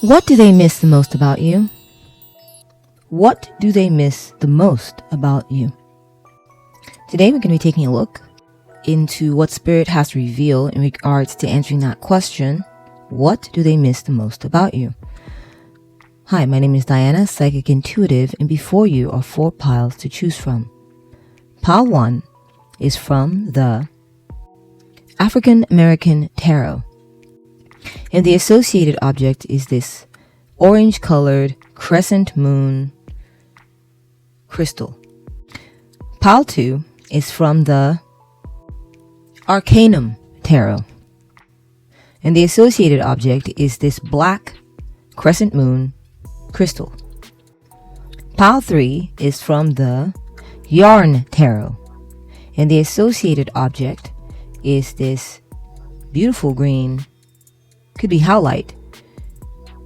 What do they miss the most about you? What do they miss the most about you? Today we're going to be taking a look into what Spirit has to reveal in regards to answering that question. What do they miss the most about you? Hi, my name is Diana, Psychic Intuitive, and before you are 4 piles to choose from. Pile 1 is from the African American Tarot. And the associated object is this orange colored crescent moon crystal. Pile 2 is from the Arcanum Tarot. And the associated object is this black crescent moon crystal. Pile 3 is from the Yarn Tarot. And the associated object is this beautiful green, could be howlite,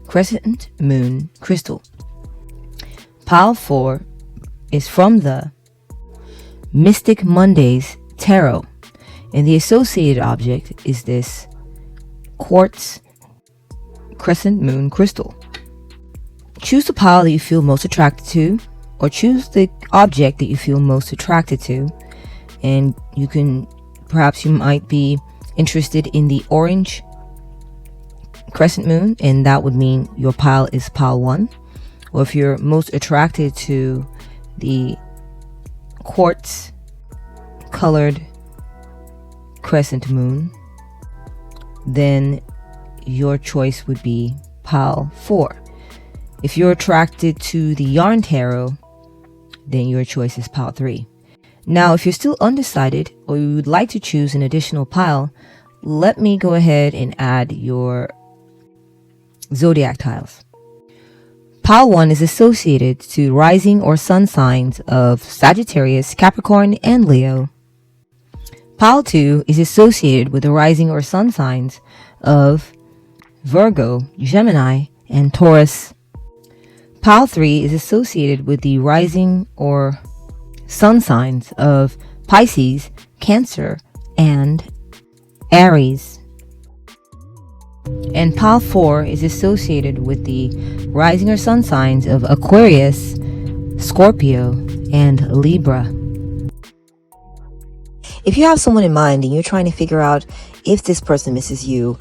crescent moon crystal. Pile 4 is from the Mystic Mondays Tarot. And the associated object is this quartz crescent moon crystal. Choose the pile that you feel most attracted to, or choose the object that you feel most attracted to. And you might be interested in the orange crescent moon, and that would mean your pile is pile 1. Or if you're most attracted to the quartz colored crescent moon, then your choice would be pile 4. If you're attracted to the Yarn Tarot, then your choice is pile 3. Now, if you're still undecided or you would like to choose an additional pile, let me go ahead and add your Zodiac tiles. Pile 1 is associated to rising or sun signs of Sagittarius, Capricorn, and Leo. Pile 2 is associated with the rising or sun signs of Virgo, Gemini, and Taurus. Pile 3 is associated with the rising or sun signs of Pisces, Cancer, and Aries. And pile 4 is associated with the rising or sun signs of Aquarius, Scorpio, and Libra. If you have someone in mind and you're trying to figure out if this person misses you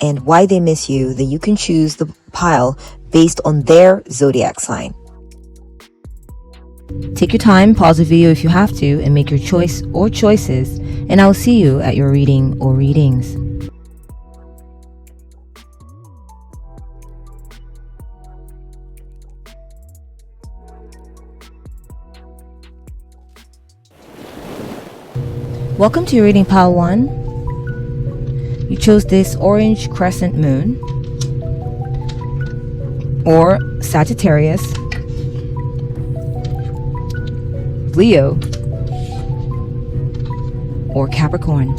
and why they miss you, then you can choose the pile based on their zodiac sign. Take your time, pause the video if you have to, and make your choice or choices, and I will see you at your reading or readings. Welcome to your reading, pile 1. You chose this orange crescent moon, or Sagittarius, Leo, or Capricorn.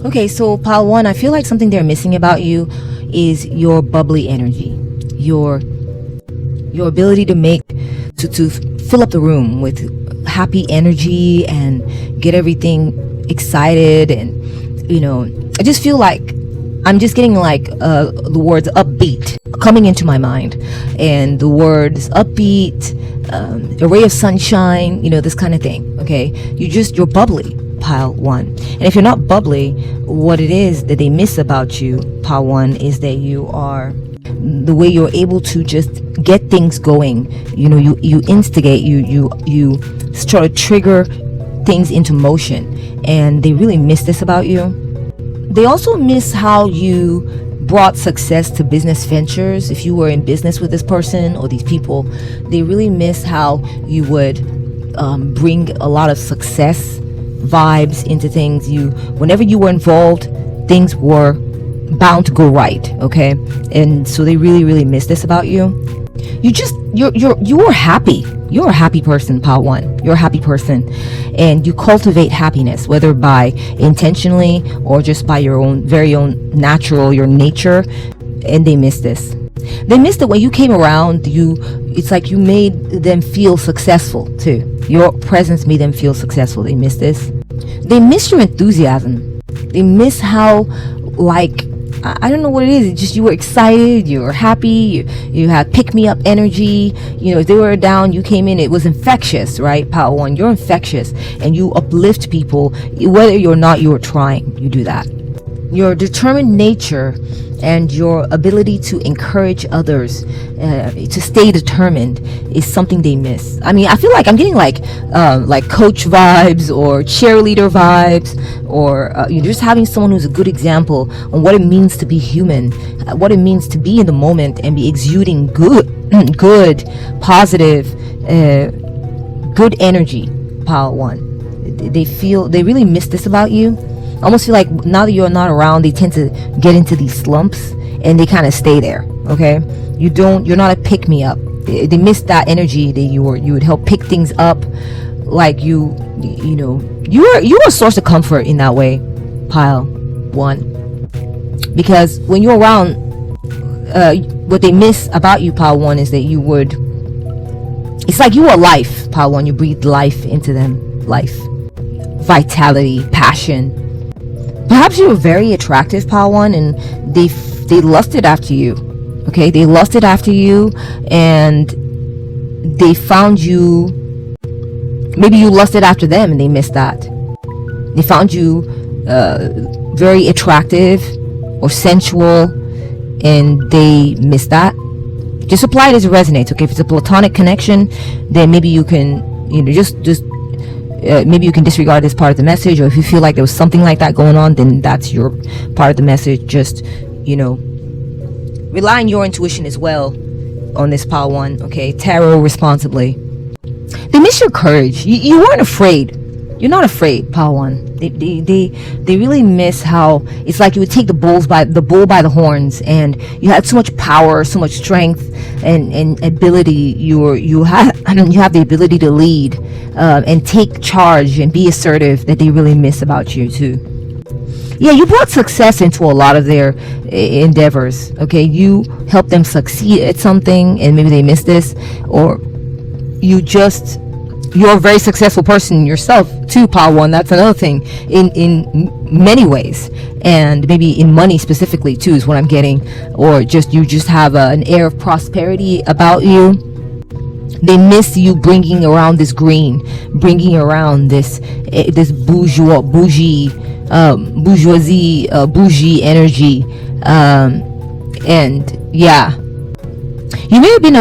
Okay, so pile 1, I feel like something they're missing about you is your bubbly energy, your ability to fill up the room with happy energy and get everything excited. And I just feel like I'm just getting the words upbeat coming into my mind, and the words upbeat, a ray of sunshine, this kind of thing. Okay, you're bubbly, pile 1. And if you're not bubbly, what it is that they miss about you, pile 1, is that you are the way you're able to just get things going. You instigate, you start to trigger things into motion, and they really miss this about you. They also miss how you brought success to business ventures. If you were in business with this person or these people, they really miss how you would bring a lot of success vibes into things. Whenever you were involved, things were bound to go right. Okay, and so they really, really miss this about you. You're happy. You're a happy person, pile 1. You're a happy person, and you cultivate happiness, whether by intentionally or just by your own very own your nature. And they miss this. They miss that when you came around, it's like you made them feel successful too. Your presence made them feel successful. They miss this. They miss your enthusiasm. They miss how I don't know what it is. It's just you were excited, you were happy, you had pick-me-up energy. If they were down, you came in. It was infectious, right? Power 1, you're infectious, and you uplift people. Whether you're not, you're trying. You do that. Your determined nature and your ability to encourage others to stay determined is something they miss. I mean, I feel like I'm getting like coach vibes or cheerleader vibes, or just having someone who's a good example on what it means to be human, what it means to be in the moment and be exuding good, positive, good energy. Power 1. They really miss this about you. I almost feel like now that you're not around, they tend to get into these slumps and they kind of stay there. Okay, you're not a pick me up. They miss that energy that you would help pick things up. Like you're a source of comfort in that way, Pile 1. Because when you're around, what they miss about you, Pile 1, is that it's like you are life, Pile 1. You breathe life into them. Life, vitality, passion. Perhaps you were very attractive, Pile 1, and they lusted after you. Okay, they lusted after you, and they found you. Maybe you lusted after them, and they missed that. They found you very attractive or sensual, and they missed that. Just apply it as it resonates. Okay, if it's a platonic connection, then maybe you can, maybe you can disregard this part of the message, or if you feel like there was something like that going on, then that's your part of the message. Just rely on your intuition as well on this, Power 1. Okay, tarot responsibly. They miss your courage. You weren't afraid. You're not afraid, Power 1. They really miss how it's like you would take the bull by the horns, and you had so much power, so much strength and ability. You have the ability to lead and take charge and be assertive, that they really miss about you too. Yeah, you brought success into a lot of their endeavors. Okay, you helped them succeed at something, and maybe they missed this, or you're a very successful person yourself too, Power 1. That's another thing in many ways, and maybe in money specifically too is what I'm getting, or you just have an air of prosperity about you. They miss you bringing around this green, bringing around this bourgeoisie, bougie energy, and yeah. You may have been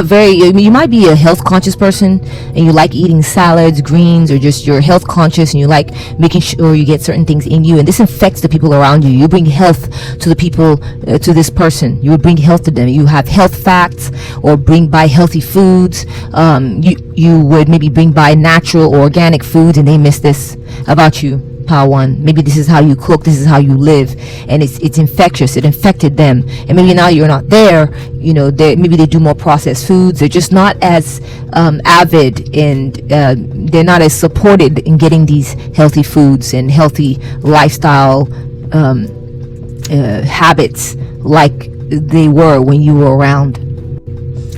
you might be a health conscious person, and you like eating salads, greens, or just you're health conscious and you like making sure you get certain things in you, and this infects the people around you. You bring health to the people, to this person. You would bring health to them. You have health facts, or bring by healthy foods. You would maybe bring by natural or organic foods, and they miss this about you, Power 1. Maybe this is how you cook, this is how you live, and it's infectious. It infected them, and maybe now you're not there. Maybe they do more processed foods. They're just not as avid, and they're not as supported in getting these healthy foods and healthy lifestyle habits like they were when you were around.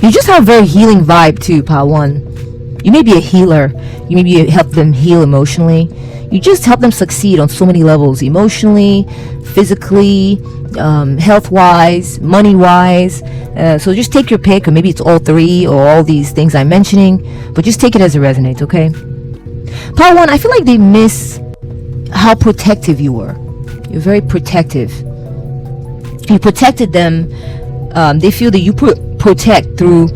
You just have a very healing vibe too, Power 1. You may be a healer. You maybe help them heal emotionally. You just help them succeed on so many levels: emotionally, physically, health-wise, money-wise. So just take your pick, or maybe it's all three, or all these things I'm mentioning, but just take it as it resonates, okay? Power 1, I feel like they miss how protective you were. You're very protective. You protected them. They feel that you protect through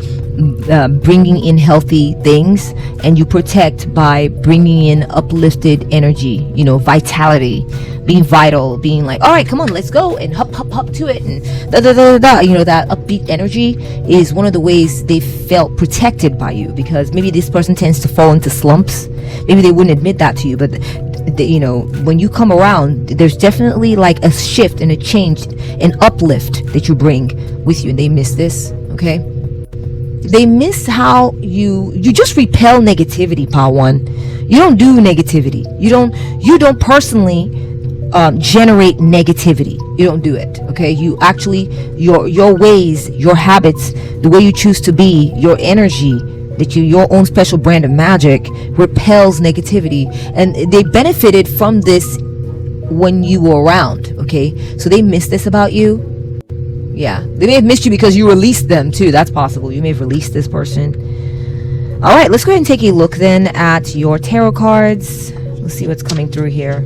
bringing in healthy things, and you protect by bringing in uplifted energy, vitality, being vital, being like, all right, come on, let's go, and hop to it, and that upbeat energy is one of the ways they felt protected by you, because maybe this person tends to fall into slumps. Maybe they wouldn't admit that to you, but when you come around, there's definitely like a shift and a change, an uplift that you bring with you, and they miss this. Okay, they miss how you just repel negativity, Power 1. You don't do negativity. You don't personally generate negativity. You don't do it. Okay, you actually, your ways, your habits, the way you choose to be, your energy, that your own special brand of magic repels negativity, and they benefited from this when you were around. Okay, so they miss this about you. Yeah, they may have missed you because you released them too. That's possible. You may have released this person. All right, let's go ahead and take a look then at your tarot cards. Let's see what's coming through here.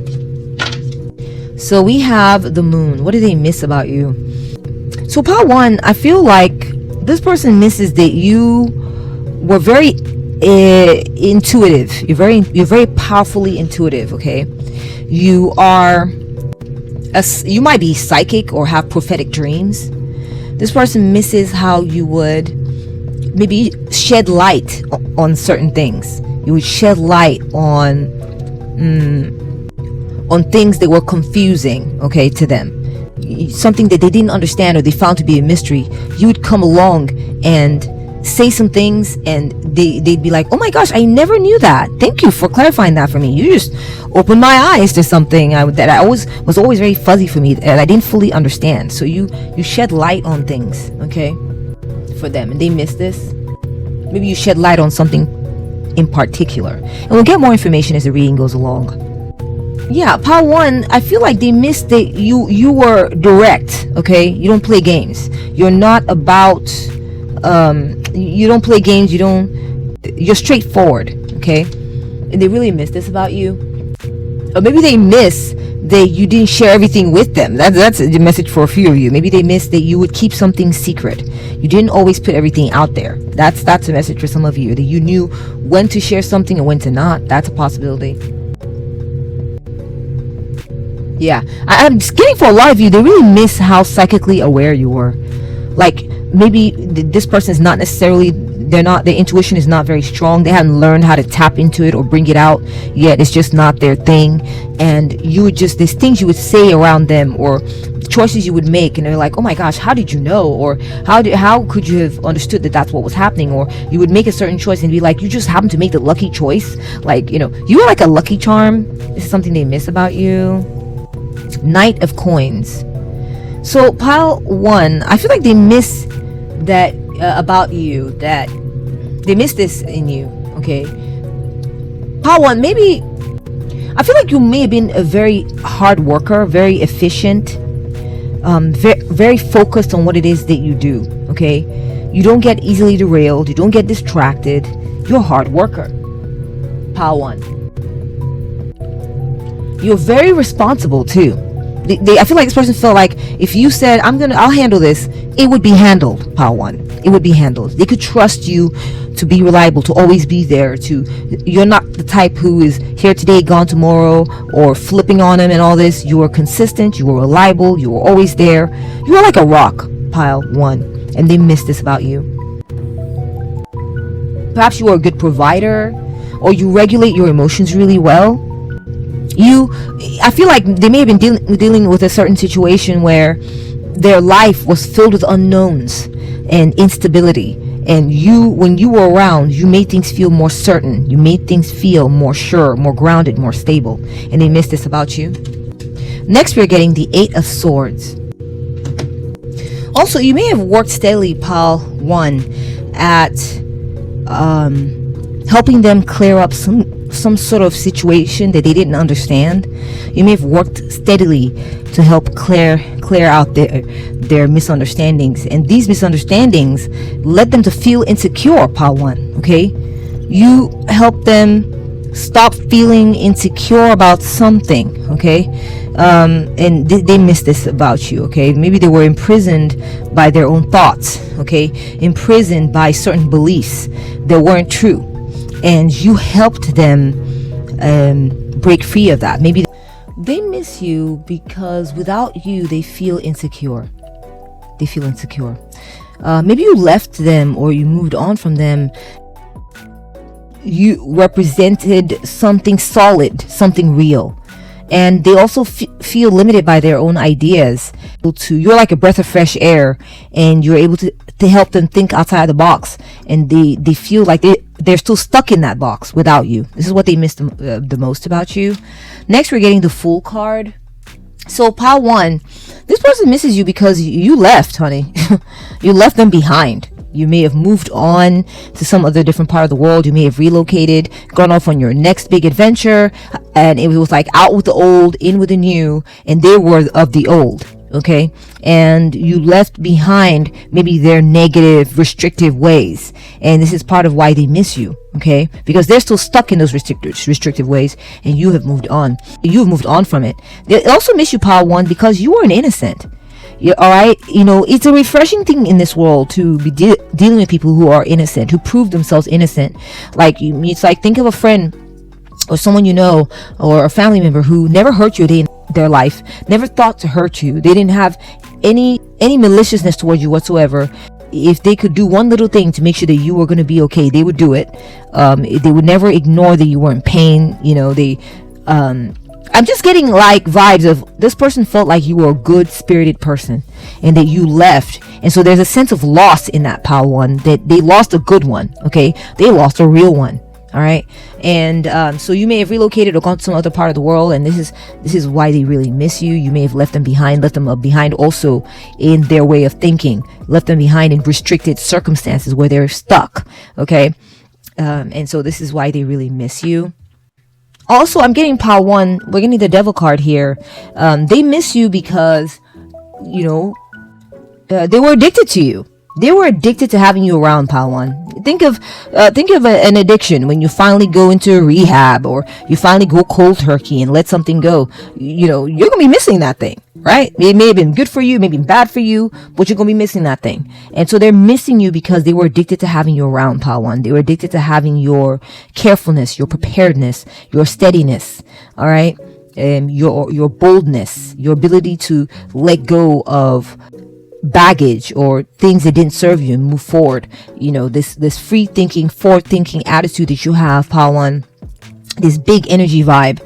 So we have the moon. What do they miss about you? So pile 1, I feel like this person misses that you were very intuitive. You're very powerfully intuitive. Okay, you might be psychic or have prophetic dreams. This person misses how you would maybe shed light on certain things. You would shed light on things that were confusing, okay, to them. Something that they didn't understand or they found to be a mystery. You would come along and say some things and they'd be like, oh my gosh, I never knew that. Thank you for clarifying that for me. You just opened my eyes to something that was always very fuzzy for me and I didn't fully understand. So you shed light on things, okay, for them, and they miss this. Maybe you shed light on something in particular, and we'll get more information as the reading goes along. Yeah, pile 1, I feel like they missed that you were direct, okay? You don't play games. You're not about you don't play games. You're straightforward, okay? And they really miss this about you. Or maybe they miss that you didn't share everything with them. That's the message for a few of you. Maybe they miss that you would keep something secret. You didn't always put everything out there. That's a message for some of you, that you knew when to share something and when to not. That's a possibility. Yeah, I'm just getting for a lot of you, they really miss how psychically aware you were. Like, maybe this person is not necessarily, their intuition is not very strong. They haven't learned how to tap into it or bring it out yet. It's just not their thing. And there's things you would say around them or choices you would make, and they're like, oh my gosh, how did you know? Or how could you have understood that that's what was happening? Or you would make a certain choice and be like, you just happened to make the lucky choice. Like, you were like a lucky charm. This is something they miss about you. Knight of Coins. So pile 1, I feel like they miss that about you, that they miss this in you, okay? Pile 1, maybe I feel like you may have been a very hard worker, very efficient, very focused on what it is that you do, okay? You don't get easily derailed, you don't get distracted. You're a hard worker. Pile 1. You're very responsible too. I feel like this person felt like if you said, I'll handle this, it would be handled, pile 1. It would be handled. They could trust you to be reliable, to always be there, you're not the type who is here today, gone tomorrow, or flipping on them and all this. You are consistent, you are reliable, you are always there. You are like a rock, pile 1, and they miss this about you. Perhaps you are a good provider, or you regulate your emotions really well. I feel like they may have been dealing with a certain situation where their life was filled with unknowns and instability, and when you were around, you made things feel more certain, you made things feel more sure, more grounded, more stable, and they miss this about you. Next, we're getting the 8 of Swords. Also, you may have worked steadily, pile 1, at helping them clear up some sort of situation that they didn't understand. You may have worked steadily to help clear out their misunderstandings, and these misunderstandings led them to feel insecure, pile 1, okay? You helped them stop feeling insecure about something, okay? And they miss this about you, okay? Maybe they were imprisoned by their own thoughts, okay? Imprisoned by certain beliefs that weren't true, and you helped them break free of that. Maybe they miss you because without you they feel insecure. Maybe you left them or you moved on from them. You represented something solid, something real, and they also feel limited by their own ideas. You're like a breath of fresh air, and you're able to help them think outside the box, and they feel like they're still stuck in that box without you. This is what they miss the most about you. Next, we're getting the Fool card. So pile 1, this person misses you because you left, honey. You left them behind. You may have moved on to some other different part of the world. You may have relocated, gone off on your next big adventure, and it was like out with the old, in with the new, and they were of the old, okay, and you left behind maybe their negative, restrictive ways, and this is part of why they miss you, okay, because they're still stuck in those restrictive ways, and you have moved on. You've moved on from it. They also miss you, Pile 1, because you weren't innocent. All right, it's a refreshing thing in this world to be dealing with people who are innocent, who prove themselves innocent. Like it's like, think of a friend or someone you know, or a family member who never hurt you a day in their life, never thought to hurt you. They didn't have any maliciousness towards you whatsoever. If they could do one little thing to make sure that you were going to be okay, they would do it. They would never ignore that you were in pain. I'm just getting like vibes of this person felt like you were a good spirited person and that you left, and so there's a sense of loss in that Pile 1, that they lost a good one. Okay, they lost a real one. All right, and so you may have relocated or gone to some other part of the world, and this is why they really miss you. You may have left them behind also in their way of thinking, left them behind in restricted circumstances where they're stuck. Okay, and so this is why they really miss you. Also, I'm getting Pile 1. We're getting the Devil card here. They miss you because, they were addicted to you. They were addicted to having you around, Pile 1. Think of an addiction when you finally go into a rehab, or you finally go cold turkey and let something go. You're going to be missing that thing, right? It may have been good for you, maybe bad for you, but you're going to be missing that thing. And so they're missing you because they were addicted to having you around, Pile 1. They were addicted to having your carefulness, your preparedness, your steadiness, all right? Your boldness, your ability to let go of baggage or things that didn't serve you and move forward. This free thinking, forward thinking attitude that you have, Pile 1, this big energy vibe.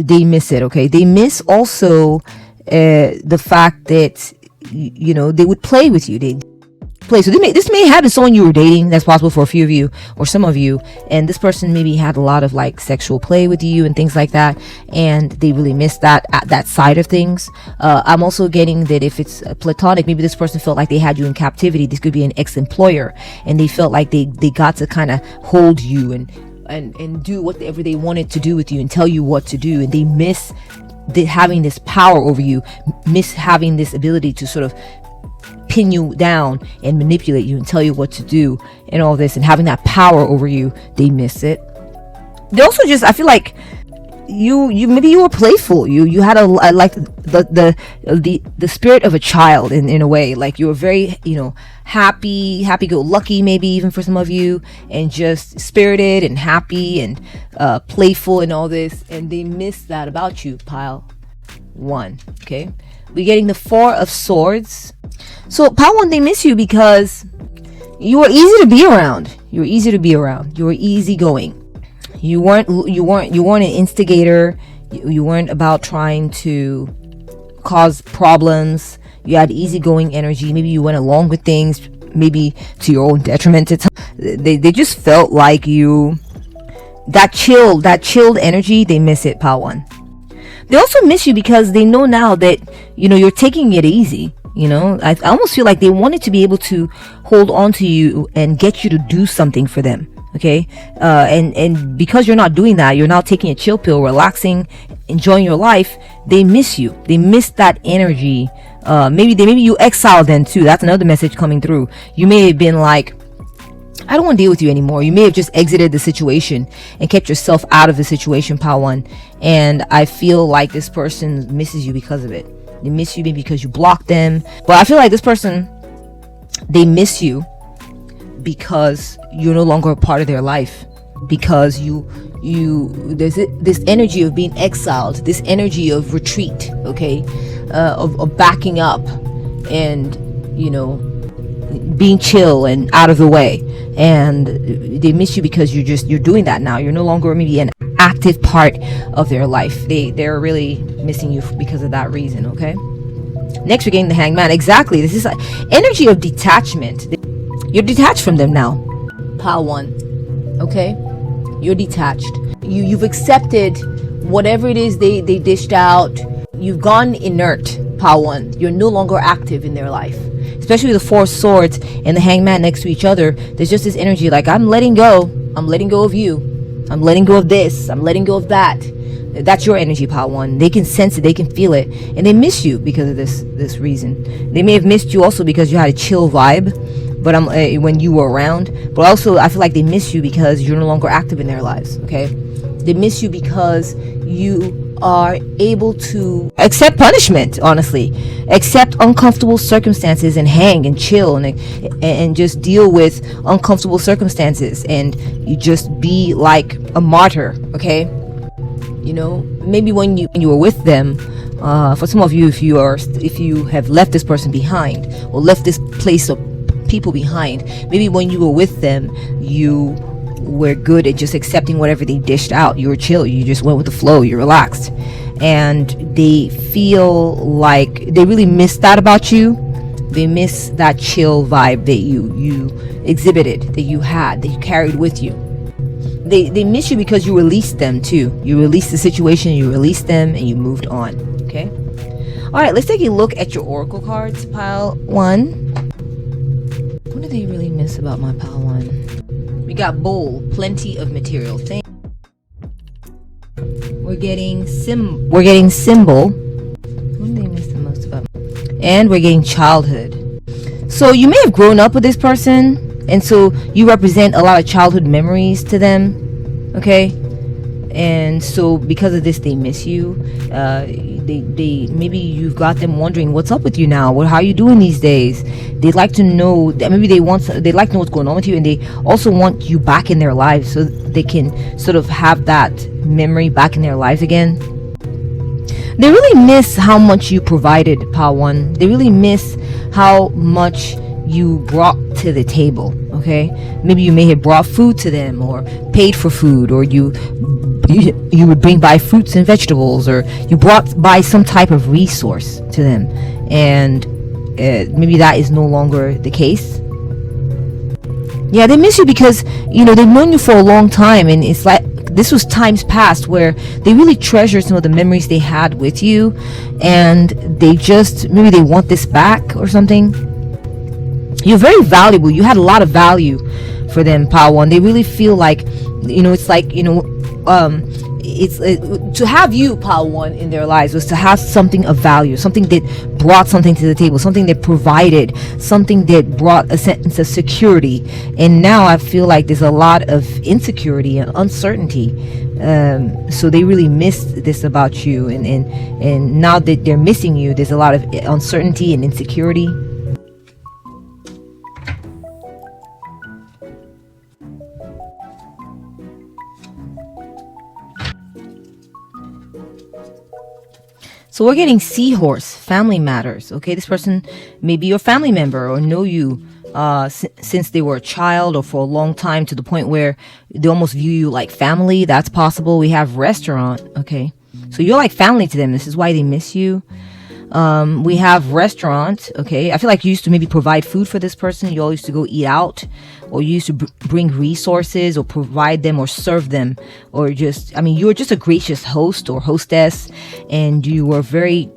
They miss it. Okay, they miss also the fact that they would play with you. They play. So this may have been someone you were dating. That's possible for a few of you or some of you, and this person maybe had a lot of like sexual play with you and things like that, and they really miss that side of things. I'm also getting that if it's platonic, maybe this person felt like they had you in captivity. This could be an ex-employer, and they felt like they got to kind of hold you and do whatever they wanted to do with you and tell you what to do, and they miss having this power over you, miss having this ability to sort of pin you down and manipulate you and tell you what to do and all this, and having that power over you. They miss it. They also just, I feel like you maybe you were playful. You had like the spirit of a child in a way. Like you were very happy go lucky, maybe even for some of you, and just spirited and happy and playful and all this, and they miss that about you, Pile 1. Okay, we're getting the 4 of Swords. So Pile 1, they miss you because you were easy to be around. You were easygoing. You weren't an instigator. You weren't about trying to cause problems. You had easygoing energy. Maybe you went along with things, maybe to your own detriment. They just felt like you, that chilled energy. They miss it, Pile 1. They also miss you because they know now that you're taking it easy. I almost feel like they wanted to be able to hold on to you and get you to do something for them. Okay, and because you're not doing that, you're now taking a chill pill, relaxing, enjoying your life. They miss you. They miss that energy. Maybe you exiled them too. That's another message coming through. You may have been like, I don't want to deal with you anymore. You may have just exited the situation and kept yourself out of the situation, Pile 1. And I feel like this person misses you because of it. They miss you maybe because you blocked them. But I feel like this person, they miss you because you're no longer a part of their life. Because there's this energy of being exiled, this energy of retreat, okay, of backing up and being chill and out of the way. And they miss you because you're doing that now. You're no longer maybe an active part of their life. They're really missing you because of that reason. Okay, next we're getting the Hangman. Exactly, this is an energy of detachment. You're detached from them now, Pile 1. Okay, you're detached. You've accepted whatever it is they dished out. You've gone inert, Pile 1. You're no longer active in their life. Especially the 4 swords and the Hangman next to each other. There's just this energy like, I'm letting go of you. I'm letting go of this. I'm letting go of that. That's your energy, Pile 1. They can sense it, they can feel it, and they miss you because of this reason. They may have missed you also because you had a chill vibe, but when you were around. But also, I feel like they miss you because you're no longer active in their lives. Okay, they miss you because you are able to accept punishment, honestly, accept uncomfortable circumstances and hang and chill and just deal with uncomfortable circumstances, and you just be like a martyr. Okay, you know, maybe when you were with them, for some of you, if you have left this person behind or left this place of people behind, maybe when you were with them, you were good at just accepting whatever they dished out. You were chill, you just went with the flow, you relaxed, and they feel like they really miss that about you. They miss that chill vibe that you exhibited, that you had, that you carried with you. They miss you because you released them too. You released the situation, you released them, and you moved on. Okay, all right, let's take a look at your oracle cards, Pile 1. What do they really miss about my Pile 1? We got bowl, plenty of material things. We're getting symbol. What do they miss the most about me? And we're getting childhood. So you may have grown up with this person, and so you represent a lot of childhood memories to them. Okay, and so because of this, they miss you. They maybe you've got them wondering what's up with you now. How are you doing these days? They'd like to know that maybe they'd like to know what's going on with you, and they also want you back in their lives so they can sort of have that memory back in their lives again. They really miss how much you provided, Pile 1. They really miss how much you brought to the table. Okay, maybe you may have brought food to them or paid for food, or you would bring by fruits and vegetables, or you brought by some type of resource to them, and maybe that is no longer the case. Yeah, they miss you because they've known you for a long time, and it's like this was times past where they really treasure some of the memories they had with you, and maybe they want this back or something. You're very valuable. You had a lot of value for them, Pile 1. They really feel like, it's like, to have you, Pile 1, in their lives was to have something of value, something that brought something to the table, something that provided, something that brought a sense of security. And now I feel like there's a lot of insecurity and uncertainty. So they really miss this about you, and now that they're missing you, there's a lot of uncertainty and insecurity. So we're getting seahorse, family matters. Okay, this person may be your family member or know you since they were a child or for a long time, to the point where they almost view you like family. That's possible. We have restaurant. Okay, so you're like family to them. This is why they miss you. We have restaurant. Okay, I feel like you used to maybe provide food for this person. You all used to go eat out, or you used to bring resources or provide them or serve them, or you were just a gracious host or hostess, and you were very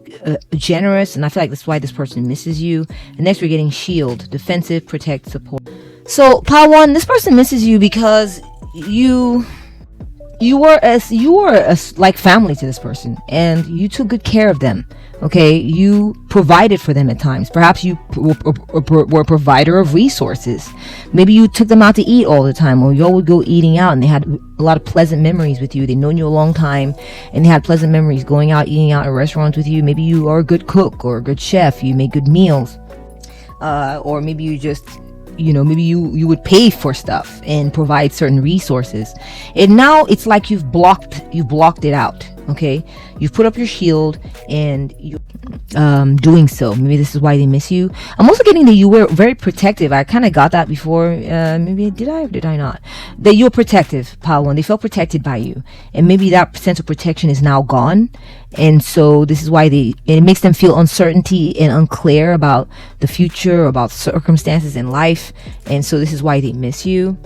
generous, and I feel like that's why this person misses you. And next we're getting shield, defensive, protect, support. So Pile 1, this person misses you because you were like family to this person, and you took good care of them. Okay, you provided for them at times. Perhaps you were a provider of resources. Maybe you took them out to eat all the time, or you all would go eating out, and they had a lot of pleasant memories with you. They've known you a long time, and they had pleasant memories going out, eating out at restaurants with you. Maybe you are a good cook or a good chef. You make good meals, or maybe you just maybe you would pay for stuff and provide certain resources. And now it's like you've blocked it out. Okay, you've put up your shield, and you doing so. Maybe this is why they miss you. I'm also getting that you were very protective. I kind of got that before. Maybe did I or did I not? That you're protective, Pile 1. They felt protected by you, and maybe that sense of protection is now gone. And so this is why it makes them feel uncertainty and unclear about the future, about circumstances in life. And so this is why they miss you.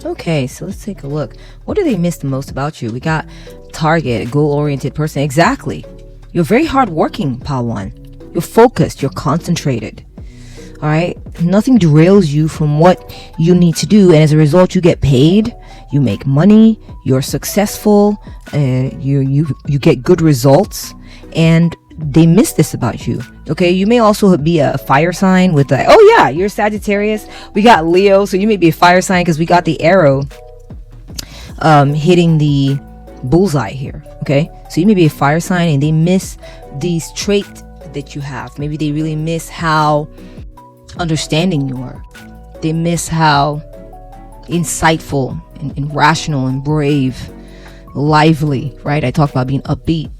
Okay, so let's take a look. What do they miss the most about you? We got target, a goal-oriented person. Exactly. You're very hardworking, Pile 1. You're focused. You're concentrated. All right? Nothing derails you from what you need to do, and as a result, you get paid. you make money, you're successful, you get good results, and they miss this about you. Okay, you may also be a fire sign with the, oh yeah, you're Sagittarius. We got Leo, so you may be a fire sign because we got the arrow hitting the bullseye here. Okay, so you may be a fire sign and they miss these traits that you have. Maybe they really miss how understanding you are. They miss how insightful and rational and brave, lively, right? I talked about being upbeat,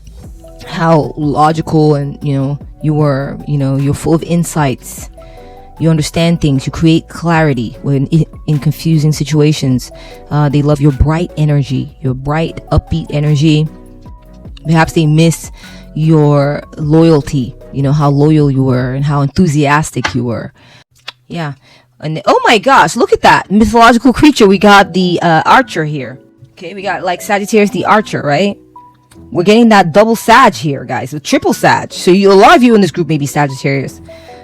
how logical and you were, you're full of insights. You understand things. You create clarity when in confusing situations. They love your bright energy, your bright, upbeat energy. Perhaps they miss your loyalty, how loyal you were and how enthusiastic you were. Yeah. And oh my gosh, look at that mythological creature. We got the archer here. Okay, we got like Sagittarius the archer, right? We're getting that double Sag here, guys, a triple Sag. So a lot of you in this group may be Sagittarius,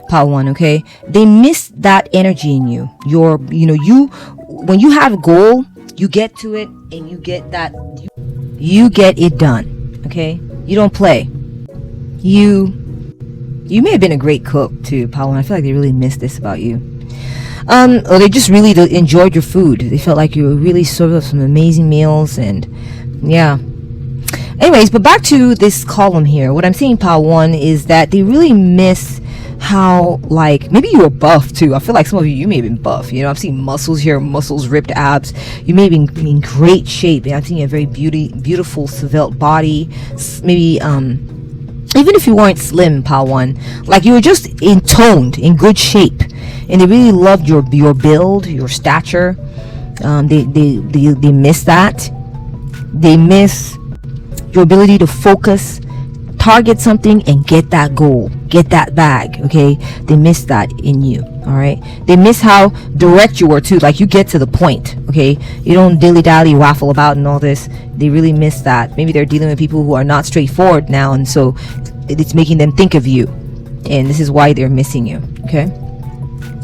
Pile 1, okay? They miss that energy in you. When you have a goal, you get to it and you get it done, okay? You don't play. You may have been a great cook too, Pile 1. I feel like they really missed this about you. Or they just really enjoyed your food. They felt like you really served up some amazing meals, and yeah. Anyways, but back to this column here. What I'm saying, Pile 1, is that they really miss how, like, maybe you were buff too. I feel like some of you may have been buff. I've seen muscles here, muscles, ripped abs. You may have been in great shape. I'm seeing a very beautiful, svelte body. Maybe, even if you weren't slim, Pile 1, like you were just toned, in good shape. And they really loved your build, your stature. They miss that. They miss your ability to focus, target something, and get that goal, get that bag. Okay, they miss that in you. All right, they miss how direct you were too. Like you get to the point. Okay, you don't dilly dally, waffle about, and all this. They really miss that. Maybe they're dealing with people who are not straightforward now, and so it's making them think of you, and this is why they're missing you. Okay.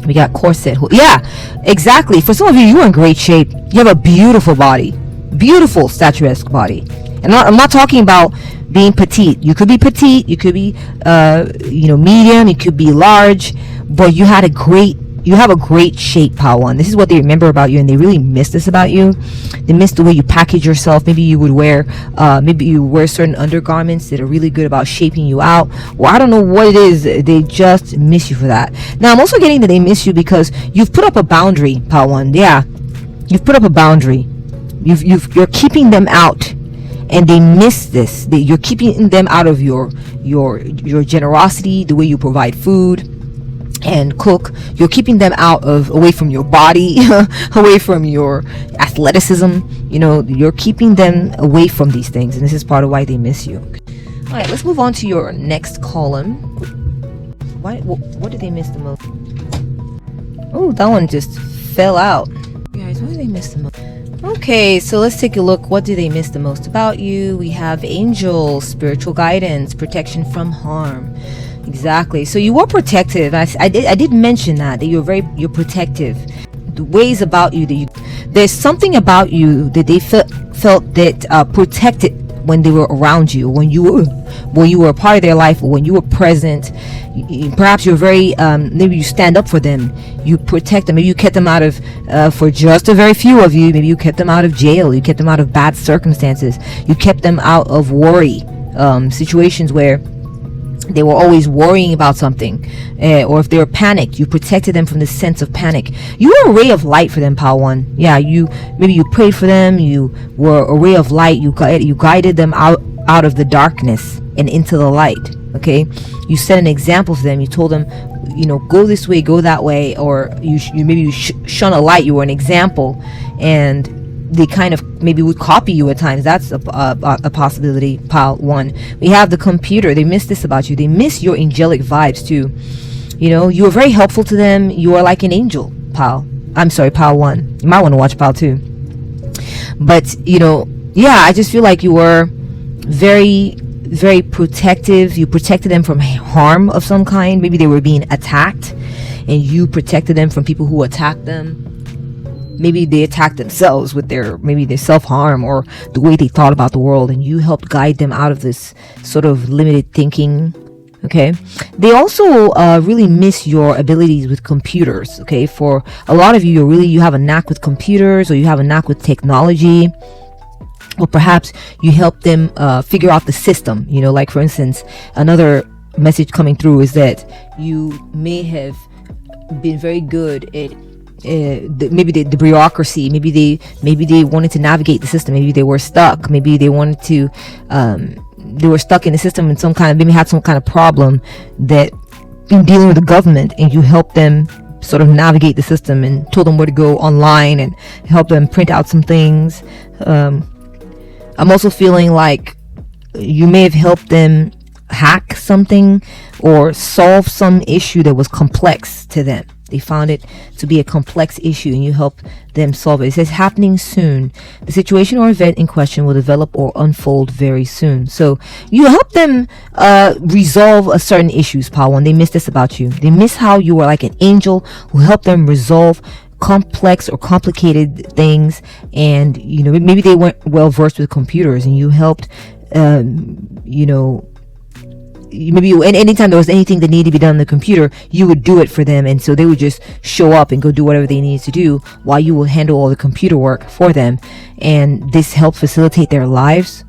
We got corset. Yeah, exactly. For some of you are in great shape. You have a beautiful body, beautiful statuesque body. And I'm not talking about being petite. You could be petite. You could be, medium. You could be large. But you have a great shape, Pile 1. This is what they remember about you, and they really miss this about you. They miss the way you package yourself. Maybe you would wear certain undergarments that are really good about shaping you out. Well, I don't know what it is. They just miss you for that. Now, I'm also getting that they miss you because you've put up a boundary, Pile 1. Yeah, you've put up a boundary. You're keeping them out, and they miss this. You're keeping them out of your generosity, the way you provide food and cook. You're keeping them away from your body, away from your athleticism. You're keeping them away from these things, and this is part of why they miss you. All right, let's move on to your next column. What did they miss the most? Oh, that one just fell out. Guys, what did they miss the most? Okay, so let's take a look. What do they miss the most about you? We have angels, spiritual guidance, protection from harm. Exactly. So you were protective. I did mention that you're protective. The ways about you there's something about you that they felt that protected when they were around you, when you were a part of their life, or when you were present. Perhaps you're very maybe you stand up for them, you protect them. Maybe you kept them out of for just a very few of you, maybe you kept them out of jail, you kept them out of bad circumstances, you kept them out of worry situations where they were always worrying about something, or if they were panicked, you protected them from the sense of panic. You were a ray of light for them, Pile 1. Yeah, maybe you prayed for them. You were a ray of light. You guided them out of the darkness and into the light. Okay, you set an example for them. You told them, go this way, go that way, or you shun a light. You were an example, and they kind of maybe would copy you at times. That's a possibility, Pile 1. We have the computer. They miss this about you. They miss your angelic vibes too. You were very helpful to them. You are like an angel, Pile 1. You might want to watch Pile 2. But I just feel like you were very, very protective. You protected them from harm of some kind. Maybe they were being attacked, and you protected them from people who attacked them. maybe they attacked themselves with their self-harm or the way they thought about the world, and you helped guide them out of this sort of limited thinking. Okay, they also really miss your abilities with computers. Okay, for a lot of you, you have a knack with computers, or you have a knack with technology, or perhaps you help them figure out the system. Like for instance, another message coming through is that you may have been very good at maybe the bureaucracy. Maybe they wanted to navigate the system. Maybe they were stuck. Maybe they wanted to they were stuck in the system in maybe had some kind of problem that in dealing with the government, and you helped them sort of navigate the system and told them where to go online and help them print out some things. I'm also feeling like you may have helped them hack something or solve some issue that was complex to them. They found it to be a complex issue, and you help them solve it. It says happening soon. The situation or event in question will develop or unfold very soon. So you help them resolve a certain issues, Pile 1. They miss this about you. They miss how you were like an angel who helped them resolve complex or complicated things, and maybe they weren't well versed with computers, and you helped maybe anytime there was anything that needed to be done on the computer, you would do it for them, and so they would just show up and go do whatever they needed to do while you would handle all the computer work for them. And this helped facilitate their lives.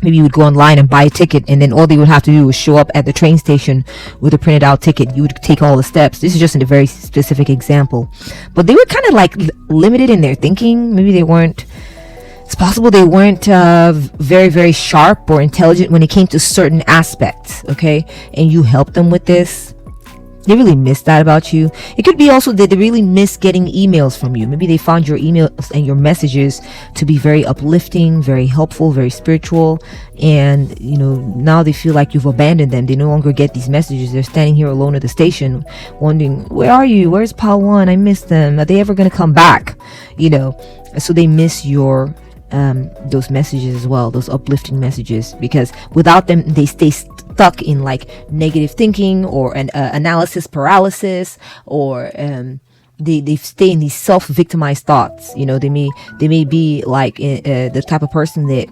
Maybe you would go online and buy a ticket, and then all they would have to do was show up at the train station with a printed out ticket. You would take all the steps. This is just a very specific example, but they were kind of like limited in their thinking. Maybe it's possible they weren't very, very sharp or intelligent when it came to certain aspects. Okay, and you helped them with this. They really miss that about you. It could be also that they really miss getting emails from you. Maybe they found your emails and your messages to be very uplifting, very helpful, very spiritual, and now they feel like you've abandoned them. They no longer get these messages. They're standing here alone at the station wondering, where are you? Where's Pile 1? I miss them. Are they ever going to come back? So they miss your those messages as well, those uplifting messages, because without them they stay stuck in like negative thinking or an analysis paralysis, or they stay in these self-victimized thoughts. They may be like the type of person that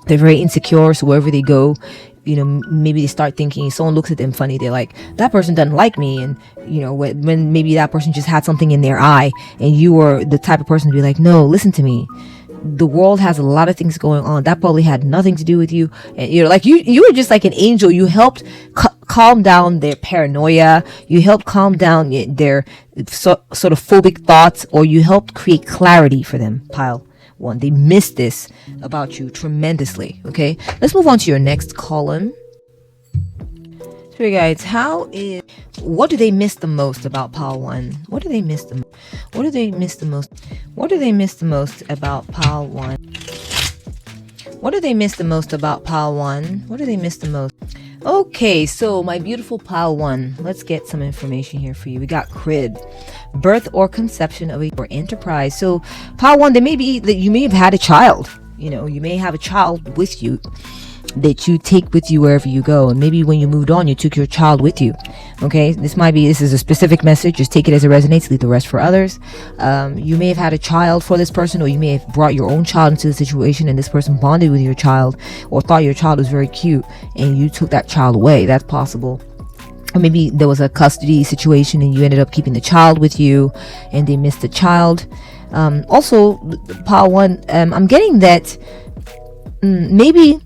they're very insecure, so wherever they go, maybe they start thinking, someone looks at them funny, they're like, that person doesn't like me. And when maybe that person just had something in their eye, and you were the type of person to be like, no, listen to me, the world has a lot of things going on that probably had nothing to do with you. And like you were just like an angel. You helped calm down their paranoia. You helped calm down their sort of phobic thoughts, or you helped create clarity for them, Pile 1. They miss this about you tremendously. Okay, let's move on to your next column. So guys, what do they miss the most about Pile 1? What do they miss the most? What do they miss the most? What do they miss the most about Pile 1? What do they miss the most about Pile 1? What do they miss the most? Okay, so my beautiful Pile 1, let's get some information here for you. We got crib, birth or conception of or enterprise. So Pile 1, there may be that you may have had a child. You may have a child with you that you take with you wherever you go, and maybe when you moved on you took your child with you. Okay, this is a specific message, just take it as it resonates, leave the rest for others. You may have had a child for this person, or you may have brought your own child into the situation, and this person bonded with your child or thought your child was very cute and you took that child away. That's possible. Or maybe there was a custody situation and you ended up keeping the child with you and they missed the child. Also, Pile 1, I'm getting that maybe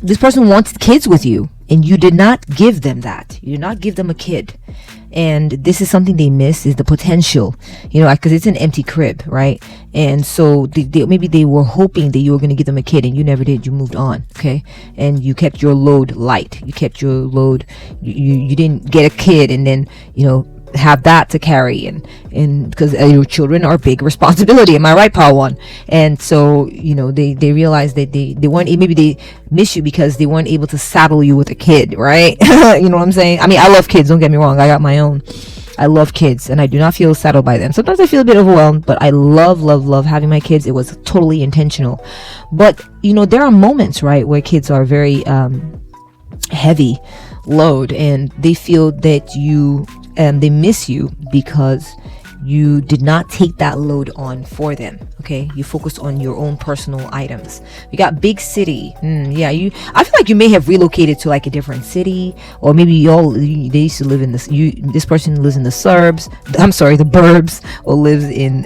this person wants kids with you and you did not give them that. You did not give them a kid. And this is something they miss, is the potential, because it's an empty crib, right? And so maybe they were hoping that you were going to give them a kid and you never did. You moved on, okay? And you kept your load light. You kept your load, you didn't get a kid and then, have that to carry, and because your children are a big responsibility. Am I right, Pile 1? And so they realized that they weren't, maybe they miss you because they weren't able to saddle you with a kid, right? You know what I'm saying? I mean, I love kids, don't get me wrong, I got my own. I love kids and I do not feel saddled by them. Sometimes I feel a bit overwhelmed, but I love having my kids. It was totally intentional. But there are moments, right, where kids are very heavy load and they feel that they miss you because you did not take that load on for them. Okay, you focused on your own personal items. We got big city. Yeah, I feel like you may have relocated to like a different city, or maybe they used to live in this. This person lives in the suburbs. I'm sorry, the burbs, or lives in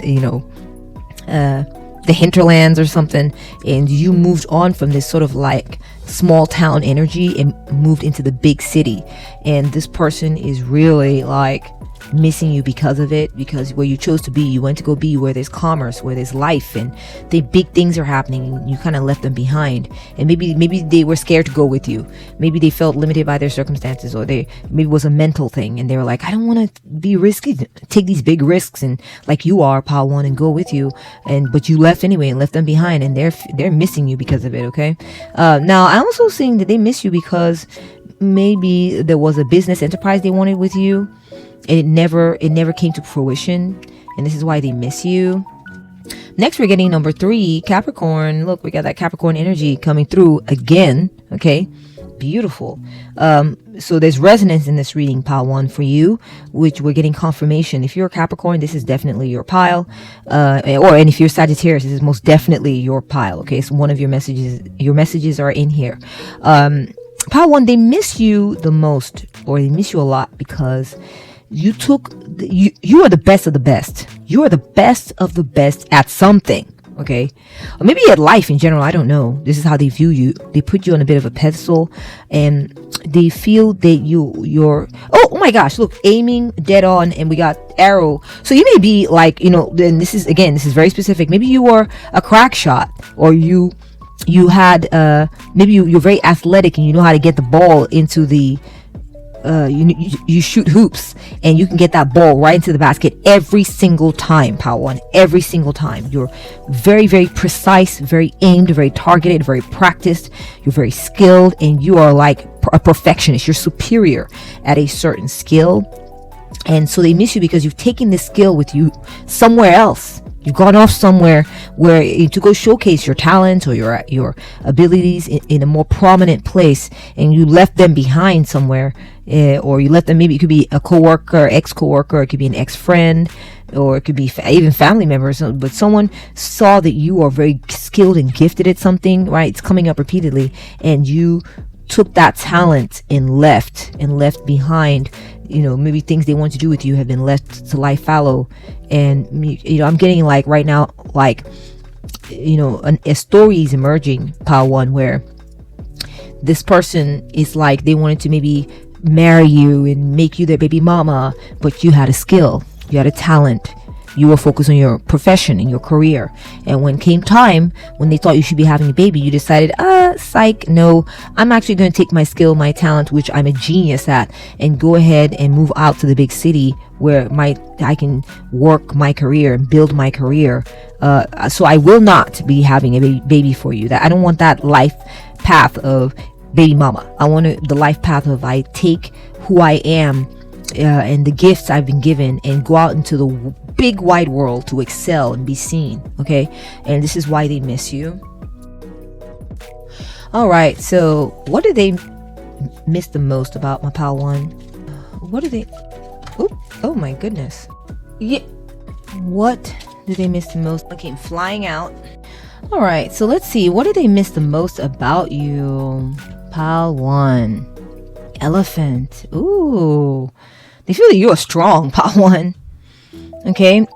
the hinterlands or something, and you moved on from this sort of like small town energy and moved into the big city. And this person is really like missing you because of it, because where you chose to be, you went to go be where there's commerce, where there's life, and the big things are happening, and you kind of left them behind. And maybe they were scared to go with you. Maybe they felt limited by their circumstances, or maybe it was a mental thing, and they were like, I don't want to be risky, take these big risks, and like you are, Pile 1, and go with you, but you left anyway and left them behind, and they're missing you because of it. Okay, now I'm also seeing that they miss you because maybe there was a business enterprise they wanted with you, and it never came to fruition, and this is why they miss you. Next, we're getting number 3, Capricorn. Look, we got that Capricorn energy coming through again. Okay, beautiful. So there's resonance in this reading, Pile 1, for you, which we're getting confirmation. If you're a Capricorn, this is definitely your pile, and if you're Sagittarius, this is most definitely your pile. Okay, so one of your messages are in here. Pile 1, they miss you the most, or they miss you a lot, because you are the best of the best. You are the best of the best at something. Okay, or maybe at life in general, I don't know. This is how they view you. They put you on a bit of a pedestal, and they feel that you're oh my gosh, look, aiming dead on, and we got arrow. So you may be like, then this is very specific. Maybe you were a crack shot, or you had maybe you're very athletic and you know how to get the ball into the you shoot hoops, and you can get that ball right into the basket every single time, Pile 1. Every single time. You're very, very precise, very aimed, very targeted, very practiced. You're very skilled, and you are like a perfectionist. You're superior at a certain skill. And so they miss you because you've taken this skill with you somewhere else. You've gone off somewhere to go showcase your talents or your abilities in a more prominent place, and you left them behind somewhere, or you left them. Maybe it could be a coworker, ex-coworker, it could be an ex-friend, or it could be even family members. But someone saw that you are very skilled and gifted at something, right? It's coming up repeatedly, and you took that talent and left behind. Maybe things they want to do with you have been left to lie fallow. And I'm getting like right now, like a story is emerging, Pile 1, where this person is like, they wanted to maybe marry you and make you their baby mama, but you had a skill, you had a talent, you were focused on your profession and your career. And when came time, when they thought you should be having a baby, you decided, psych, no, I'm actually going to take my skill, my talent, which I'm a genius at, and go ahead and move out to the big city where I can work my career and build my career. So I will not be having a baby for you. That I don't want that life path of baby mama. I want the life path of I take who I am and the gifts I've been given and go out into the big wide world to excel and be seen. Okay, and this is why they miss you. All right, so what do they miss the most about my Pile 1? What do they oh my goodness, yeah, what do they miss the most? I came flying out. All right, so let's see, what do they miss the most about you, Pile 1? Elephant. Ooh, they feel that you're strong, Pile 1. Okay,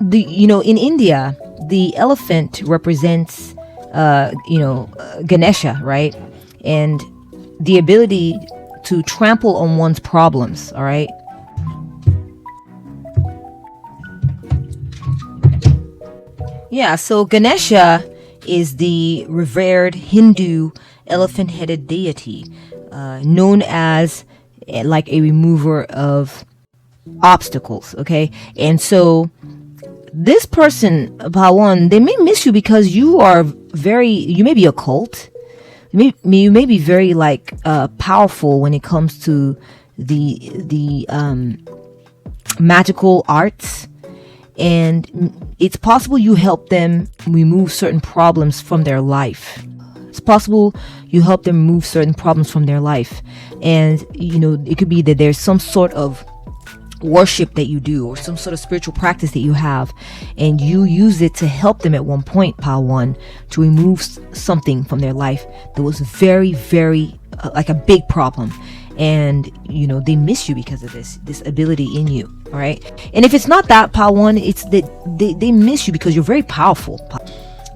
in India, the elephant represents Ganesha, right? And the ability to trample on one's problems. All right. Yeah, so Ganesha is the revered Hindu elephant-headed deity, known as like a remover of obstacles. Okay, and so this person, Pile 1, they may miss you because you may be occult. You may be very like powerful when it comes to the magical arts, and it's possible you help them remove certain problems from their life. It's possible you help them remove certain problems from their life, and it could be that there's some sort of worship that you do, or some sort of spiritual practice that you have, and you use it to help them at one point, pile 1, to remove something from their life that was very, very like a big problem. And they miss you because of this ability in you. All right, and if it's not that, pile 1, it's that they miss you because you're very powerful.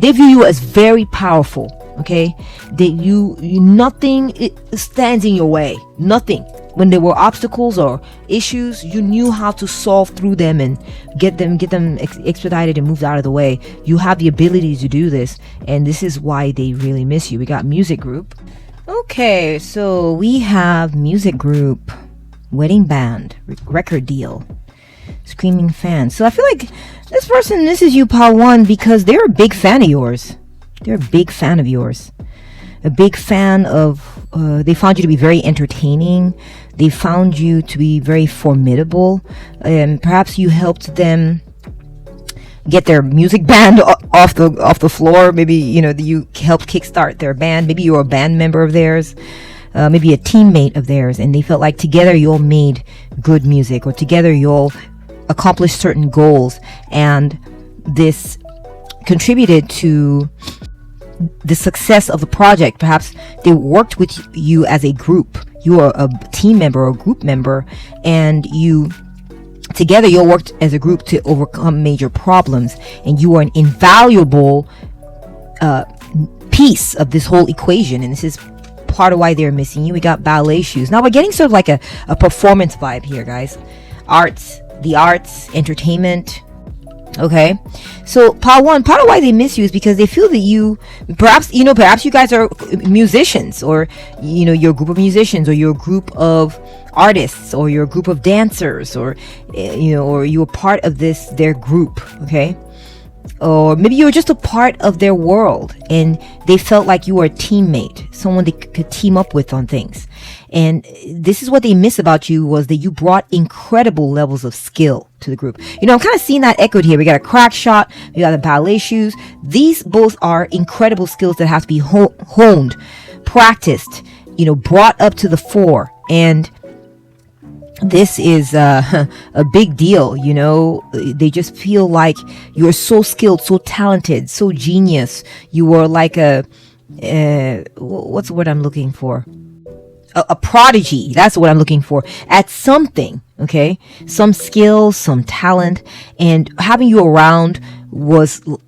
They view you as very powerful. Okay, that you nothing stands in your way. Nothing. When there were obstacles or issues, you knew how to solve through them and get them expedited and moved out of the way. You have the ability to do this, and this is why they really miss you. We got music group. Okay, so we have music group, wedding band, record deal, screaming fan. So I feel like this person misses you, pile 1, because they're a big fan of yours. They're a big fan of yours. A big fan of, they found you to be very entertaining. They found you to be very formidable. And perhaps you helped them get their music band off the floor. Maybe, you helped kickstart their band. Maybe you were a band member of theirs. Maybe a teammate of theirs. And they felt like together you all made good music, or together you all accomplished certain goals. And this contributed to the success of the project. Perhaps they worked with you as a group. You are a team member or a group member, and together you all worked as a group to overcome major problems, and you are an invaluable piece of this whole equation. And this is part of why they're missing you. We got ballet shoes. Now we're getting sort of like a performance vibe here, guys. The arts, entertainment. Okay, so pile 1, part of why they miss you is because they feel that you perhaps you guys are musicians, or you're a group of musicians, or you're a group of artists, or you're a group of dancers, or or you're part of their group. Okay, or maybe you were just a part of their world, and they felt like you were a teammate, someone they could team up with on things. And this is what they miss about you, was that you brought incredible levels of skill to the group. I'm kind of seeing that echoed here. We got a crack shot. We got the ballet shoes. These both are incredible skills that have to be honed, practiced, brought up to the fore. And this is a big deal. They just feel like you're so skilled, so talented, so genius. You are like what's the word I'm looking for? A prodigy. That's what I'm looking for, at something. Okay, some skill, some talent, and having you around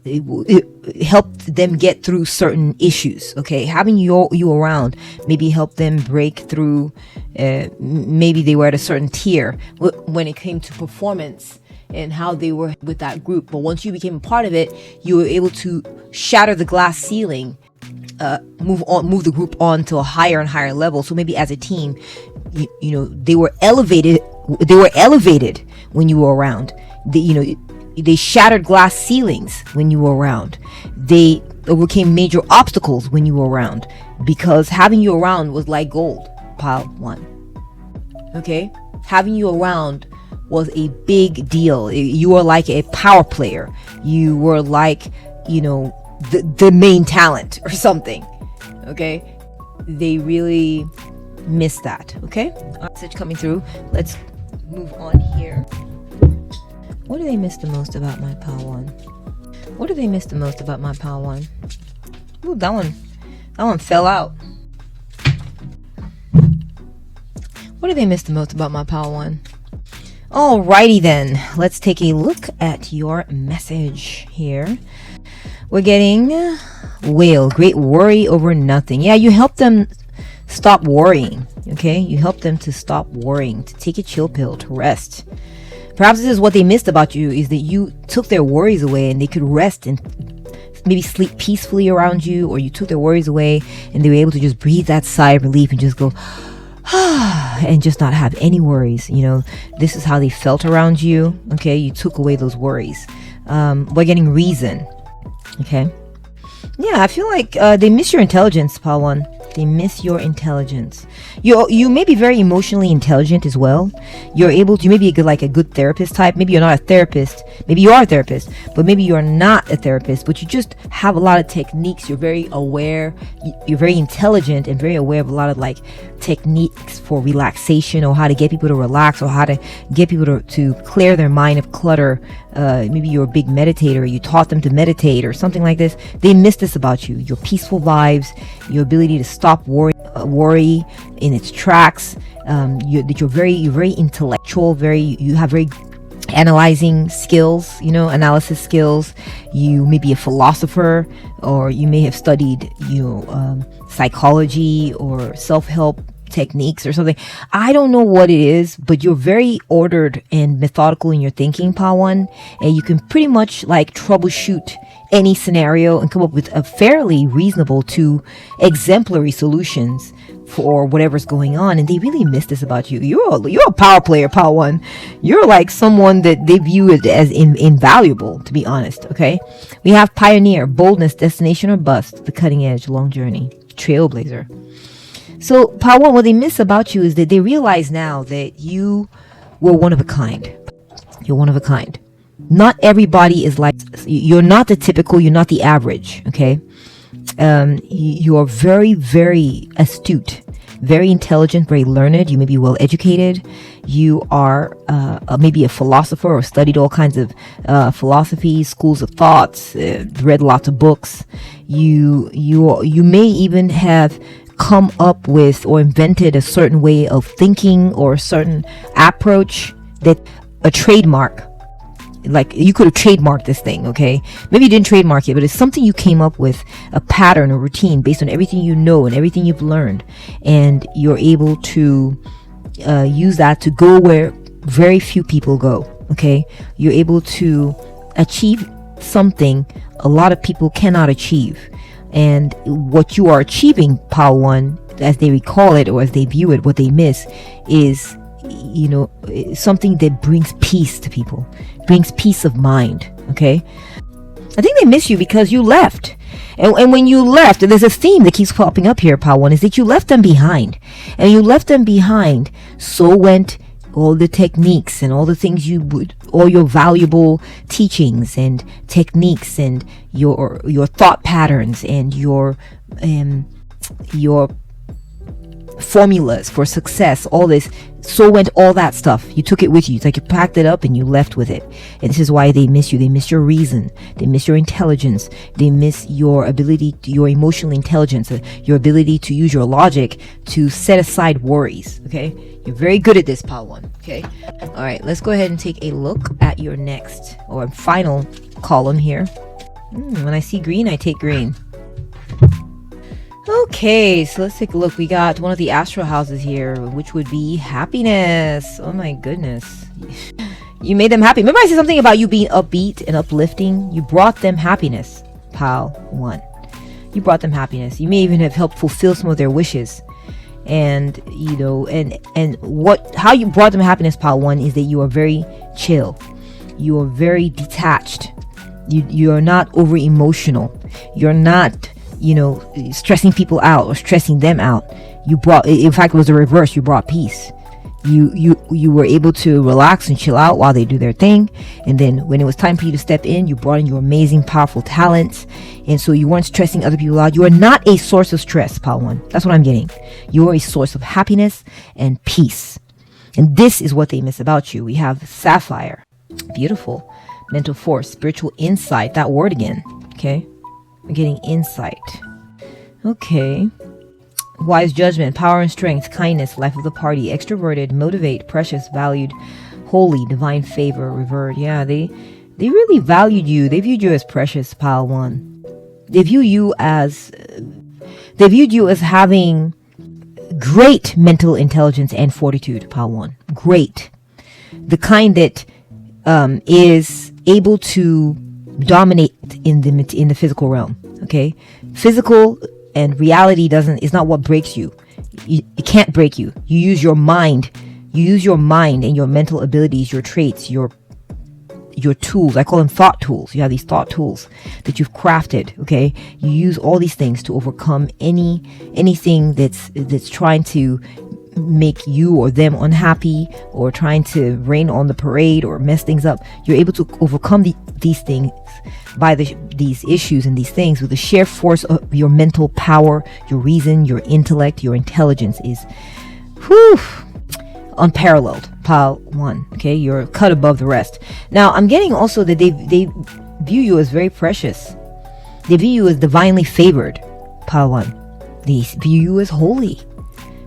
it helped them get through certain issues. Okay, having you around maybe helped them break through. Maybe they were at a certain tier when it came to performance and how they were with that group. But once you became a part of it, you were able to shatter the glass ceiling. Move the group on to a higher and higher level. So maybe as a team, they were elevated. They were elevated when you were around. They shattered glass ceilings when you were around. They overcame major obstacles when you were around, because having you around was like gold. Pile 1. Okay, having you around was a big deal. You were like a power player. You were like the main talent or something. Okay, they really miss that. Okay, message coming through. Let's move on here. What do they miss the most about my pile 1? What do they miss the most about my pile 1? Ooh, that one fell out. What do they miss the most about my pile 1? Alrighty then, let's take a look at your message here. We're getting whale, great worry over nothing. Yeah, you help them stop worrying. Okay, you help them to stop worrying, to take a chill pill, to rest. Perhaps this is what they missed about you, is that you took their worries away and they could rest and maybe sleep peacefully around you, or you took their worries away and they were able to just breathe that sigh of relief and just go and just not have any worries. This is how they felt around you. Okay, you took away those worries. We're getting reason. Okay, yeah, I feel like they miss your intelligence, pile 1. They miss your intelligence. You may be very emotionally intelligent as well. You may be a good therapist type. Maybe you're not a therapist, Maybe you are a therapist, but maybe you're not a therapist, but you just have a lot of techniques. You're very aware, you're very intelligent and very aware of a lot of like techniques for relaxation, or how to get people to relax, or how to get people to clear their mind of clutter. Maybe you're a big meditator, you taught them to meditate or something like this. They miss this about you: your peaceful vibes, your ability to stop worry in its tracks. You're very intellectual, you have very analyzing skills, analysis skills. You may be a philosopher, or you may have studied psychology or self-help techniques or something. I don't know what it is, but you're very ordered and methodical in your thinking, Pawan, and you can pretty much like troubleshoot any scenario and come up with a fairly reasonable to exemplary solutions for whatever's going on. And they really miss this about you. You're a power player, Pawan. You're like someone that they view it as invaluable, to be honest. Okay, we have pioneer, boldness, destination or bust, the cutting edge, long journey, trailblazer. So, Pawan, what they miss about you is that they realize now that you were one of a kind. You're one of a kind. Not everybody is like, you're not the typical, you're not the average, okay? You are very, very astute, very intelligent, very learned. You may be well educated. You are maybe a philosopher, or studied all kinds of philosophies, schools of thoughts, read lots of books. You may even have come up with or invented a certain way of thinking or a certain approach, that a trademark. Like, you could have trademarked this thing, okay? Maybe you didn't trademark it, but it's something you came up with, a pattern, a routine based on everything you know and everything you've learned, and you're able to use that to go where very few people go, okay? You're able to achieve something a lot of people cannot achieve. And what you are achieving, Pawan, as they recall it or as they view it, what they miss is, something that brings peace to people, brings peace of mind, okay? I think they miss you because you left. And when you left, there's a theme that keeps popping up here, Pawan, is that you left them behind. And you left them behind, so went all the techniques and all the things all your valuable teachings and techniques and your thought patterns and your formulas for success, all this. So went all that stuff. You took it with you. It's like you packed it up and you left with it. And this is why they miss you. They miss your reason. They miss your intelligence. They miss your ability, your emotional intelligence, your ability to use your logic to set aside worries. Okay? You're very good at this, Pawan. Okay? All right. Let's go ahead and take a look at your next or final column here. When I see green, I take green. Okay, so let's take a look. We got one of the astral houses here, which would be happiness. Oh my goodness. You made them happy. Remember I said something about you being upbeat and uplifting? You brought them happiness, Pal 1. You brought them happiness. You may even have helped fulfill some of their wishes. And, how you brought them happiness, Pal 1, is that you are very chill. You are very detached. You are not over emotional. You're not stressing people out or stressing them out. In fact, it was the reverse. You brought peace. You were able to relax and chill out while they do their thing. And then when it was time for you to step in, you brought in your amazing, powerful talents. And so you weren't stressing other people out. You are not a source of stress, Pal 1. That's what I'm getting. You are a source of happiness and peace. And this is what they miss about you. We have sapphire. Beautiful. Mental force, spiritual insight. That word again. Okay. We're getting insight. Okay. Wise judgment, power and strength, kindness, life of the party, extroverted, motivate, precious, valued, holy, divine favor, revered. Yeah, they really valued you. They viewed you as precious, Pal 1. They viewed you as having great mental intelligence and fortitude, Pal 1. Great. The kind that is able to dominate in the physical realm. Okay, physical and reality is not what breaks you. It can't break you. You use your mind and your mental abilities, your traits, your tools. I call them thought tools. You have these thought tools that you've crafted. Okay, you use all these things to overcome anything that's trying to make you or them unhappy, or trying to rain on the parade or mess things up, you're able to overcome these things by these issues and these things with the sheer force of your mental power, your reason, your intellect, your intelligence is unparalleled. Pile 1. Okay, you're cut above the rest. Now I'm getting also that they view you as very precious. They view you as divinely favored. Pile 1. They view you as holy,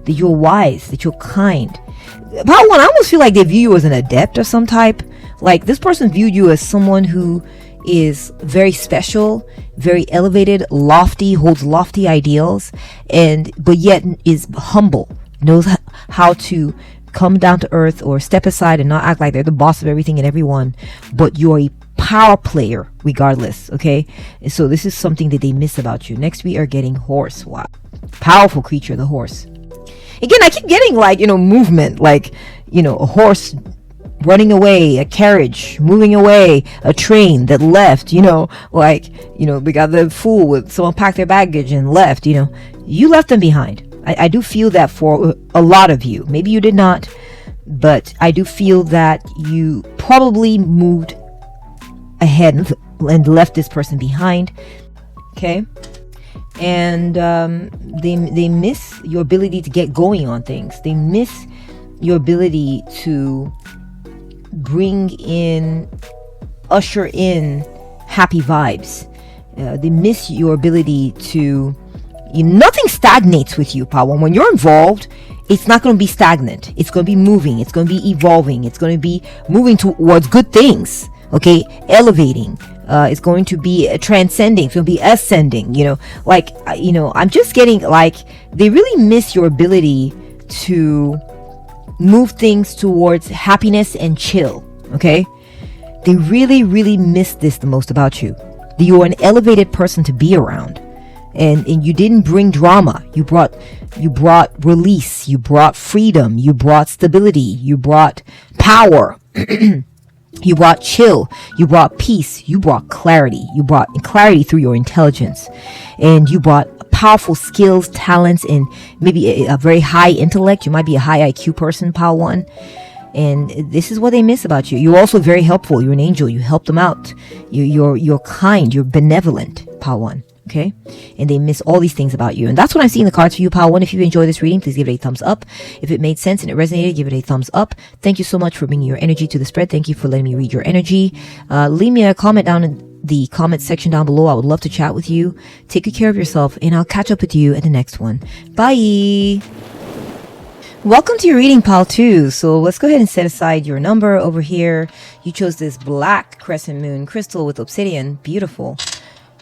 that you're wise, that you're kind. Pile 1, I almost feel like they view you as an adept of some type. Like this person viewed you as someone who is very special, very elevated, lofty, holds lofty ideals, but yet is humble, knows how to come down to earth or step aside and not act like they're the boss of everything and everyone, but you're a power player regardless. Okay, and so this is something that they miss about you. Next we are getting horse. Wow, powerful creature, the horse. Again, I keep getting like, movement, like, a horse running away, a carriage moving away, a train that left, we got the fool with someone packed their baggage and left. You left them behind. I do feel that for a lot of you. Maybe you did not, but I do feel that you probably moved ahead and left this person behind. Okay, and they miss your ability to get going on things. They miss your ability to usher in happy vibes. They miss your ability to, nothing stagnates with you, Pile 1. When you're involved, it's not going to be stagnant. It's going to be moving. It's going to be evolving. It's going to be moving towards good things. Okay, elevating. It's going to be transcending. It's going to be ascending. I'm just getting like they really miss your ability to move things towards happiness and chill. Okay, they really, really miss this the most about you. That you're an elevated person to be around, and you didn't bring drama. You brought release. You brought freedom. You brought stability. You brought power. You brought chill. You brought peace. You brought clarity. You brought clarity through your intelligence, and you brought powerful skills, talents, and maybe a very high intellect. You might be a high IQ person, Pile 1. And this is what they miss about you. You're also very helpful. You're an angel. You help them out. You're kind. You're benevolent, Pile 1. Okay, and they miss all these things about you, and that's what I'm seeing in the cards for you, Pile 1. If you enjoyed this reading, please give it a thumbs up. If it made sense and it resonated, give it a thumbs up. Thank you so much for bringing your energy to the spread. Thank you for letting me read your energy. Leave me a comment down in the comment section down below. I would love to chat with you. Take good care of yourself, and I'll catch up with you at the next one. Bye. Welcome to your reading, Pile 2. So let's go ahead and set aside your number over here. You chose this black crescent moon crystal with obsidian. Beautiful.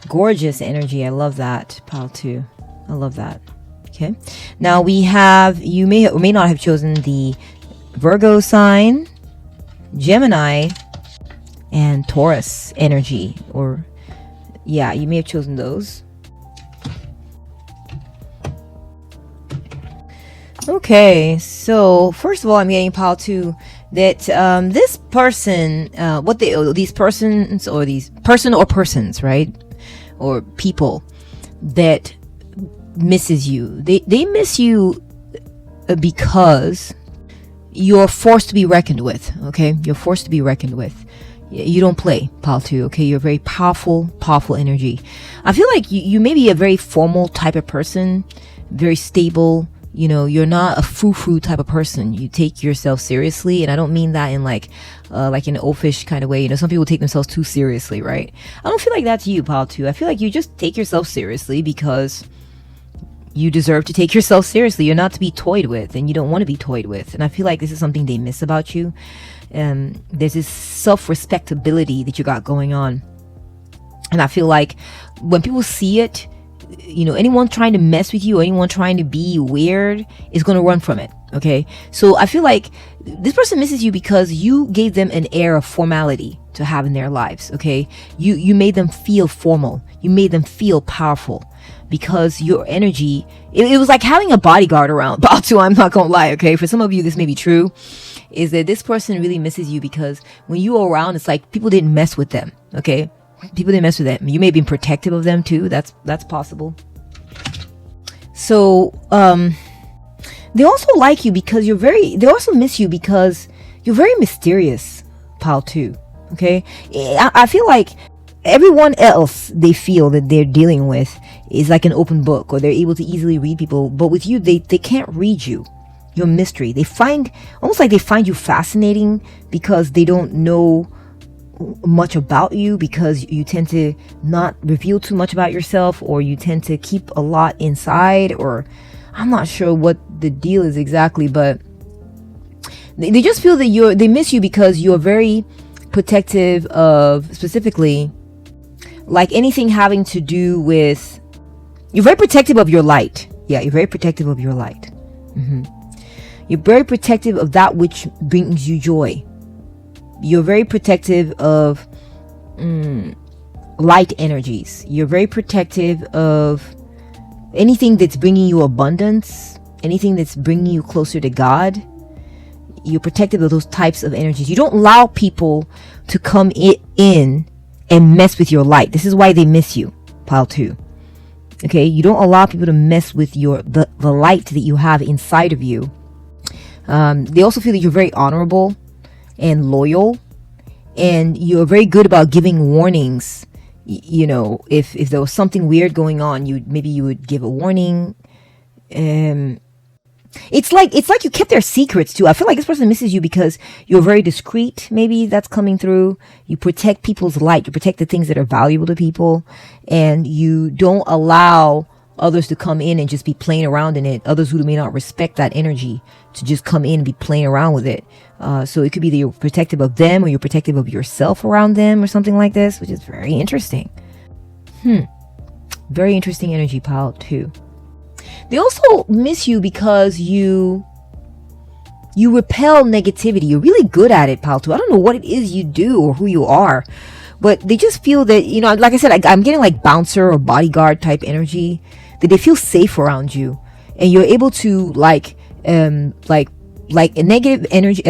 Gorgeous energy. I love that, Pile 2. I love that. Okay, now we have, you may or may not have chosen the Virgo sign, Gemini, and Taurus energy, or yeah, you may have chosen those. Okay, so first of all, I'm getting, Pile 2, that this person, these persons, or these persons, right? Or people that misses you. They miss you because you're forced to be reckoned with. Okay, you're forced to be reckoned with. You don't play, Pile 2. Okay, you're very powerful energy. I feel like you may be a very formal type of person, very stable. You're not a frou-frou type of person. You take yourself seriously, and I don't mean that in like in an oafish kind of way. Some people take themselves too seriously, right? I don't feel like that's you, Pile 2. I feel like you just take yourself seriously because you deserve to take yourself seriously. You're not to be toyed with, and you don't want to be toyed with. And I feel like this is something they miss about you. There's this self-respectability that you got going on, and I feel like when people see it, anyone trying to mess with you, or anyone trying to be weird is going to run from it. Okay, so I feel like this person misses you because you gave them an air of formality to have in their lives. Okay, you made them feel formal. You made them feel powerful because your energy, it was like having a bodyguard around. Pile 2, I'm not gonna lie. Okay, for some of you this may be true, is that this person really misses you because when you are around, it's like people didn't mess with them. Okay, people didn't mess with them. You may have been protective of them too. That's possible. So They also like you because they also miss you because you're very mysterious, pile 2. Okay, I feel like everyone else they feel that they're dealing with is like an open book, or they're able to easily read people, but with you they can't read you. Your mystery, they find you fascinating because they don't know much about you, because you tend to not reveal too much about yourself, or you tend to keep a lot inside, or I'm not sure what the deal is exactly, but they just feel that they miss you because you're very protective of, specifically, like anything having to do with, you're very protective of your light. Yeah, you're very protective of your light. You're very protective of that which brings you joy. You're very protective of light energies. You're very protective of anything that's bringing you abundance, anything that's bringing you closer to God. You're protective of those types of energies. You don't allow people to come in and mess with your light. This is why they miss you, pile 2. Okay, you don't allow people to mess with the light that you have inside of you. They also feel that you're very honorable and loyal, and you're very good about giving warnings. You know, if there was something weird going on, you would give a warning. It's like you kept their secrets too. I feel like this person misses you because you're very discreet. Maybe that's coming through. You protect people's light. You protect the things that are valuable to people, and you don't allow others to come in and just be playing around in it. Others who may not respect that energy to just come in and be playing around with it. So it could be that you're protective of them, or you're protective of yourself around them, or something like this, which is very interesting. Very interesting energy, pile 2. They also miss you because you repel negativity. You're really good at it, pile 2. I don't know what it is you do or who you are, but they just feel that, you know, like I said, I'm getting like bouncer or bodyguard type energy, that they feel safe around you, and you're able to like a negative energy,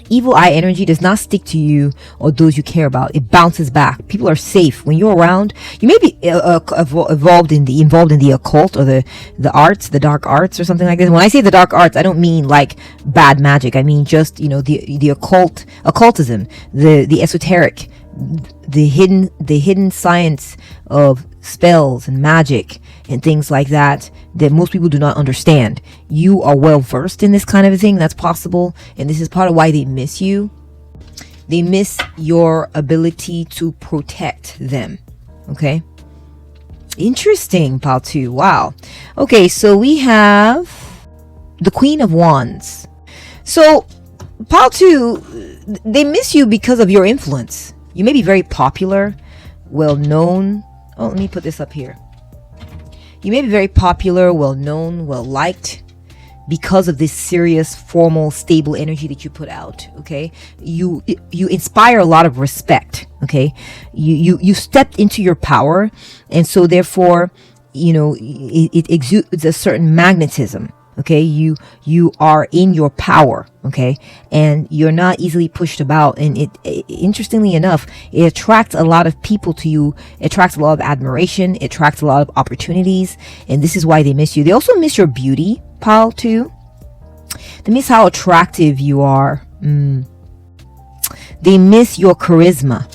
evil eye energy does not stick to you or those you care about. It bounces back. People are safe when you're around. You may be involved in the occult, or the arts, the dark arts, or something like this. When I say the dark arts, I don't mean like bad magic. I mean just, you know, the occultism, the esoteric, the hidden science of spells and magic and things like that most people do not understand. You are well versed in this kind of a thing. That's possible, and this is part of why they miss you. They miss your ability to protect them. Okay, interesting, pile 2. Wow. Okay, so we have the Queen of Wands. So pile 2, they miss you because of your influence. You may be very popular, well known. Oh, let me put this up here. You may be very popular, well known, well liked, because of this serious, formal, stable energy that you put out. Okay, you inspire a lot of respect. Okay, you stepped into your power, and so therefore, you know, it exudes a certain magnetism. Okay, you are in your power. Okay, and you're not easily pushed about, and it interestingly enough, it attracts a lot of people to you. It attracts a lot of admiration. It attracts a lot of opportunities, and this is why they miss you. They also miss your beauty, pile 2. They miss how attractive you are. They miss your charisma.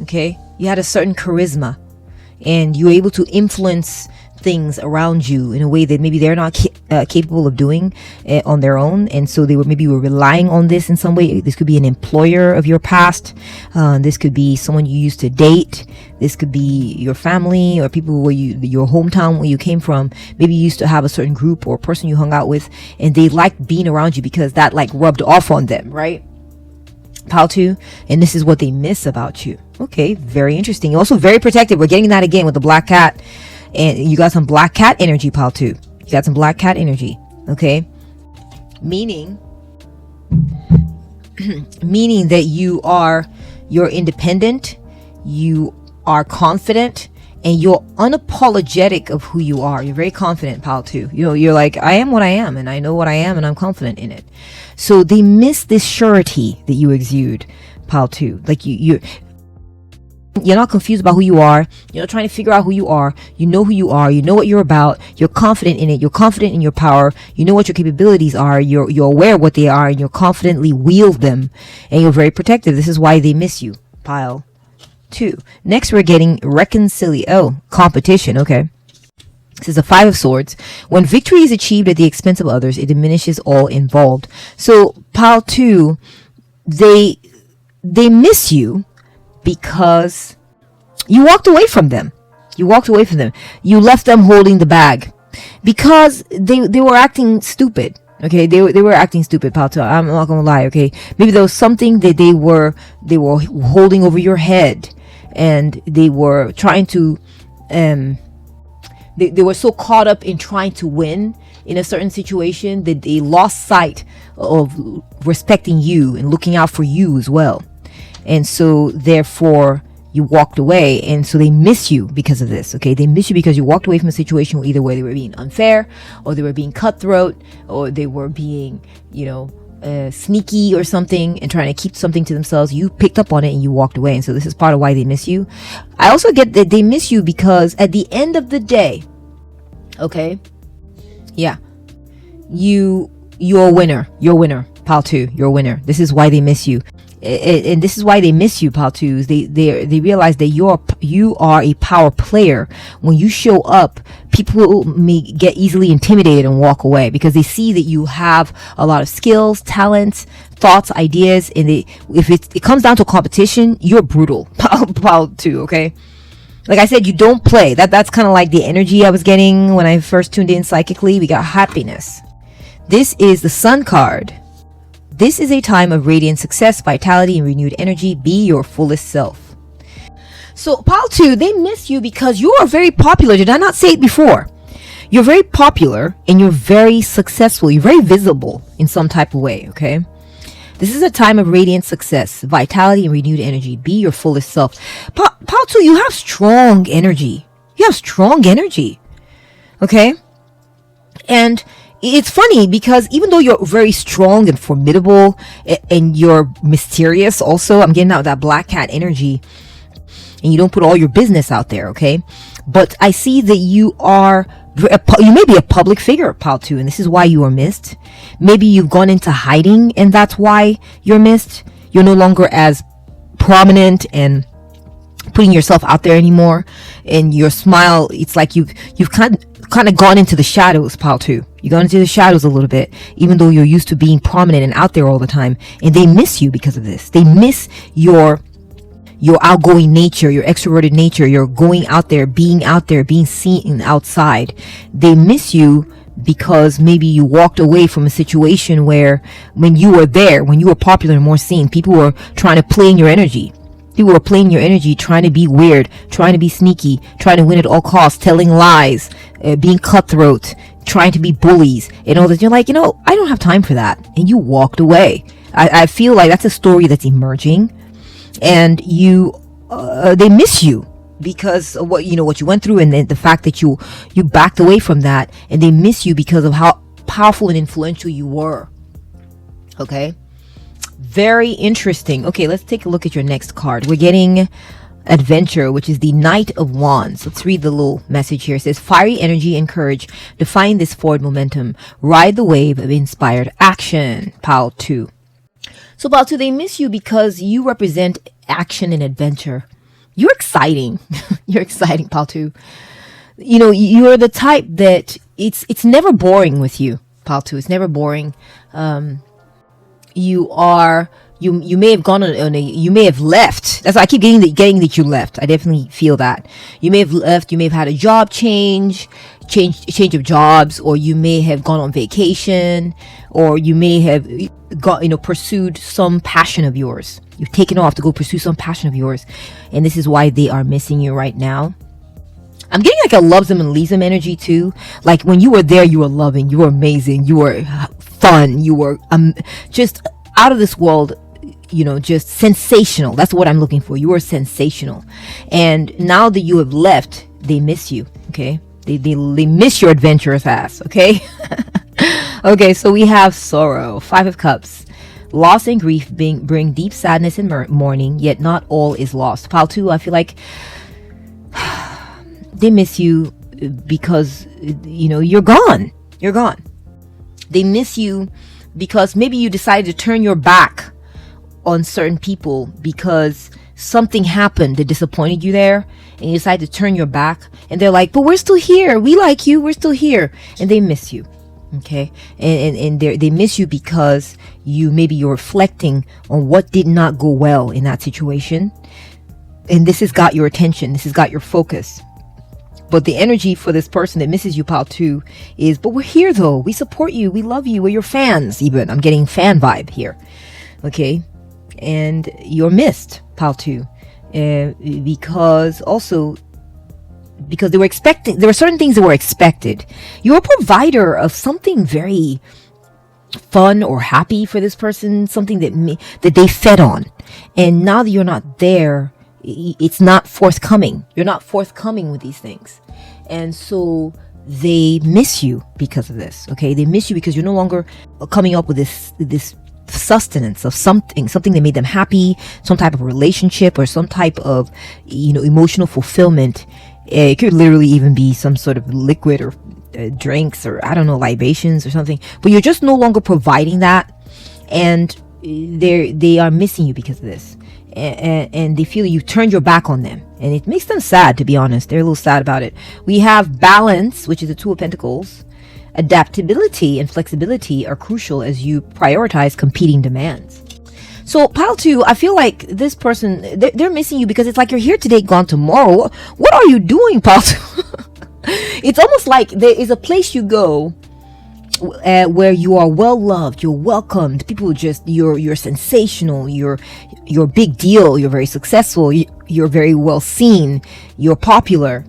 Okay, you had a certain charisma, and you were able to influence things around you in a way that maybe they're not capable of doing on their own, and so they were relying on this in some way. This could be an employer of your past. This could be someone you used to date. This could be your family, or people where your hometown where you came from. Maybe you used to have a certain group or person you hung out with, and they liked being around you because that like rubbed off on them, right? Pile 2, and this is what they miss about you. Okay, very interesting. Also very protective. We're getting that again with the black cat. And you got some black cat energy, pile 2. You got some black cat energy. Okay, meaning that you're independent, you are confident, and you're unapologetic of who you are. You're very confident, pile 2. You know, you're like, I am what I am, and I know what I am, and I'm confident in it. So they miss this surety that you exude, pile 2. Like you You're not confused about who you are. You're not trying to figure out who you are. You know who you are. You know what you're about. You're confident in it. You're confident in your power. You know what your capabilities are. You're aware of what they are, and you're confidently wield them. And you're very protective. This is why they miss you. Pile 2. Next, we're getting competition. Okay. This is a 5 of Swords. When victory is achieved at the expense of others, it diminishes all involved. So pile 2, they miss you because you walked away from them. You left them holding the bag because they were acting stupid. Okay, they were acting stupid, pile 2. I'm not gonna lie. Okay, maybe there was something that they were holding over your head, and they were trying to they were so caught up in trying to win in a certain situation that they lost sight of respecting you and looking out for you as well. And so therefore you walked away, and so they miss you because of this. Okay, they miss you because you walked away from a situation where either way they were being unfair, or they were being cutthroat, or they were being, sneaky or something and trying to keep something to themselves. You picked up on it and you walked away, and so this is part of why they miss you. I also get that they miss you because at the end of the day, okay, yeah, you're a winner. You're a winner, pile 2. You're a winner. This is why they miss you. And this is why they miss you, pile 2. They realize that you are a power player. When you show up, people may get easily intimidated and walk away because they see that you have a lot of skills, talents, thoughts, ideas, and if it comes down to competition, you're brutal, pile 2. Okay, like I said, you don't play. That's kind of like the energy I was getting when I first tuned in psychically. We got happiness. This is the Sun card. This is a time of radiant success, vitality, and renewed energy. Be your fullest self. So, pile 2, they miss you because you are very popular. Did I not say it before? You're very popular and you're very successful. You're very visible in some type of way, okay? This is a time of radiant success, vitality, and renewed energy. Be your fullest self. Pile 2, you have strong energy. Okay? And it's funny because even though you're very strong and formidable and you're mysterious also, I'm getting out that black cat energy, and you don't put all your business out there, okay? But I see that you may be a public figure, pile 2, and this is why you are missed. Maybe you've gone into hiding and that's why you're missed. You're no longer as prominent and putting yourself out there anymore, and your smile, it's like you've kind of gone into the shadows, pile 2. You got into the shadows a little bit, even though you're used to being prominent and out there all the time. And they miss you because of this. They miss your outgoing nature, your extroverted nature, your going out there, being seen outside. They miss you because maybe you walked away from a situation where when you were there, when you were popular and more seen, people were trying to play in your energy. People were playing your energy, trying to be weird, trying to be sneaky, trying to win at all costs, telling lies, being cutthroat, trying to be bullies, and all this. You're like, I don't have time for that. And you walked away. I feel like that's a story that's emerging, and they miss you because of what you went through, and then the fact that you backed away from that, and they miss you because of how powerful and influential you were. Okay. Very interesting. Okay, let's take a look at your next card. We're getting adventure, which is the Knight of Wands. Let's read the little message here. It says, fiery energy and courage define this forward momentum. Ride the wave of inspired action. Pile 2. So pile 2, they miss you because you represent action and adventure. You're exciting. You're exciting, pile 2. You're the type that it's never boring with you, pile 2. It's never boring. You may have gone on you may have left. That's why I keep getting that you left. I definitely feel that. You may have left, you may have had a job change of jobs, or you may have gone on vacation, or you may have pursued some passion of yours. You've taken off to go pursue some passion of yours, and this is why they are missing you right now. I'm getting like a loves them and leaves them energy too. Like when you were there, you were loving, you were amazing, you were fun, you were just out of this world, just sensational. That's what I'm looking for. You were sensational. And now that you have left, they miss you. Okay, they miss your adventurous ass. Okay. Okay, so we have sorrow, 5 of Cups. Loss and grief bring deep sadness and mourning, yet not all is lost. Pile 2, I feel like they miss you because, you're gone. You're gone. They miss you because maybe you decided to turn your back on certain people because something happened that disappointed you there, and you decide to turn your back, and they're like, but we're still here, we like you, we're still here, and they miss you. Okay, and they miss you because you're reflecting on what did not go well in that situation, and this has got your attention, this has got your focus. But the energy for this person that misses you, pile 2, is, but we're here though, we support you, we love you, we're your fans. Even I'm getting fan vibe here. Okay, and you're missed, pile 2, because there were certain things that were expected. You're a provider of something very fun or happy for this person, something that they fed on, and now that you're not there, it's not forthcoming. You're not forthcoming with these things, and so they miss you because of this. Okay, they miss you because you're no longer coming up with this sustenance of something that made them happy, some type of relationship or some type of emotional fulfillment. It could literally even be some sort of liquid or drinks, or I don't know, libations or something, but you're just no longer providing that, and they are missing you because of this, and they feel you turned your back on them, and it makes them sad, to be honest. They're a little sad about it. We have balance, which is the 2 of Pentacles. Adaptability and flexibility are crucial as you prioritize competing demands. So pile 2, I feel like this person, they're missing you because it's like you're here today, gone tomorrow. What are you doing, pile 2? It's almost like there is a place you go where you are well loved, you're welcomed, people just, you're sensational, you're a big deal, you're very successful, you're very well seen, you're popular.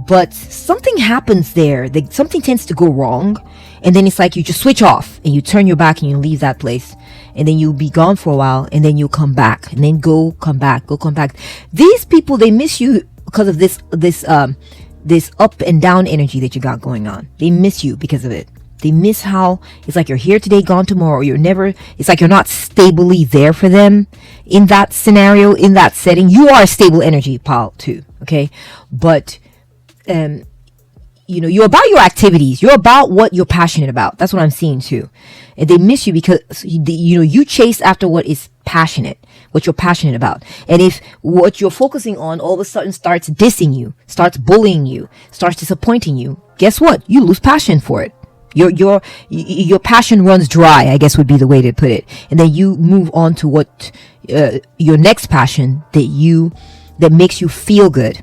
But something happens there, something tends to go wrong, and then it's like you just switch off and you turn your back and you leave that place, and then you'll be gone for a while, and then you'll come back, and then come back. These people, they miss you because of this up and down energy that you got going on. They miss you because of it. They miss how it's like you're here today, gone tomorrow. It's like you're not stably there for them in that scenario, in that setting. You are a stable energy, pile 2. Okay, but you're about your activities, you're about what you're passionate about. That's what I'm seeing too. And they miss you because you chase after what is passionate, what you're passionate about. And if what you're focusing on all of a sudden starts dissing you, starts bullying you, starts disappointing you, guess what? You lose passion for it. Your passion runs dry, I guess would be the way to put it. And then you move on to what your next passion that makes you feel good.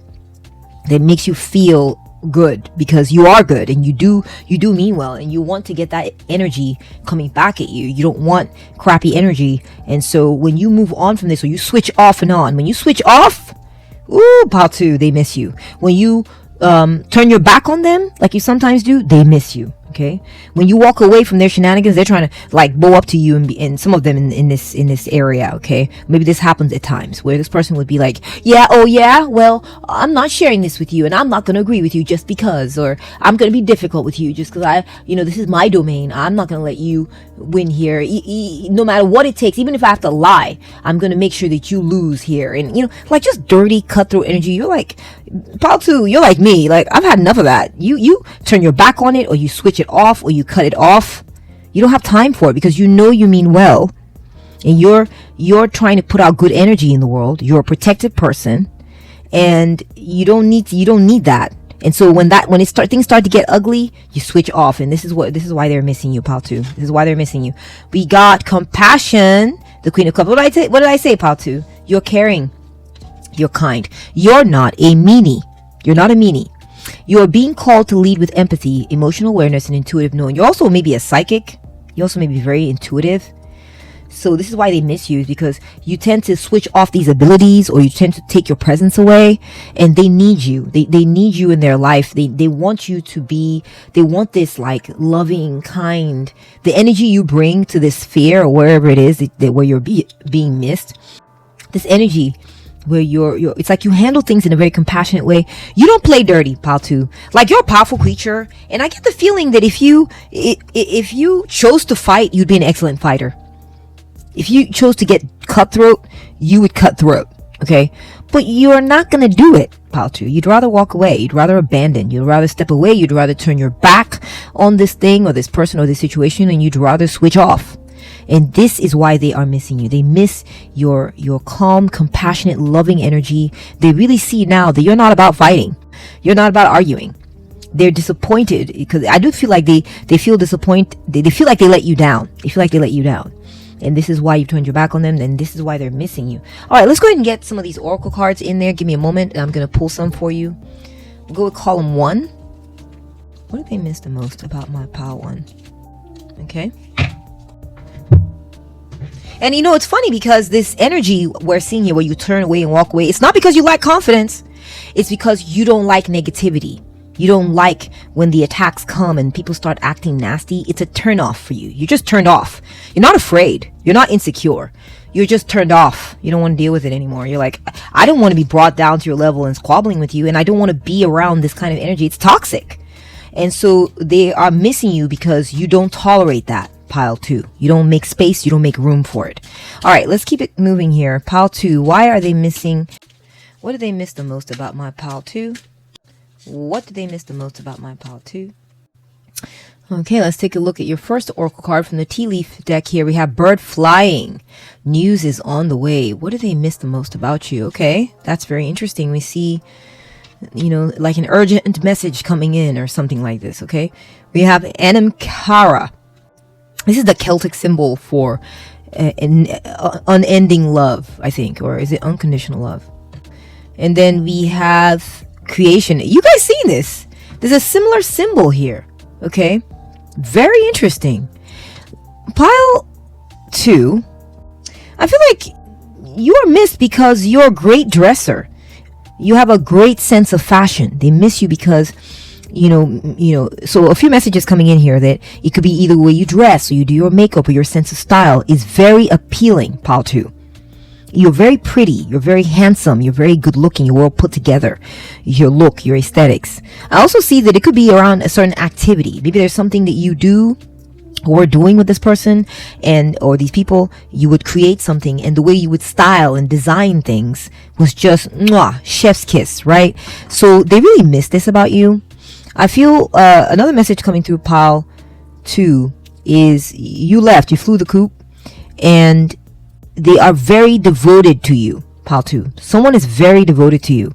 That makes you feel good because you are good, and you do mean well, and you want to get that energy coming back at you. You don't want crappy energy. And so when you move on from this, or you switch off and on, when you switch off, pile 2, they miss you. When you turn your back on them, like you sometimes do, they miss you. Okay, when you walk away from their shenanigans, they're trying to like bow up to you, and some of them in this area. Okay, maybe this happens at times where this person would be like, well, I'm not sharing this with you, and I'm not going to agree with you just because, or I'm going to be difficult with you just because this is my domain. I'm not going to let you win here, no matter what it takes. Even if I have to lie, I'm going to make sure that you lose here. And like just dirty cutthroat energy. You're like, pile 2, you're like me. Like, I've had enough of that. You turn your back on it, or you switch it off, or you cut it off. You don't have time for it because you mean well, and you're trying to put out good energy in the world. You're a protected person, and you don't need that. And so when things start to get ugly, you switch off, and this is why they're missing you, pile 2. This is why they're missing you. We got compassion, the Queen of Cups. What did I say, pile 2? You're caring, you're kind, you're not a meanie. You're not a meanie. You are being called to lead with empathy, emotional awareness, and intuitive knowing. You're also maybe a psychic. You also may be very intuitive. So this is why they miss you, because you tend to switch off these abilities, or you tend to take your presence away, and they need you. They need you in their life. They want you to be, they want this like loving, kind, the energy you bring to this sphere or wherever it is where you're being missed. This energy where it's like you handle things in a very compassionate way. You don't play dirty, pile 2. Like, you're a powerful creature, and I get the feeling that if you chose to fight, you'd be an excellent fighter. If you chose to get cutthroat, you would cut throat, okay? But you're not gonna do it, pile 2. You'd rather walk away. You'd rather abandon. You'd rather step away. You'd rather turn your back on this thing or this person or this situation, and you'd rather switch off. And this is why they are missing you. They miss your calm, compassionate, loving energy. They really see now that you're not about fighting. You're not about arguing. They're disappointed because I do feel like they feel disappointed. They feel like they let you down. They feel like they let you down. And this is why you've turned your back on them, and this is why they're missing you. All right, let's go ahead and get some of these oracle cards in there. Give me a moment. I'm going to pull some for you. We'll go with column 1. What did they miss the most about my pile 1? Okay. And you know, it's funny because this energy we're seeing here where you turn away and walk away, it's not because you lack confidence. It's because you don't like negativity. You don't like when the attacks come and people start acting nasty. It's a turn off for you. You're just turned off. You're not afraid. You're not insecure. You're just turned off. You don't want to deal with it anymore. You're like, I don't want to be brought down to your level and squabbling with you. And I don't want to be around this kind of energy. It's toxic. And so they are missing you because you don't tolerate that. Pile 2. You don't make space. You don't make room for it. All right, let's keep it moving here. Pile 2. Why are they missing? What did they miss the most about my pile 2? What did they miss the most about my pile 2? Okay, let's take a look at your first oracle card from the tea leaf deck here. We have bird flying. News is on the way. What did they miss the most about you? Okay, that's very interesting. We see, you know, like an urgent message coming in or something like this, okay? We have Anamkara. This is the Celtic symbol for unending love, I think. Or is it unconditional love? And then we have creation. You guys seen this? There's a similar symbol here, okay? Very interesting. Pile 2. I feel like you are missed because you're a great dresser. You have a great sense of fashion. They miss you because you know, so a few messages coming in here that it could be either the way you dress or you do your makeup or your sense of style is very appealing, pile 2. You're very pretty, you're very handsome, you're very good looking, you're well put together, your look, your aesthetics. I also see that it could be around a certain activity. Maybe there's something that you do or doing with this person and or these people. You would create something, and the way you would style and design things was just chef's kiss, right? So they really miss this about you. I feel another message coming through pile 2 is you left, you flew the coop, and they are very devoted to you, pile 2. Someone is very devoted to you.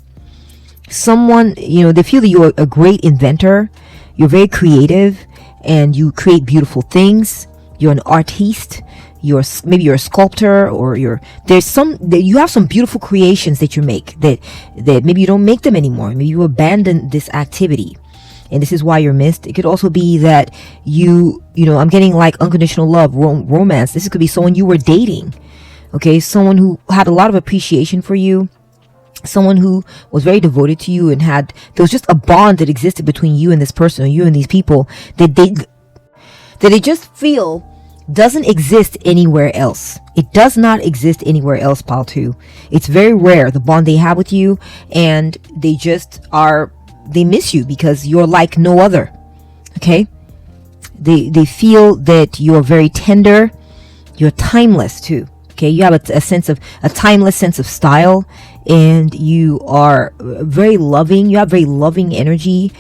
Someone, you know, they feel that you're a great inventor, you're very creative, and you create beautiful things. You're an artiste. Maybe you're a sculptor, or you have some beautiful creations that you make that maybe you don't make them anymore. Maybe you abandon this activity. And this is why you're missed. It could also be that you know, I'm getting like unconditional love, romance. This could be someone you were dating. Okay, someone who had a lot of appreciation for you. Someone who was very devoted to you and there was just a bond that existed between you and this person, or you and these people, that they just feel doesn't exist anywhere else. It does not exist anywhere else, pile 2. It's very rare, the bond they have with you, and they miss you because you're like no other. Okay? They feel that you're very tender, you're timeless too. Okay, you have a timeless sense of style, and you are very loving. You have very loving energy,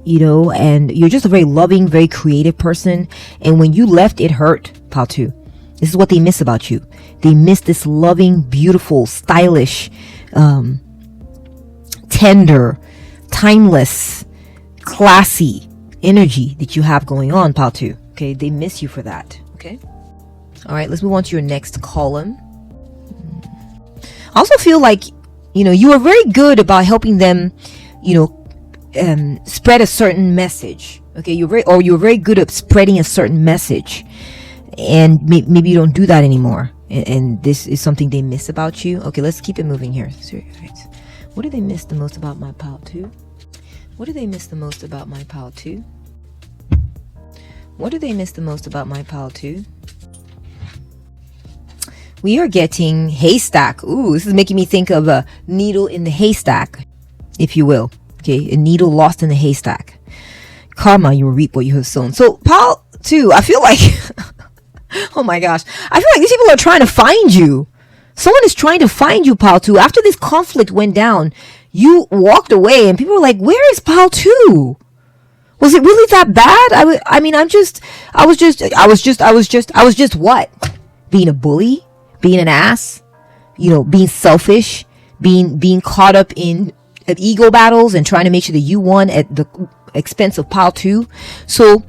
you know, and you're just a very loving, very creative person. And when you left, it hurt, pile 2. This is what they miss about you. They miss this loving, beautiful, stylish, tender, timeless, classy energy that you have going on, pile 2. Okay, they miss you for that. Okay. All right, let's move on to your next column. I also feel like, you know, you are very good about helping them, you know, spread a certain message. Okay, you're very good at spreading a certain message, and maybe you don't do that anymore. And this is something they miss about you. Okay, let's keep it moving here. What do they miss the most about my pile 2? What do they miss the most about my pile 2? What do they miss the most about my pile 2? We are getting haystack. Ooh, this is making me think of a needle in the haystack, if you will. Okay, a needle lost in the haystack. Karma, you will reap what you have sown. So, pile 2, I feel like Oh my gosh. I feel like these people are trying to find you. Someone is trying to find you, Pal 2. After this conflict went down, you walked away and people were like, where is Pal 2? Was it really that bad? I was just what? Being a bully? Being an ass? Being selfish? Being caught up in ego battles and trying to make sure that you won at the expense of Pal 2. So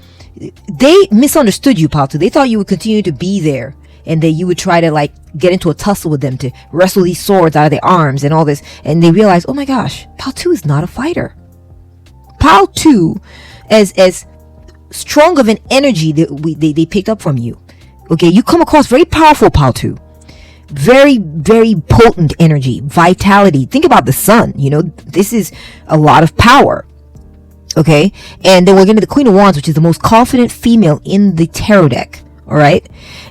they misunderstood you, Pal 2. They thought you would continue to be there and that you would try to like get into a tussle with them to wrestle these swords out of their arms and all this. And they realized, oh my gosh, Pal 2 is not a fighter. Pal 2, as strong of an energy that they picked up from you. Okay, you come across very powerful, Pal 2. Very, very potent energy, vitality. Think about the sun. This is a lot of power. Okay, and then we're getting to the Queen of Wands, which is the most confident female in the tarot deck. All right,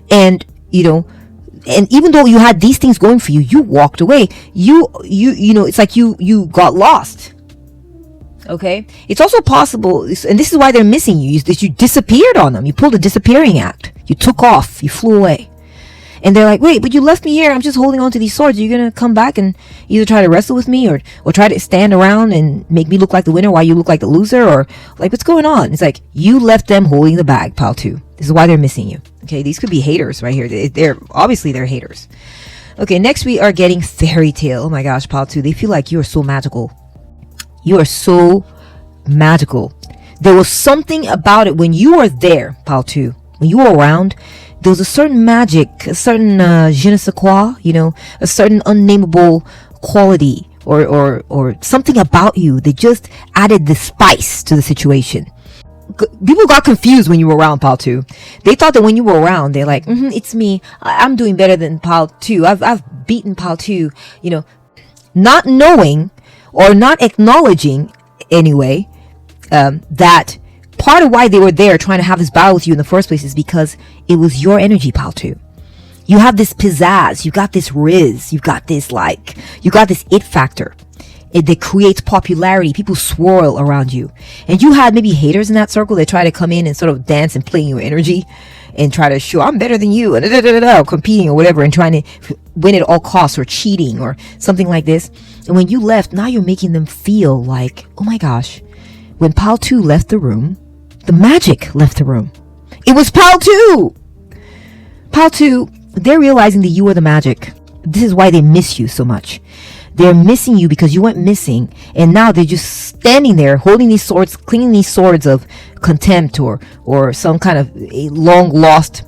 and and even though you had these things going for you, you walked away. It's like you got lost. Okay, it's also possible, and this is why they're missing you, is that you disappeared on them. You pulled a disappearing act. You took off. You flew away. And they're like, wait, but you left me here. I'm just holding on to these swords. Are you going to come back and either try to wrestle with me or try to stand around and make me look like the winner while you look like the loser? Or like, what's going on? It's like, you left them holding the bag, Pal 2. This is why they're missing you. Okay, these could be haters right here. They're haters. Okay, next we are getting Fairy Tale. Oh my gosh, Pal 2. They feel like you are so magical. You are so magical. There was something about it when you were there, Pal 2. When you were around, there was a certain magic, a certain je ne sais quoi, a certain unnameable quality or something about you that just added the spice to the situation. People got confused when you were around, Pal 2. They thought that when you were around, they're like, it's me. I'm doing better than Pal 2. I've beaten Pal 2, not knowing or not acknowledging anyway, that part of why they were there trying to have this battle with you in the first place is because it was your energy, Pal 2. You have this pizzazz, you got this riz, you got this it factor. That creates popularity. People swirl around you. And you had maybe haters in that circle that try to come in and sort of dance and play your energy and try to show I'm better than you, or competing or whatever, and trying to win at all costs or cheating or something like this. And when you left, now you're making them feel like, oh my gosh, when Pal 2 left the room, the magic left the room. It was Pal 2! Pal 2, they're realizing that you are the magic. This is why they miss you so much. They're missing you because you went missing, and now they're just standing there holding these swords, clinging these swords of contempt or some kind of a long lost,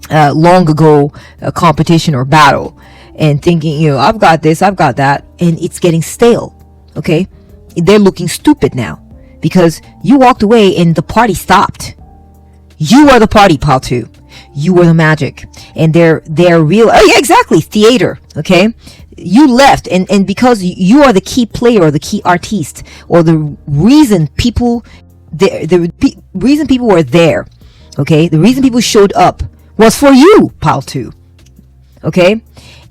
long ago competition or battle, and thinking, I've got this, I've got that, and it's getting stale. Okay, they're looking stupid now because you walked away and the party stopped. You are the party, Pal 2. You were the magic, and they're real. Oh yeah, exactly. Theater. Okay. You left, and because you are the key player or the key artiste or the reason people reason people were there, okay, the reason people showed up was for you, Pal 2. Okay,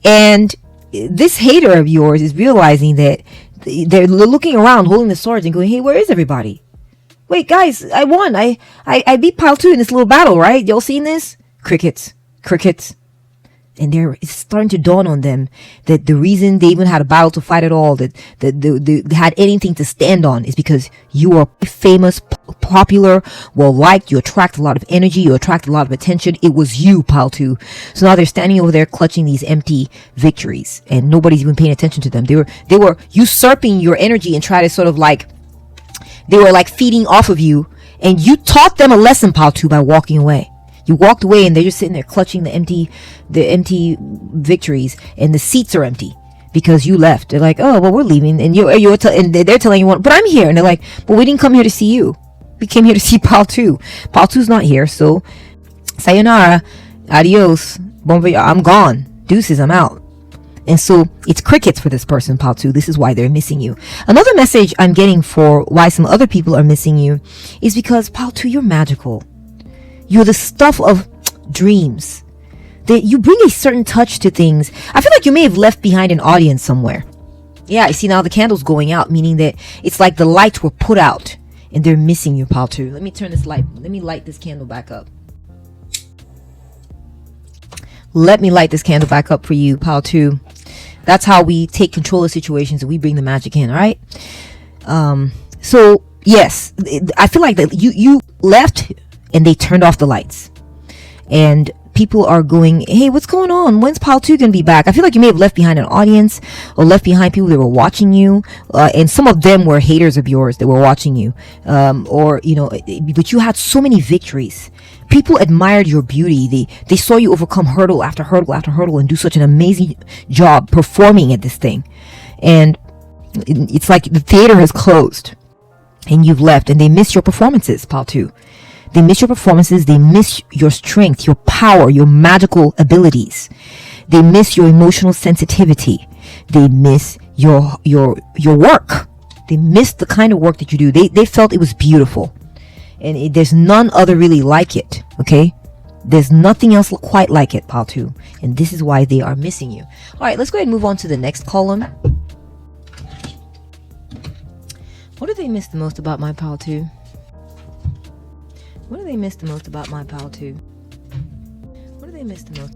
and this hater of yours is realizing that they're looking around holding the swords and going, hey, where is everybody? Wait, guys, I won. I beat Pal 2 in this little battle, right? Y'all seen this? Crickets. And it's starting to dawn on them that the reason they even had a battle to fight at all, that they had anything to stand on, is because you are famous, popular, well liked. You attract a lot of energy. You attract a lot of attention. It was you, Pal 2. So now they're standing over there clutching these empty victories, and nobody's even paying attention to them. They were usurping your energy and try to sort of like, they were like feeding off of you, and you taught them a lesson, Pal 2, by walking away. You walked away and they're just sitting there clutching the empty victories, and the seats are empty because you left. They're like, oh, well, we're leaving, and they're telling you, but I'm here, and they're like, but we didn't come here to see you. We came here to see Pal 2. Pal 2's not here, so sayonara, adios, bon voyage, I'm gone, deuces, I'm out. And so it's crickets for this person, Pal 2. This is why they're missing you. Another message I'm getting for why some other people are missing you is because, Pal 2, you're magical. You're the stuff of dreams. That you bring a certain touch to things. I feel like you may have left behind an audience somewhere. Yeah, I see now the candle's going out, meaning that it's like the lights were put out and they're missing you, Pal 2. Let me turn this light. Let me light this candle back up. Let me light this candle back up for you, pile 2. That's how we take control of situations and we bring the magic in, all right? So yes, I feel like that you left and they turned off the lights, and people are going, hey, what's going on? When's pile 2 gonna be back? I feel like you may have left behind an audience or left behind people that were watching you, and some of them were haters of yours that were watching you, or you know, but you had so many victories. People admired your beauty. They saw you overcome hurdle after hurdle after hurdle and do such an amazing job performing at this thing. And it's like the theater has closed and you've left, and they miss your performances, pile 2. They miss your performances. They miss your strength, your power, your magical abilities. They miss your emotional sensitivity. They miss your work. They miss the kind of work that you do. They felt it was beautiful. And there's none other really like it, okay? There's nothing else quite like it, pile 2. And this is why they are missing you. All right, let's go ahead and move on to the next column. What do they miss the most about my pile 2? What do they miss the most about my pile 2? What do they miss the most?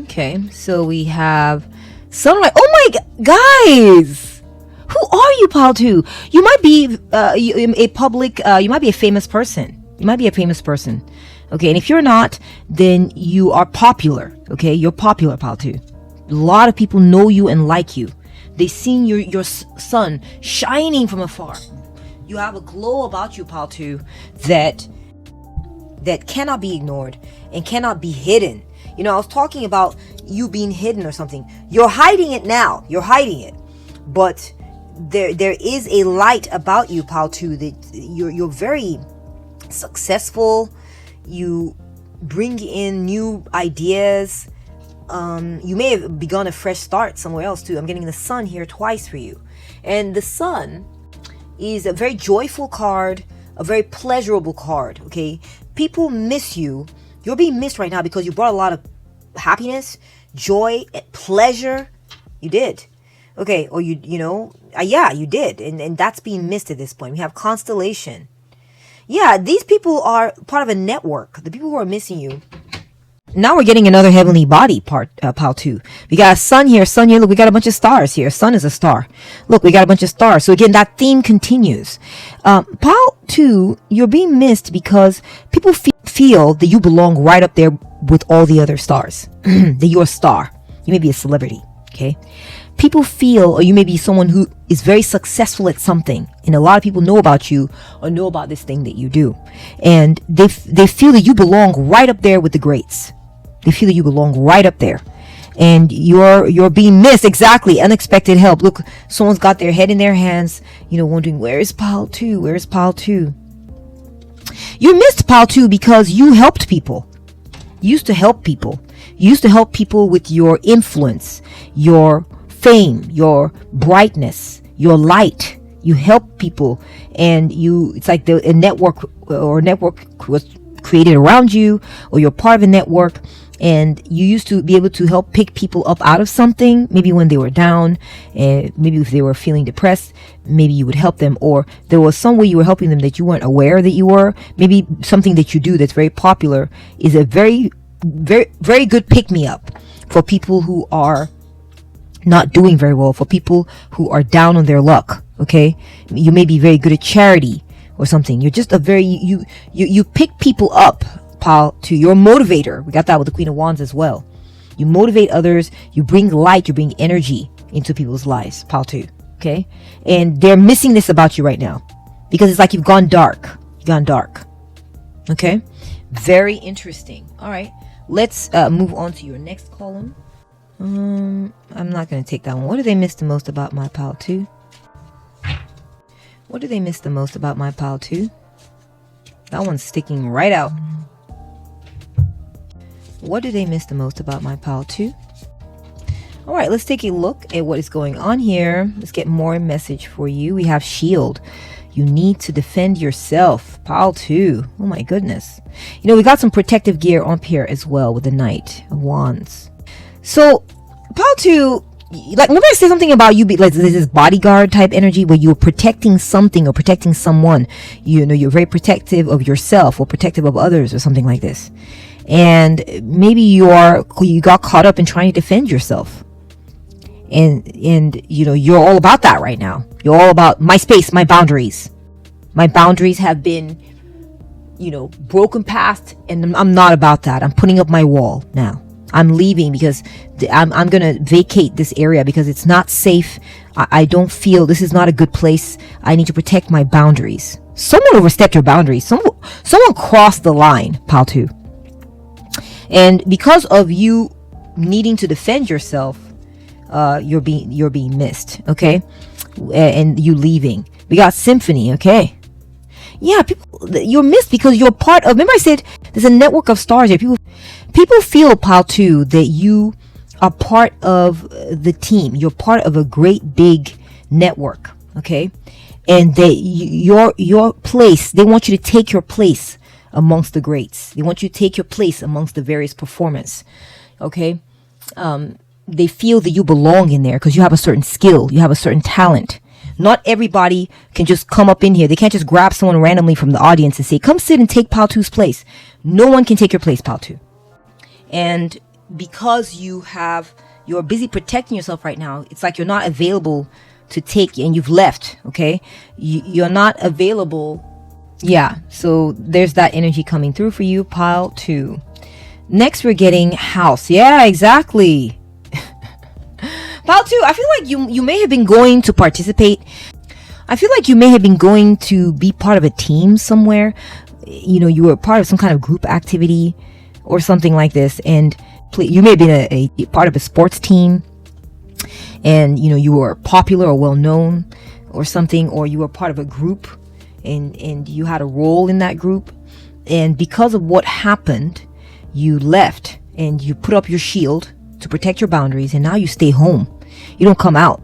Okay, so we have sunlight. Oh my guys! Who are you, pile 2? You might be a public, you might be a famous person. You might be a famous person. Okay, and if you're not, then you are popular. Okay, you're popular, pile 2. A lot of people know you and like you. They've seen your sun shining from afar. You have a glow about you, pile 2, that cannot be ignored and cannot be hidden. You know, I was talking about you being hidden or something. You're hiding it now. You're hiding it. But there is a light about you, pile 2, that you're very successful. You bring in new ideas. You may have begun a fresh start somewhere else too. I'm getting the sun here twice for you, and the sun is a very joyful card, a very pleasurable card. Okay, people miss you. You're being missed right now because you brought a lot of happiness, joy, pleasure. You did. Okay, or you know, yeah, you did, and that's being missed at this point. We have constellation. Yeah, these people are part of a network. The people who are missing you. Now we're getting another heavenly body part, pile 2. We got a sun here. Look, we got a bunch of stars here. Sun is a star. Look, we got a bunch of stars. So again, that theme continues. Pile 2, you're being missed because people feel that you belong right up there with all the other stars. That you're a star. You may be a celebrity. Okay. People feel, or you may be someone who is very successful at something, and a lot of people know about you or know about this thing that you do, and they feel that you belong right up there with the greats. They feel that you belong right up there, and you're being missed. Exactly. Unexpected help. Look, someone's got their head in their hands, you know, wondering, where is pile 2? Where is pile 2? You're missed, pile 2, because you helped people. You used to help people. You used to help people with your influence, your fame, your brightness, your light. You help people, and it's like a network was created around you, or you're part of a network, and you used to be able to help pick people up out of something, maybe when they were down, and maybe if they were feeling depressed, maybe you would help them, or there was some way you were helping them that you weren't aware that you were. Maybe something that you do that's very popular is a very, very, very good pick-me-up for people who are not doing very well, for people who are down on their luck. Okay, you may be very good at charity or something. You're just a very you pick people up, pile 2. You're a motivator. We got that with the Queen of Wands as well. You motivate others. You bring light. You bring energy into people's lives, pile 2. Okay, and they're missing this about you right now because it's like you've gone dark. You've gone dark. Okay, very interesting. All right, let's move on to your next column. I'm not going to take that one. What do they miss the most about my pile 2? What do they miss the most about my pile 2? That one's sticking right out. What do they miss the most about my pile 2? All right, let's take a look at what is going on here. Let's get more message for you. We have shield. You need to defend yourself. Pile 2. Oh my goodness. You know, we got some protective gear on here as well with the Knight of Wands. So, pile 2, like, remember I said something about you, like this bodyguard type energy where you're protecting something or protecting someone. You know, you're very protective of yourself or protective of others or something like this. and maybe you got caught up in trying to defend yourself, and you're all about that right now. You're all about my space, my boundaries. My boundaries have been broken past, and I'm not about that. I'm putting up my wall now. I'm leaving because I'm gonna vacate this area because it's not safe. I don't feel this is not a good place. I need to protect my boundaries. Someone overstepped your boundaries. Someone crossed the line, Pal 2. And because of you needing to defend yourself, you're being missed, okay? And you leaving. We got Symphony, okay? Yeah, you're missed because you're part of. Remember, I said there's a network of stars here. People feel, Pal 2, that you are part of the team. You're part of a great big network, okay? And that your place. They want you to take your place amongst the greats. They want you to take your place amongst the various performers, okay? They feel that you belong in there because you have a certain skill. You have a certain talent. Not everybody can just come up in here. They can't just grab someone randomly from the audience and say, come sit and take Pal 2's place. No one can take your place, Pal 2. And because you're busy protecting yourself right now, it's like you're not available to take, and you've left, okay? You're not available. Yeah, so there's that energy coming through for you, Pal 2. Next, we're getting House. Yeah, exactly. Pal 2, I feel like you may have been going to participate. I feel like you may have been going to be part of a team somewhere. You were part of some kind of group activity or something like this. And you may have been a part of a sports team. And, you were popular or well known or something. Or you were part of a group and you had a role in that group. And because of what happened, you left and you put up your shield to protect your boundaries. And now you stay home. You don't come out.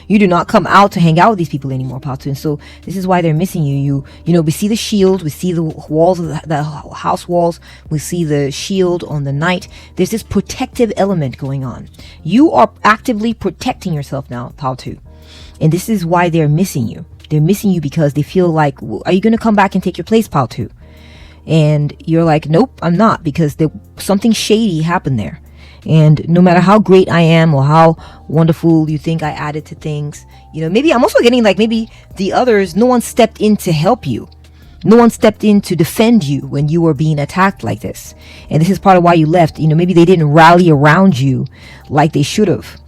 You do not come out to hang out with these people anymore, Pal 2. And so this is why they're missing you. We see the shield, we see the walls of the house walls, we see the shield on the night. There's this protective element going on. You are actively protecting yourself now, Pal 2. And this is why they're missing you. They're missing you because they feel like, are you going to come back and take your place, Pal 2? And you're like, nope, I'm not, because something shady happened there. And no matter how great I am or how wonderful you think I added to things, maybe I'm also getting like maybe the others, no one stepped in to help you. No one stepped in to defend you when you were being attacked like this. And this is part of why you left. Maybe they didn't rally around you like they should have.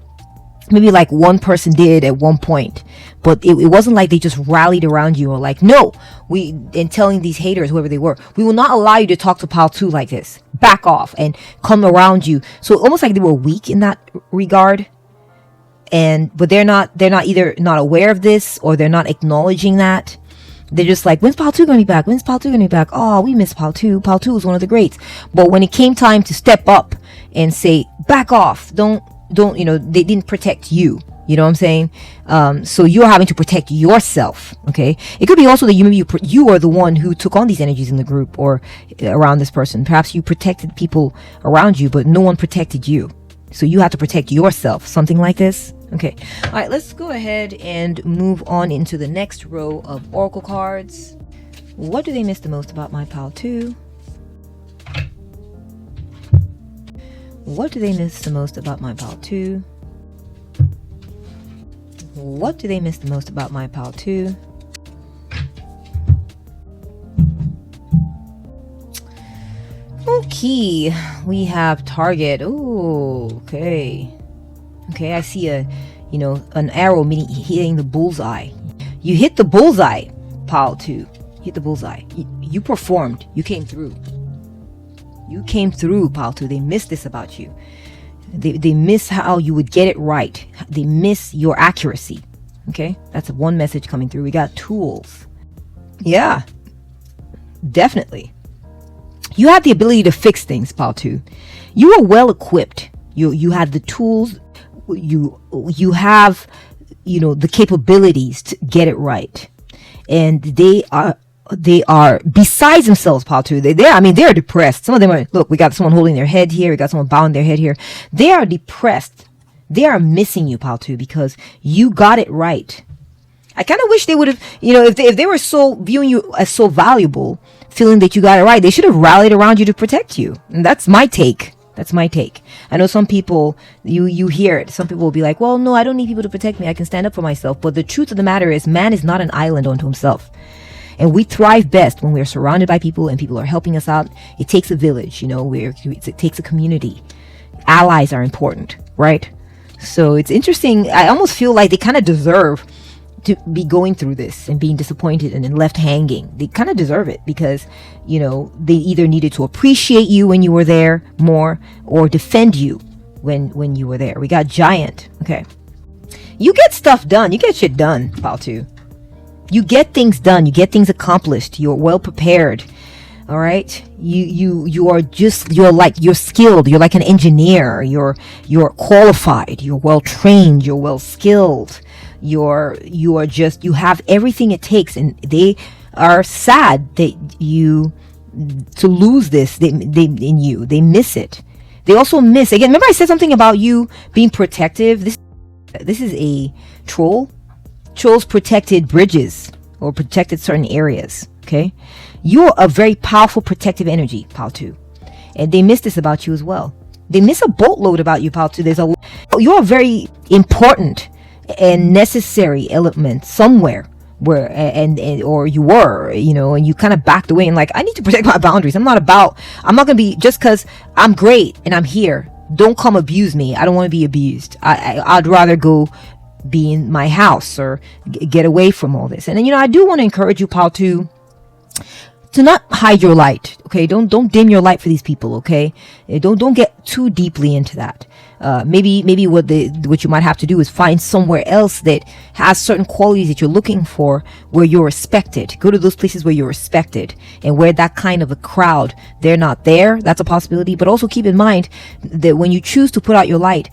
Maybe like one person did at one point, but it wasn't like they just rallied around you or like, no, and telling these haters, whoever they were, we will not allow you to talk to Pal 2 like this. Back off and come around you. So almost like they were weak in that regard. But they're not either not aware of this or they're not acknowledging that. They're just like, when's Pal 2 gonna be back? When's Pal 2 gonna be back? Oh, we miss Pal 2. Pal 2 was one of the greats. But when it came time to step up and say, back off, don't, they didn't protect you. You know what I'm saying? So you're having to protect yourself. Okay. It could be also that you are the one who took on these energies in the group or around this person. Perhaps you protected people around you, but no one protected you. So you have to protect yourself. Something like this. Okay. All right. Let's go ahead and move on into the next row of oracle cards. What do they miss the most about my Pal 2? What do they miss the most about my Pal 2? What do they miss the most about my Pal 2? Okay, we have target. Oh, okay. Okay, I see an arrow hitting the bullseye. You hit the bullseye, Pal 2. Hit the bullseye. You performed. You came through. You came through, Pal 2. They miss this about you. They miss how you would get it right. They miss your accuracy. Okay, that's one message coming through. We got tools. Yeah, definitely. You have the ability to fix things, Pal 2. You are well equipped. You have the tools. You have the capabilities to get it right, and they are besides themselves, Pal 2. They're depressed. Some of them are, look, we got someone holding their head here. We got someone bowing their head here. They are depressed. They are missing you, Pal 2, because you got it right. I kind of wish they would have, if they were so viewing you as so valuable, feeling that you got it right. They should have rallied around you to protect you. And that's my take. That's my take. I know some people, you hear it. Some people will be like, well, no, I don't need people to protect me. I can stand up for myself. But the truth of the matter is, man is not an island unto himself. And we thrive best when we're surrounded by people and people are helping us out. It takes a village, you know, it takes a community. Allies are important, right? So it's interesting. I almost feel like they kind of deserve to be going through this and being disappointed and then left hanging. They kind of deserve it because, you know, they either needed to appreciate you when you were there more or defend you when you were there. We got Giant. Okay. You get stuff done. You get shit done, Paltu. You get things done. You get things accomplished. You're well prepared. All right. You're skilled. You're like an engineer. You're qualified. You're well trained. You're well skilled. You have everything it takes, and they are sad that to lose this. They miss it. They also miss, again, remember I said something about you being protective. This is a troll. Trolls protected bridges or protected certain areas. Okay, you're a very powerful protective energy, Paltu, and they miss this about you as well. They miss a boatload about you, Paltu. You're a very important and necessary element somewhere where or you were, you know, and you kind of backed away and like, I need to protect my boundaries. I'm not gonna be, just because I'm great and I'm here, don't come abuse me. I don't want to be abused. I'd rather go be in my house or get away from all this. And then, you know, I do want to encourage you, Paul, to not hide your light. Okay, don't dim your light for these people. Okay, don't get too deeply into that. Maybe what you might have to do is find somewhere else that has certain qualities that you're looking for, where you're respected. Go to those places where you're respected, and where that kind of a crowd, they're not there. That's a possibility. But also keep in mind that when you choose to put out your light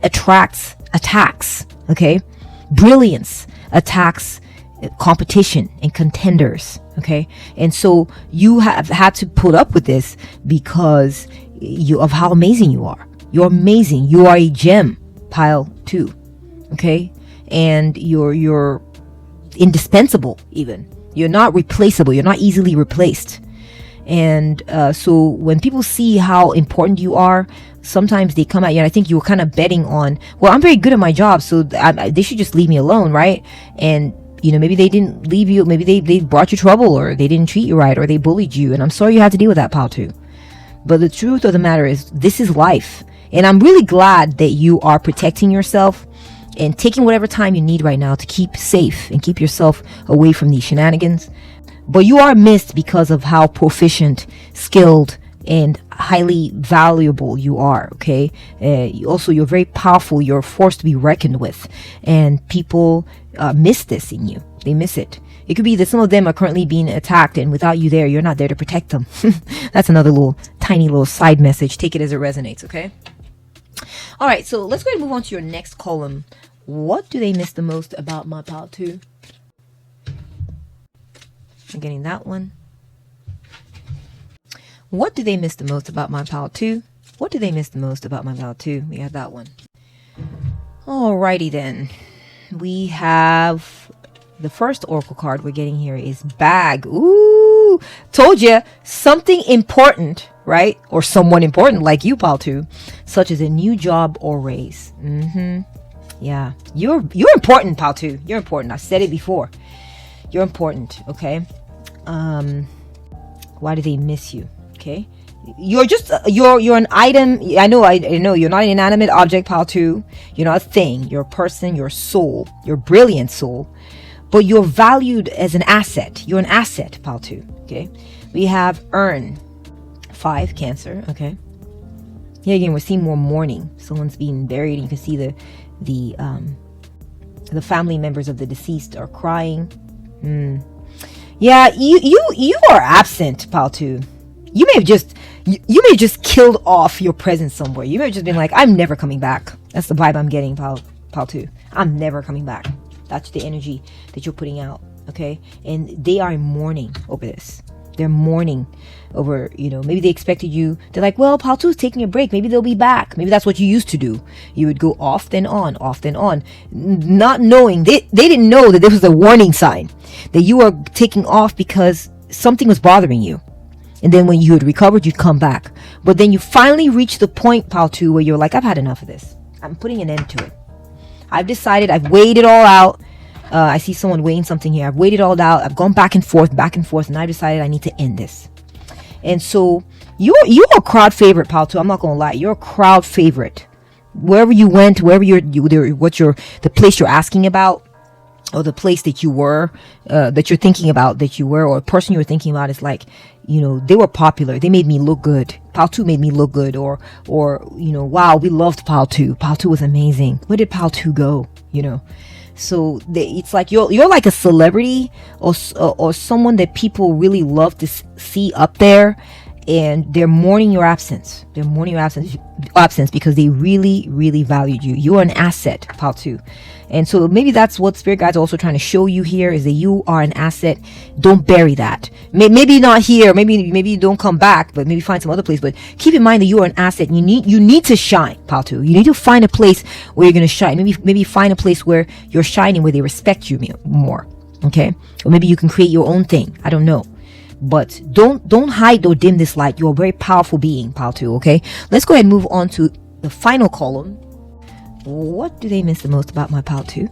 attracts attacks. Okay, brilliance attacks competition and contenders. Okay, and so you have had to put up with this because of how amazing you are. You're amazing. You are a gem, pile 2. Okay, and you're indispensable. Even you're not replaceable. You're not easily replaced. And so when people see how important you are, sometimes they come at you, and I think you were kind of betting on, well, I'm very good at my job, so they should just leave me alone, right? And you know, maybe they didn't leave you, maybe they brought you trouble, or they didn't treat you right, or they bullied you, and I'm sorry you had to deal with that, pal, too. But the truth of the matter is, this is life, and I'm really glad that you are protecting yourself and taking whatever time you need right now to keep safe and keep yourself away from these shenanigans. But you are missed because of how proficient, skilled, and highly valuable you are. Okay, also you're very powerful. You're a force to be reckoned with, and people miss this in you. They miss it. It could be that some of them are currently being attacked, and without you there, you're not there to protect them. That's another tiny little side message. Take it as it resonates. Okay. All right, so let's go ahead and move on to your next column. What do they miss the most about my pal 2? I'm getting that one. What do they miss the most about my pal 2? What do they miss the most about my pal 2? We have that one. Alrighty then. We have the first oracle card we're getting here is bag. Ooh, told you, something important, right? Or someone important like you, pal 2, such as a new job or raise. Yeah, you're important, pal 2. You're important. I've said it before. You're important. Okay. Why do they miss you? Okay, you're just you're an item. I know you're not an inanimate object, pal 2. You're not a thing. You're a person. You're a soul. You're a brilliant soul, but you're valued as an asset. You're an asset, pal 2. Okay, we have urn 5, Cancer. Okay, yeah, again, we're seeing more mourning. Someone's being buried, and you can see the family members of the deceased are crying. Yeah, you are absent, pal 2. You may have just killed off your presence somewhere. You may have just been like, I'm never coming back. That's the vibe I'm getting, pal 2. I'm never coming back. That's the energy that you're putting out. Okay, and they are mourning over this. They're mourning over, you know, maybe they expected you. They're like, well, pal 2 is taking a break. Maybe they'll be back. Maybe that's what you used to do. You would go off then on, not knowing they didn't know that this was a warning sign that you are taking off because something was bothering you. And then when you had recovered, you'd come back. But then you finally reach the point, Pile 2, where you're like, I've had enough of this. I'm putting an end to it. I've decided, I've weighed it all out. I see someone weighing something here. I've weighed it all out. I've gone back and forth, and I've decided I need to end this. And so you're a crowd favorite, Pile 2. I'm not going to lie. You're a crowd favorite. Wherever you went, wherever the place you're asking about, or the place that you were, that you're thinking about that you were, or a person you were thinking about is like, they were popular. They made me look good. Pile 2 made me look good. Or, wow, we loved Pile 2. Pile 2 was amazing. Where did Pile 2 go? So it's like you're like a celebrity or someone that people really love to see up there. And they're mourning your absence. They're mourning your absence because they really, really valued you. You are an asset, Pile 2. And so maybe that's what Spirit Guides are also trying to show you here, is that you are an asset. Don't bury that. Maybe not here. Maybe you don't come back, but maybe find some other place. But keep in mind that you are an asset. You need to shine, Pile 2. You need to find a place where you're going to shine. Maybe find a place where you're shining, where they respect you more. Okay? Or maybe you can create your own thing. I don't know. But don't hide or dim this light. You're a very powerful being, Pile 2, okay? Let's go ahead and move on to the final column. What do they miss the most about my Pile 2?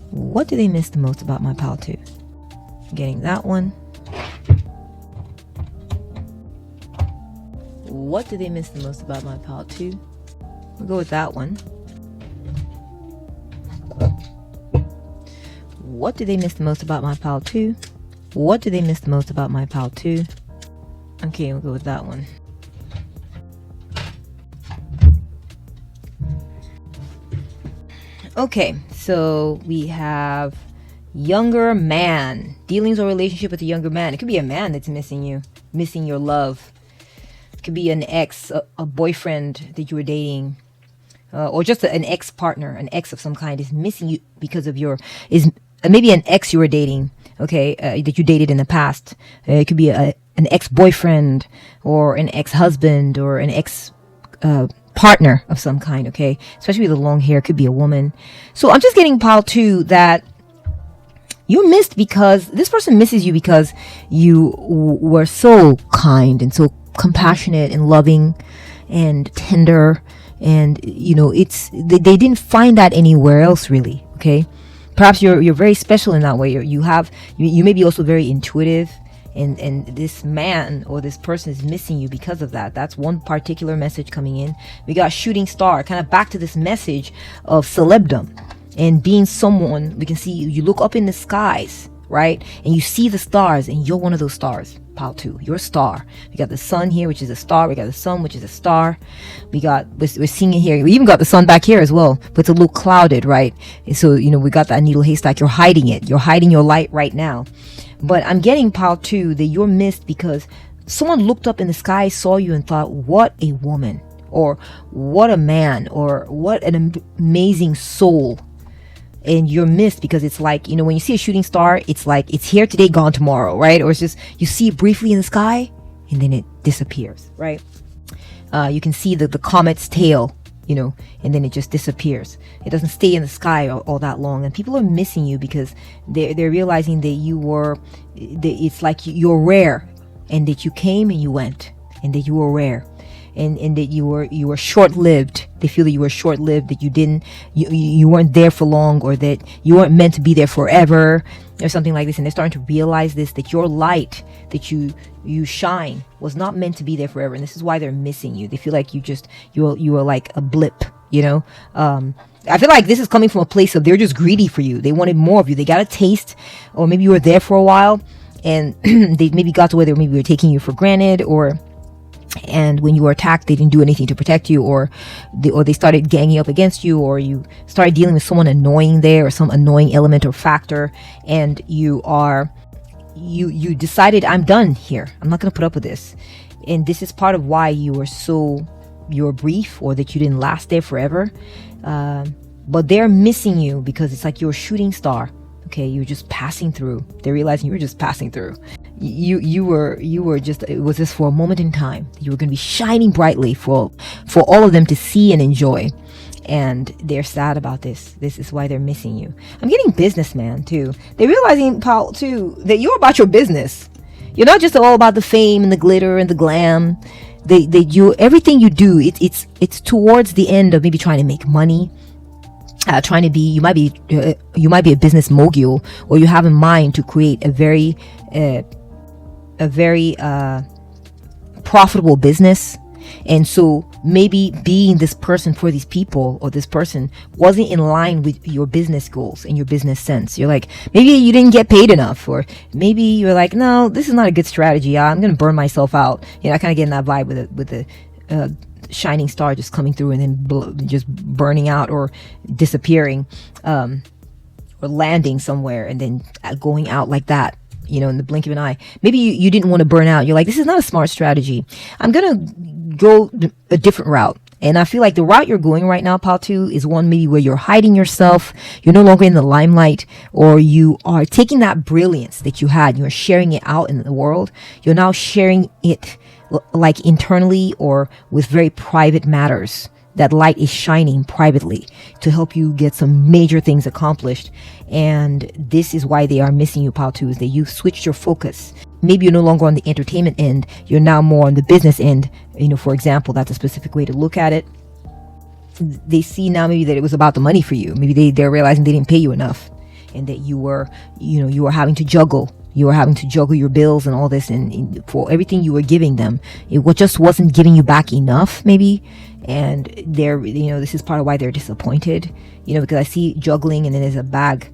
What do they miss the most about my Pile 2? Getting that one. What do they miss the most about my Pile 2? We'll go with that one. What do they miss the most about my Pile 2? What do they miss the most about my Pile 2? Okay, we'll go with that one. Okay, so we have younger man. Dealings or relationship with a younger man. It could be a man that's missing you, missing your love. It could be an ex, a boyfriend that you were dating, or just an ex-partner, an ex of some kind is missing you because of maybe an ex you were dating. Okay, that you dated in the past. It could be an ex-boyfriend or an ex-husband or an ex-partner of some kind, okay? Especially with the long hair, could be a woman. So I'm just getting Pile 2 that you're missed because this person misses you because you were so kind and so compassionate and loving and tender. And, they didn't find that anywhere else, really, okay? Perhaps you're very special in that way. You may be also very intuitive, and this man or this person is missing you because of that. That's one particular message coming in. We got shooting star, kind of back to this message of celebdom and being someone. We can see you look up in the skies, right? And you see the stars, and you're one of those stars. Pile 2, you're a star. We got the sun here, which is a star. We got the sun, which is a star. We're seeing it here. We even got the sun back here as well, but it's a little clouded, right? And so, we got that needle haystack. You're hiding it. You're hiding your light right now. But I'm getting Pile 2 that you're missed because someone looked up in the sky, saw you, and thought, what a woman, or what a man, or what an amazing soul. And you're missed because it's like, when you see a shooting star, it's like it's here today, gone tomorrow, right? Or it's just you see it briefly in the sky and then it disappears, right? You can see the comet's tail, and then it just disappears. It doesn't stay in the sky all that long. And people are missing you because they're realizing that it's like you're rare, and that you came and you went, and that you were rare. And that you were short-lived. They feel that you were short-lived, that you weren't there for long, or that you weren't meant to be there forever, or something like this. And they're starting to realize this, that your light, that you shine, was not meant to be there forever. And this is why they're missing you. They feel like you were like a blip, I feel like this is coming from a place of they're just greedy for you. They wanted more of you. They got a taste, or maybe you were there for a while, and they maybe got to where they were taking you for granted, and when you were attacked, they didn't do anything to protect you, or they started ganging up against you, or you started dealing with someone annoying there, or some annoying element or factor, and you decided, I'm done here. I'm not going to put up with this. And this is part of why you were brief, or that you didn't last there forever. But they're missing you because it's like you're a shooting star. Okay, you were just passing through. They're realizing you were just passing through. You were just, it was just for a moment in time. You were going to be shining brightly for all of them to see and enjoy. And they're sad about this. This is why they're missing you. I'm getting businessman too. They're realizing, Paul, too, that you're about your business. You're not just all about the fame and the glitter and the glam. You everything you do, it's towards the end of maybe trying to make money, trying to be. You might be a business mogul, or you have in mind to create a very profitable business. And so maybe being this person for these people, or this person wasn't in line with your business goals and your business sense. You're like, maybe you didn't get paid enough, or maybe you're like, no, this is not a good strategy. I'm going to burn myself out. I kind of get in that vibe with the shining star just coming through and then just burning out or disappearing, or landing somewhere and then going out like that. In the blink of an eye. Maybe you didn't want to burn out. You're like, this is not a smart strategy. I'm going to go a different route. And I feel like the route you're going right now, Patu, is one maybe where you're hiding yourself. You're no longer in the limelight, or you are taking that brilliance that you had. You're sharing it out in the world. You're now sharing it like internally or with very private matters. That light is shining privately to help you get some major things accomplished. And this is why they are missing you, Patu, is that you switched your focus. Maybe you're no longer on the entertainment end. You're now more on the business end. For example, that's a specific way to look at it. They see now maybe that it was about the money for you. Maybe they're realizing they didn't pay you enough, and that you were having to juggle. You were having to juggle your bills and all this, and for everything you were giving them, it just wasn't giving you back enough, maybe. And this is part of why they're disappointed, because I see juggling, and then there's a bag,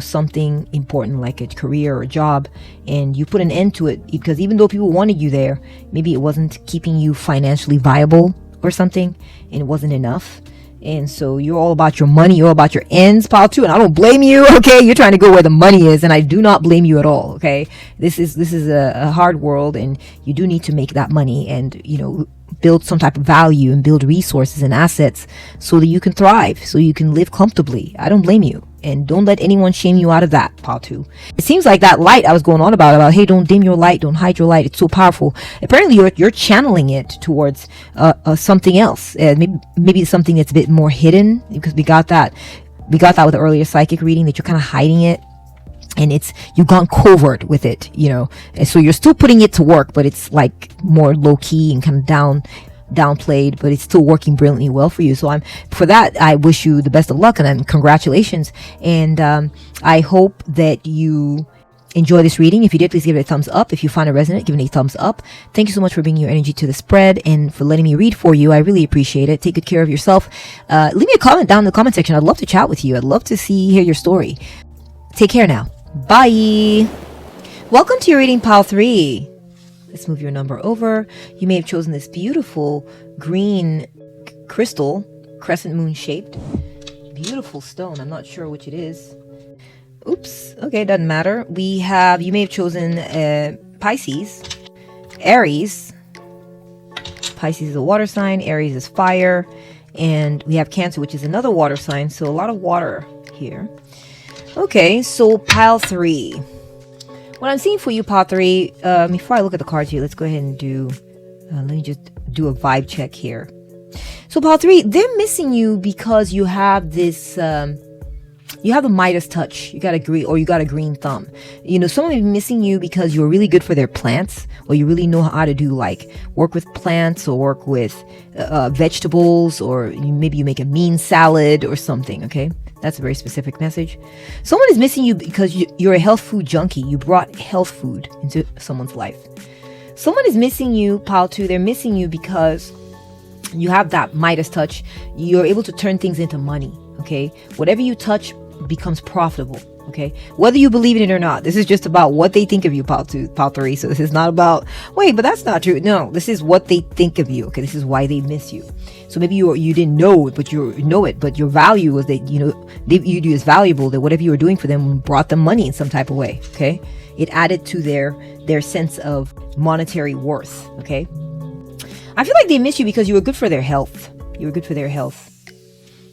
something important like a career or a job, and you put an end to it because even though people wanted you there, maybe it wasn't keeping you financially viable or something, and it wasn't enough. And so you're all about your money, you're all about your ends, Patu, and I don't blame you, okay? You're trying to go where the money is, and I do not blame you at all, okay? This is a hard world, and you do need to make that money and, build some type of value and build resources and assets so that you can thrive, so you can live comfortably. I don't blame you. And don't let anyone shame you out of that, Patu. It seems like that light I was going on about, hey, don't dim your light, don't hide your light. It's so powerful. Apparently, you're channeling it towards something else. Maybe something that's a bit more hidden, because we got that with the earlier psychic reading, that you're kind of hiding it. And you've gone covert with it, and so you're still putting it to work, but it's like more low key and kind of downplayed, but it's still working brilliantly well for you. So for that, I wish you the best of luck, and congratulations. And I hope that you enjoy this reading. If you did, please give it a thumbs up. If you find it resonant, give it a thumbs up. Thank you so much for bringing your energy to the spread and for letting me read for you. I really appreciate it. Take good care of yourself. Leave me a comment down in the comment section. I'd love to chat with you. I'd love to hear your story. Take care now. Bye. Welcome to your reading, pile 3. Let's move your number over. You may have chosen this beautiful green crystal, crescent moon shaped. Beautiful stone. I'm not sure which it is. Oops. Okay, doesn't matter. You may have chosen Pisces, Aries. Pisces is a water sign. Aries is fire. And we have Cancer, which is another water sign. So a lot of water here. Okay, so pile 3. What I'm seeing for you, pile 3, before I look at the cards here, let's go ahead and let me just do a vibe check here. So pile 3, they're missing you because you have this, you have a Midas touch. You got a green thumb. Someone is missing you because you're really good for their plants, or you really know how to do work with plants, or work with vegetables, or maybe you make a mean salad or something, okay? That's a very specific message. Someone is missing you because you're a health food junkie. You brought health food into someone's life. Someone is missing you, pile 2. They're missing you because you have that Midas touch. You're able to turn things into money, okay? Whatever you touch becomes profitable, okay? Whether you believe in it or not. This is just about what they think of you, pile 3. So this is not about, wait, but that's not true. No, this is what they think of you, okay? This is why they miss you. So maybe you didn't know it, but you know it, but your value was that, they viewed you as valuable, that whatever you were doing for them brought them money in some type of way, okay? It added to their sense of monetary worth, okay? I feel like they miss you because you were good for their health. You were good for their health.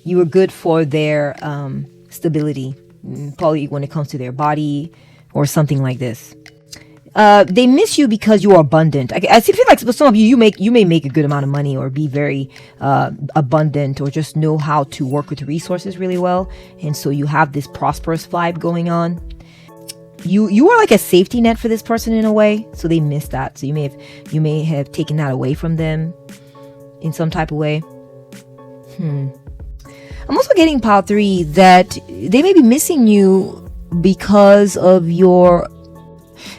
You were good for their stability, probably when it comes to their body or something like this. They miss you because you are abundant. I feel like for some of you may make a good amount of money, or be very abundant, or just know how to work with resources really well. And so you have this prosperous vibe going on. you are like a safety net for this person in a way, so they miss that. So you may have taken that away from them in some type of way. I'm also getting pile 3 that they may be missing you because of your,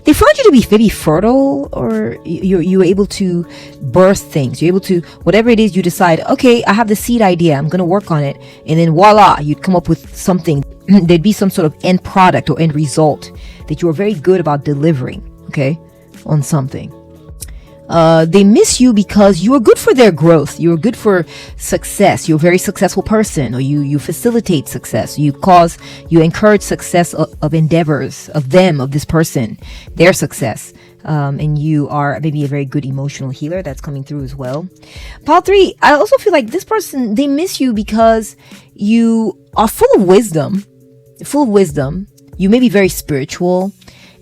they found you to be maybe fertile, or you're able to birth things. You're able to, whatever it is you decide, okay, I have the seed idea, I'm going to work on it. And then voila, you'd come up with something. There'd be some sort of end product or end result that you are very good about delivering, okay, on something. They miss you because you are good for their growth. You are good for success. You're a very successful person, or you facilitate success. You encourage success of endeavors of this person, their success. And you are maybe a very good emotional healer. That's coming through as well. Pile 3, I also feel like this person, they miss you because you are full of wisdom. You may be very spiritual,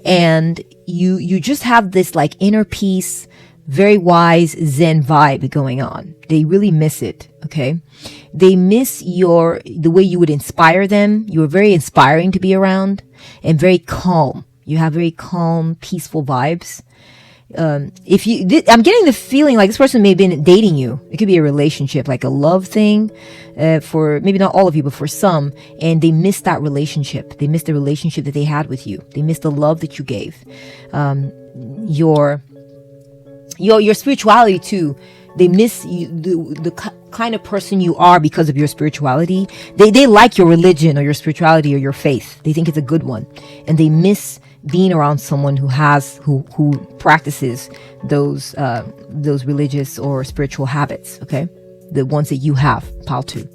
and you just have this like inner peace, very wise Zen vibe going on. They really miss it. Okay. They miss the way you would inspire them. You are very inspiring to be around, and very calm. You have very calm, peaceful vibes. I'm getting the feeling like this person may have been dating you. It could be a relationship, like a love thing, for maybe not all of you, but for some. And they miss that relationship. They miss the relationship that they had with you. They miss the love that you gave. Your spirituality too. They miss you, the kind of person you are because of your spirituality. They like your religion or your spirituality or your faith. They think it's a good one, and they miss being around someone who practices those religious or spiritual habits. Okay, the ones that you have, pile 2.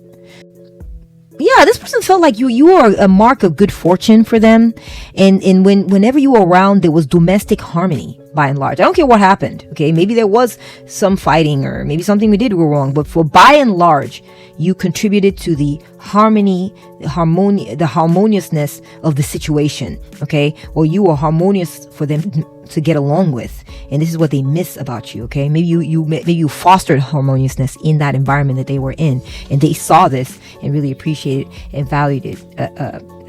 Yeah, this person felt like you are a mark of good fortune for them, and whenever you were around, there was domestic harmony. By and large, I don't care what happened. Okay, maybe there was some fighting, or maybe something we did go wrong, but by and large, you contributed to the the harmoniousness of the situation. Okay, or you were harmonious for them to get along with, and this is what they miss about you. Okay, maybe you fostered harmoniousness in that environment that they were in, and they saw this and really appreciated and valued it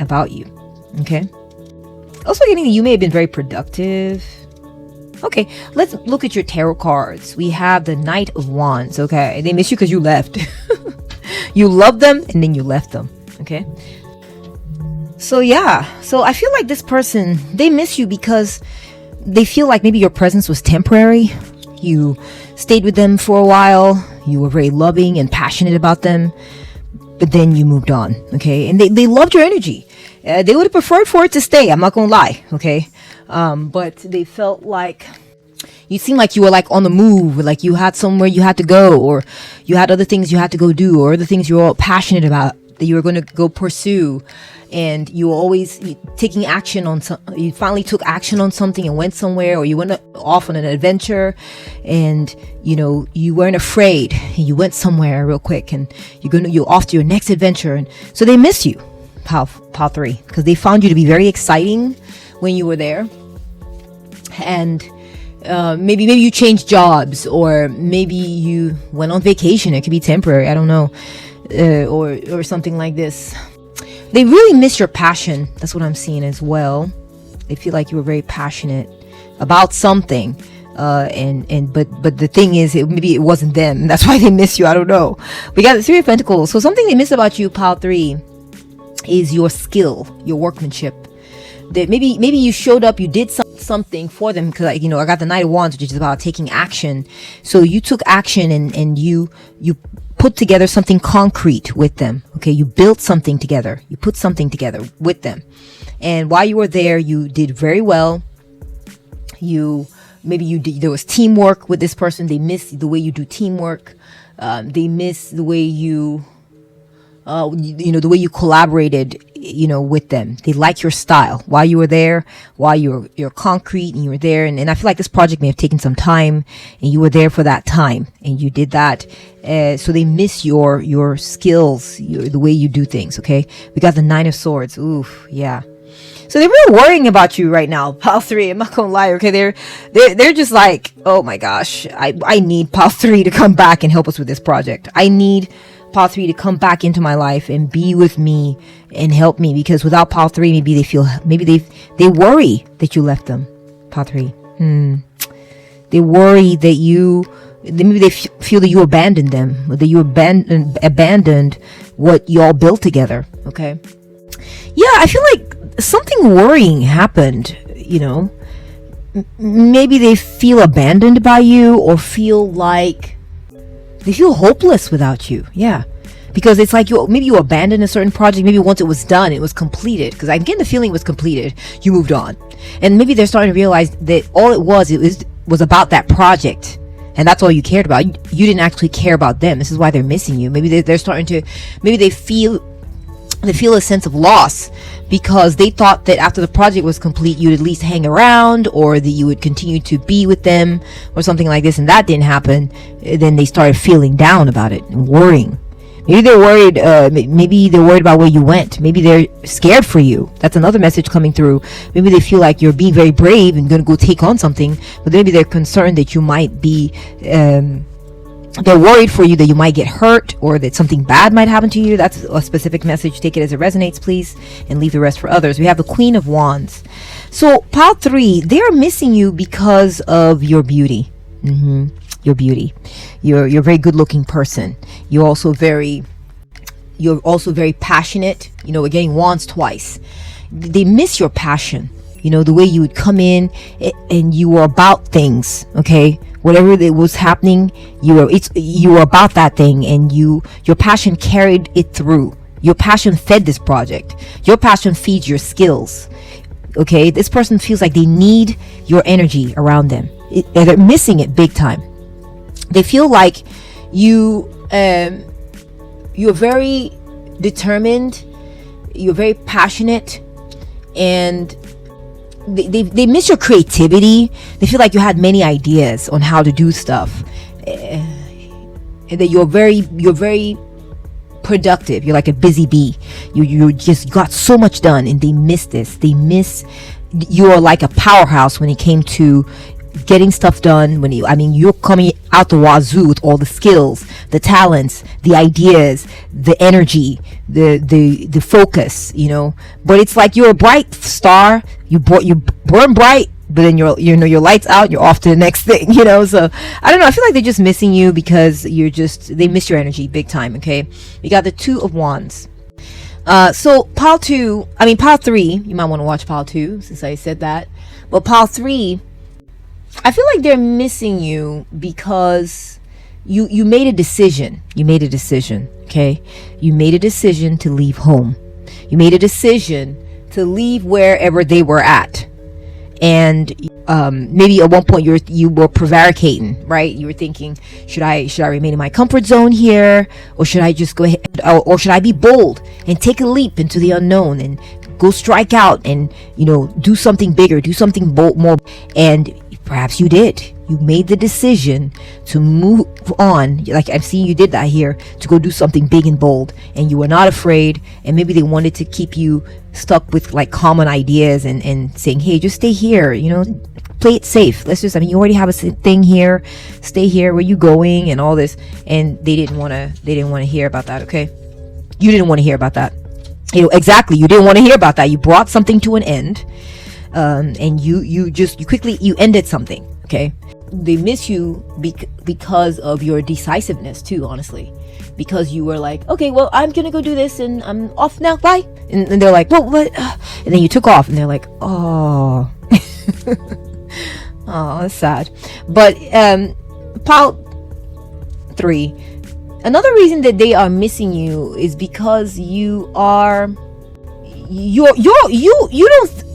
about you. Okay, also getting that you may have been very productive. Okay, let's look at your tarot cards. We have the Knight of Wands. Okay, they miss you because you left. You loved them and then you left them. Okay, so yeah, so I feel like this person, they miss you because they feel like maybe your presence was temporary. You stayed with them for a while. You were very loving and passionate about them, but then you moved on. Okay, and they loved your energy. They would have preferred for it to stay. I'm not gonna lie. Okay. But they felt like you seemed like you were like on the move, like you had somewhere you had to go, or you had other things you had to go do, or other things you were all passionate about that you were going to go pursue. And you were always taking action on you finally took action on something and went somewhere, or you went off on an adventure, and you weren't afraid. You went somewhere real quick, and you're off to your next adventure. And so they miss you, pile 3, because they found you to be very exciting when you were there. And maybe you changed jobs, or maybe you went on vacation. It could be temporary, I don't know, or something like this. They really miss your passion. That's what I'm seeing as well. They feel like you were very passionate about something, but the thing is, maybe it wasn't them. That's why they miss you. I don't know. We got the 3 of Pentacles. So something they miss about you, pile 3, is your skill, your workmanship. That maybe you showed up, you did something for them, because I got the Knight of Wands, which is about taking action. So you took action, and you put together something concrete with them. Okay, you built something together. You put something together with them, and while you were there, you did very well. There was teamwork with this person. They miss the way you do teamwork. They miss the way the way you collaborated, with them. They like your style while you were there, while you're concrete, and you were there. And I feel like this project may have taken some time, and you were there for that time, and you did that. So they miss your skills, the way you do things. Okay. We got the 9 of Swords. Oof. Yeah. So they're really worrying about you right now, pile 3. I'm not gonna lie, okay? They're just like, oh my gosh, I need pile 3 to come back and help us with this project. I need pile 3 to come back into my life and be with me and help me, because without pile 3, maybe they worry that you left them. Pile 3. They worry that maybe they feel that you abandoned them, or that you abandoned what you all built together. Okay. Yeah, I feel like something worrying happened, you know. Maybe they feel abandoned by you, or feel like they feel hopeless without you. Yeah. Because it's like maybe you abandoned a certain project. Maybe once it was done, it was completed. Because I'm getting the feeling it was completed, you moved on. And maybe they're starting to realize that all it was about that project. And that's all you cared about. You didn't actually care about them. This is why they're missing you. Maybe they're starting to, maybe they feel a sense of loss, because they thought that after the project was complete, you'd at least hang around, or that you would continue to be with them, or something like this. And that didn't happen. Then they started feeling down about it and worrying. Maybe they're worried. Maybe they're worried about where you went. Maybe they're scared for you. That's another message coming through. Maybe they feel like you're being very brave and going to go take on something, but maybe they're concerned that you might be. They're worried for you that you might get hurt, or that something bad might happen to you. That's a specific message. Take it as it resonates, please, and leave the rest for others. We have the Queen of Wands. So pile 3, they are missing you because of your beauty. Your beauty. You're a very good looking person. You're also very passionate. You know, we're getting wands twice. They miss your passion. You know, the way you would come in and you were about things, okay? Whatever that was happening, you were about that thing, and your passion carried it through. Your passion fed this project. Your passion feeds your skills. Okay? This person feels like they need your energy around them. They're missing it big time. They feel like you're very determined, you're very passionate, and they miss your creativity. They feel like you had many ideas on how to do stuff, and that you're very productive. You're like a busy bee. You just got so much done, and they miss this. You're like a powerhouse when it came to getting stuff done. You're coming out the wazoo with all the skills, the talents, the ideas, the energy, the focus, you know. But it's like you're a bright star. You burn bright, but then your lights out, you're off to the next thing, you know. So I don't know, I feel like they're just missing you because they miss your energy big time. Okay, we got the 2 of Wands. So pile 3, you might want to watch pile 2 since I said that. But pile 3, I feel like they're missing you because you made a decision. Okay? You made a decision to leave home. You made a decision to leave wherever they were at. And maybe at one point you were prevaricating, right? You were thinking, should I remain in my comfort zone here, or should I just go ahead, or should I be bold and take a leap into the unknown and go strike out and, you know, do something bigger, do something more. And perhaps you did. You made the decision to move on. Like I've seen you did that here, to go do something big and bold, and you were not afraid. And maybe they wanted to keep you stuck with like common ideas and saying, hey, just stay here, you know, play it safe. You already have a thing here, stay here, where you going, and all this. And they didn't want to hear about that. Okay, you didn't want to hear about that. You know, exactly, you didn't want to hear about that. You brought something to an end, and you quickly ended something. Okay, they miss you because of your decisiveness too, honestly, because you were like, okay, well, I'm gonna go do this and I'm off now, bye. And they're like, well, what? And then you took off, and they're like, oh. Oh, that's sad. But pile 3, another reason that they are missing you is because you don't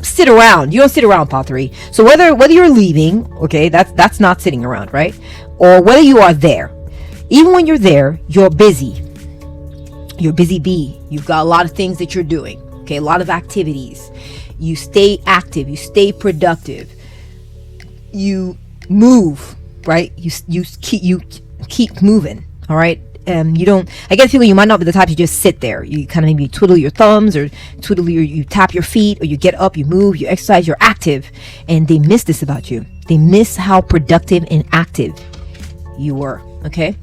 sit around. You don't sit around, pile 3. So whether you're leaving, okay, that's not sitting around, right? Or whether you are there, even when you're there, you're busy. You're a busy bee. You've got a lot of things that you're doing. Okay, a lot of activities. You stay active. You stay productive. You move, right? You keep moving. All right. you don't, I get a feeling you might not be the type to just sit there. You kind of maybe twiddle your thumbs, or you tap your feet, or you get up, you move, you exercise, you're active. And they miss this about you. They miss how productive and active you were. Okay.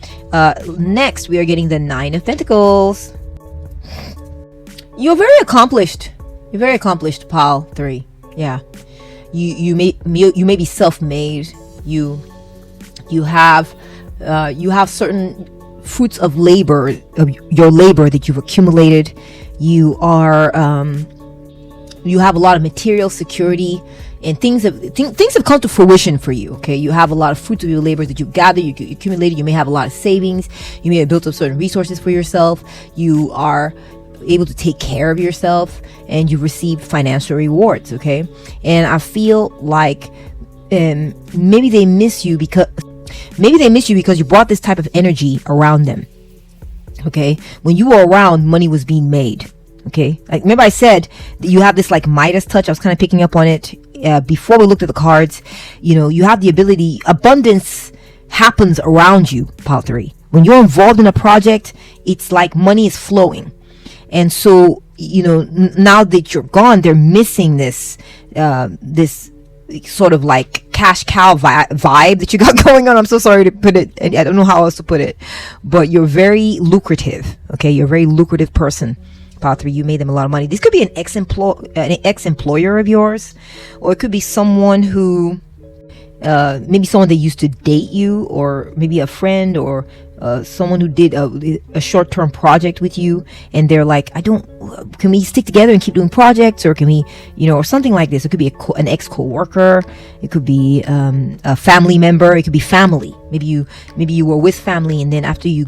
Next we are getting the Nine of Pentacles. You're very accomplished. You're very accomplished, pile 3. Yeah. You may be self-made. You have certain fruits of labor, of your labor that you've accumulated. You have a lot of material security, and things have come to fruition for you. Okay, you have a lot of fruits of your labor that you gathered, you accumulated. You may have a lot of savings. You may have built up certain resources for yourself. You are able to take care of yourself, and you receive financial rewards. Okay, and I feel like maybe they miss you because you brought this type of energy around them. Okay, when you were around, money was being made. Okay, like remember I said that you have this like Midas touch. I was kind of picking up on it before we looked at the cards. You know, you have the ability, abundance happens around you, pile 3. When you're involved in a project, it's like money is flowing. And so, you know, now that you're gone, they're missing this sort of like cash cow vibe that you got going on. I'm so sorry to put it, I don't know how else to put it, but you're very lucrative. Okay, you're a very lucrative person. Pile 3, you made them a lot of money. This could be an ex-employer of yours, or it could be someone who maybe someone that used to date you, or maybe a friend, or someone who did a short-term project with you, and they're like, can we stick together and keep doing projects, or can we, you know, or something like this. It could be an ex-co-worker, it could be a family member, it could be family. Maybe you were with family, and then after you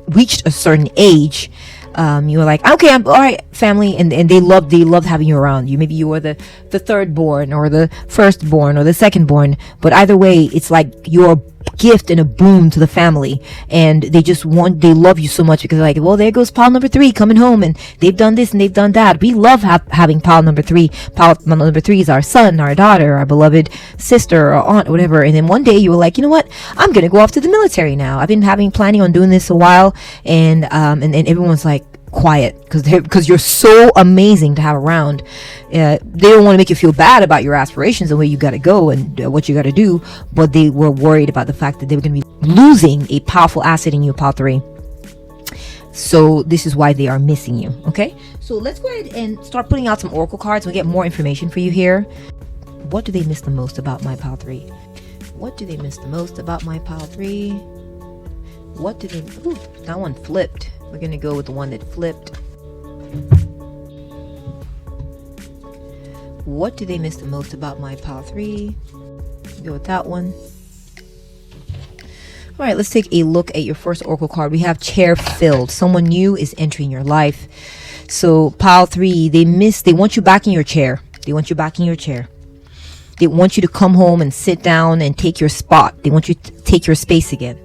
reached a certain age, you were like, okay, I'm all right, family, and they loved having you around. Maybe you were the third born, or the first born, or the second born, but either way, it's like you're a gift and a boon to the family, and they love you so much because they're like, well, there goes pile number 3 coming home, and they've done this and they've done that. We love having pile number 3. Pile number 3 is our son, our daughter, our beloved sister, or aunt, or whatever. And then one day you were like, you know what, I'm gonna go off to the military now. I've been planning on doing this a while, and everyone's like quiet because you're so amazing to have around. They don't want to make you feel bad about your aspirations and where you got to go and what you got to do, but they were worried about the fact that they were going to be losing a powerful asset in you, pile 3. So this is why they are missing you. Okay, so let's go ahead and start putting out some oracle cards. We'll get more information for you here. What do they miss the most about my pile 3? What do they miss the most about my pile 3? What do they... Ooh, that one flipped. We're going to go with the one that flipped. What do they miss the most about my pile 3? Go with that one. All right, let's take a look at your first oracle card. We have chair filled. Someone new is entering your life. So pile 3, they want you back in your chair. They want you back in your chair. They want you to come home and sit down and take your spot. They want you to take your space again.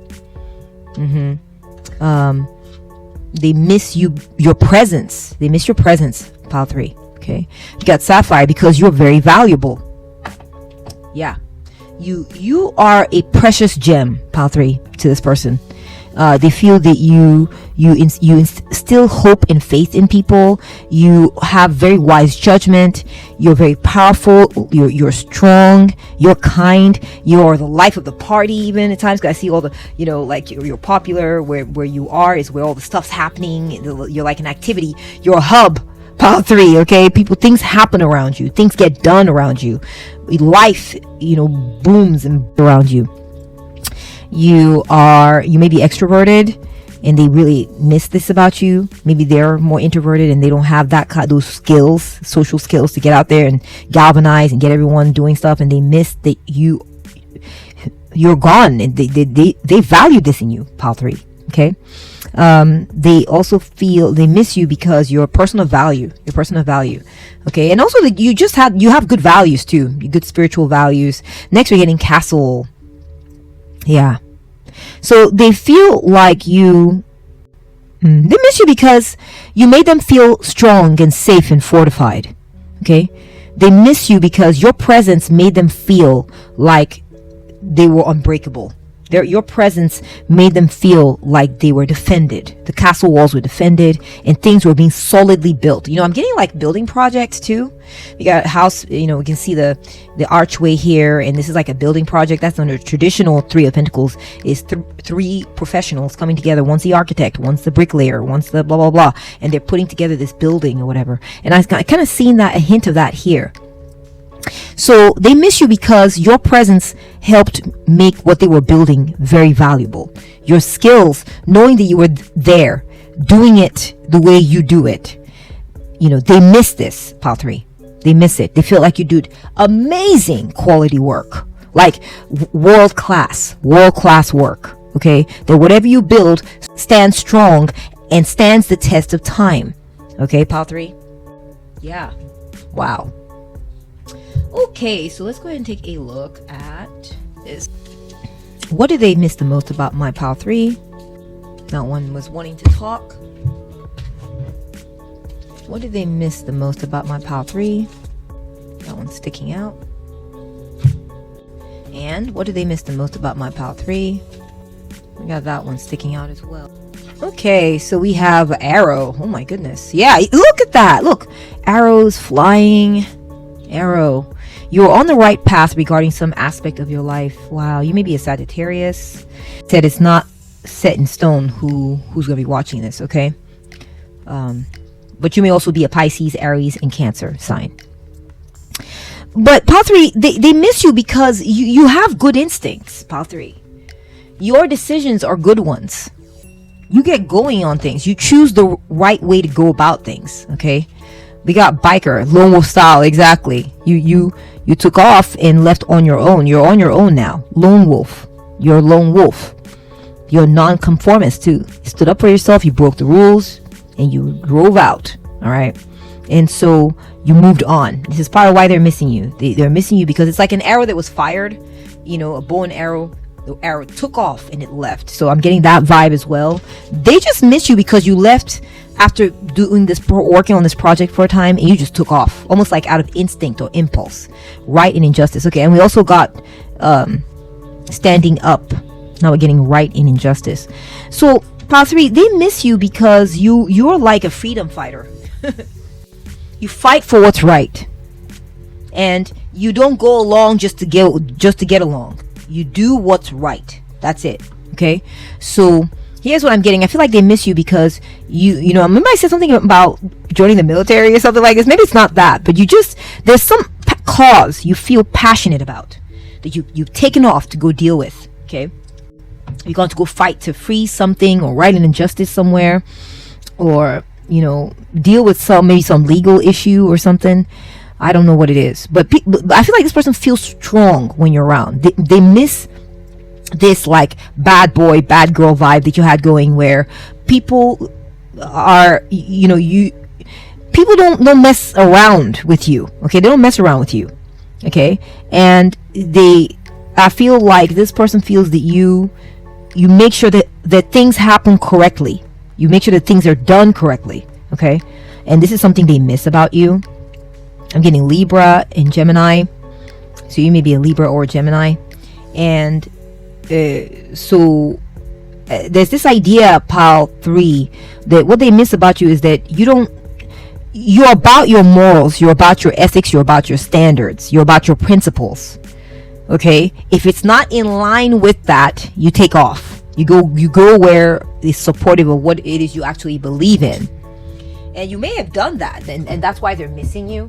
They miss your presence. They miss your presence, pile 3. Okay, you got Sapphire because you're very valuable. Yeah, you are a precious gem, pile 3, to this person. They feel that you instill hope and faith in people. You have very wise judgment. You're very powerful. You're strong. You're kind. You're the life of the party. Even at times, 'cause I see all the, like you're popular. Where you are is where all the stuff's happening. You're like an activity. You're a hub. Pile 3, okay? Things happen around you. Things get done around you. Life, booms and around you. You may be extroverted, and they really miss this about you. Maybe they're more introverted and they don't have those skills, social skills, to get out there and galvanize and get everyone doing stuff, and they miss that you're gone, and they value this in you, pile 3. Okay. They also feel they miss you because you're a person of value. Okay, and also that you have good values too, good spiritual values. Next, we're getting castle. Yeah, so they feel like they miss you because you made them feel strong and safe and fortified. Okay, they miss you because your presence made them feel like they were unbreakable. Your presence made them feel like they were defended. The castle walls were defended and things were being solidly built. I'm getting like building projects too. We got a house, we can see the archway here, and this is like a building project. That's under traditional Three of Pentacles, is three professionals coming together. One's the architect, one's the bricklayer, one's the blah blah blah, and they're putting together this building or whatever. And I kind of seen a hint of that here. So they miss you because your presence helped make what they were building very valuable. Your skills, knowing that you were there, doing it the way you do it. They miss this, Pile 3. They miss it. They feel like you do amazing quality work. Like world class work. Okay? That whatever you build stands strong and stands the test of time. Okay, Pile 3? Yeah. Wow. Okay, so let's go ahead and take a look at this. What did they miss the most about my Pile 3? That one was wanting to talk. What did they miss the most about my Pile 3? That one's sticking out. And what did they miss the most about my Pile 3? We got that one sticking out as well. Okay, so we have arrow. Oh my goodness. Yeah, look at that. Look, arrows flying. Arrow. You're on the right path regarding some aspect of your life. Wow, you may be a Sagittarius. Said it's not set in stone who's going to be watching this, okay? But you may also be a Pisces, Aries, and Cancer sign. But Pile 3, they miss you because you have good instincts, Pile 3. Your decisions are good ones. You get going on things. You choose the right way to go about things, okay? We got biker, lone wolf style, exactly. You took off and left on your own. You're on your own now. Lone wolf. You're a lone wolf. You're non-conformist too. You stood up for yourself, you broke the rules, and you drove out. Alright? And so you moved on. This is part of why they're missing you. They're missing you because it's like an arrow that was fired, a bow and arrow. The arrow took off and it left. So I'm getting that vibe as well. They just miss you because you left after working on this project for a time, and you just took off, almost like out of instinct or impulse. Right and injustice. Okay, and we also got standing up. Now we're getting right and injustice. So Pile 3, they miss you because you're like a freedom fighter. You fight for what's right, and you don't go along just to get along. You do what's right. That's it. Okay, so here's what I'm getting. I feel like they miss you because you remember I said something about joining the military or something like this. Maybe it's not that, but there's some cause you feel passionate about that you've taken off to go deal with. Okay, you're going to go fight to free something or right an injustice somewhere, or deal with some legal issue or something. I don't know what it is, but I feel like this person feels strong when you're around. They miss this like bad boy, bad girl vibe that you had going, where people are, people don't mess around with you. Okay, they don't mess around with you. Okay, and I feel like this person feels that you make sure that things happen correctly. You make sure that things are done correctly. Okay, and this is something they miss about you. I'm getting Libra and Gemini, so you may be a Libra or a Gemini, and so there's this idea, Pile 3, that what they miss about you is that you're about your morals, you're about your ethics, you're about your standards, you're about your principles. Okay, if it's not in line with that, you take off. You go where is supportive of what it is you actually believe in, and you may have done that, and that's why they're missing you.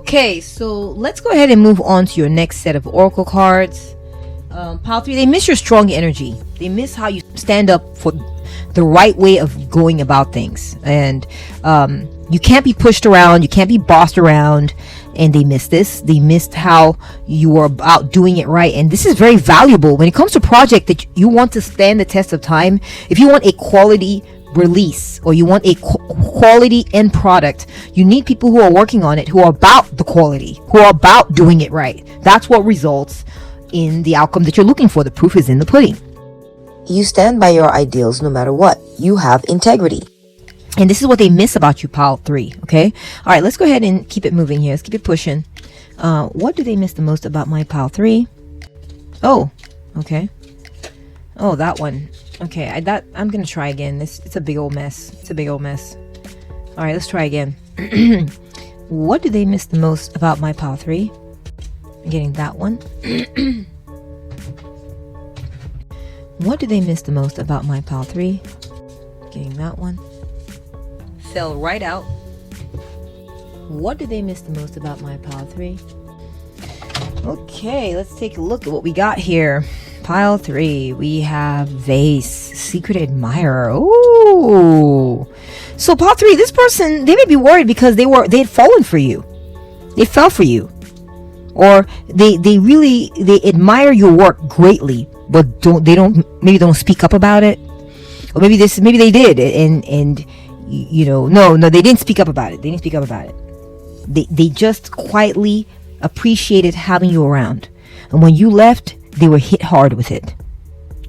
Okay, so let's go ahead and move on to your next set of oracle cards. Pile 3, they miss your strong energy. They miss how you stand up for the right way of going about things, and you can't be pushed around, you can't be bossed around, and they miss this. They missed how you were about doing it right, and this is very valuable when it comes to a project that you want to stand the test of time. If you want a quality release, or you want a quality end product, you need people who are working on it, who are about the quality, who are about doing it right. That's what results in the outcome that you're looking for. The proof is in the pudding. You stand by your ideals no matter what. You have integrity. And this is what they miss about you, Pile 3. Okay, all right, let's go ahead and keep it moving here. Let's keep it pushing. What do they miss the most about my Pile 3? Oh, okay. Oh, that one. Okay, I'm gonna try again. It's a big old mess. It's a big old mess. All right, let's try again. What do they miss the most about my pile 3? I'm getting that one. What do they miss the most about my pile 3? Getting that one. Fell right out. What do they miss the most about my pile 3? Okay, let's take a look at what we got here. Pile 3, we have Vase, Secret Admirer. Ooh. So pile 3, this person, they may be worried because they had fallen for you. They fell for you. Or they admire your work greatly, but maybe don't speak up about it. Or maybe they did, and no, they didn't speak up about it. They didn't speak up about it. They just quietly appreciated having you around. And when you left, they were hit hard with it.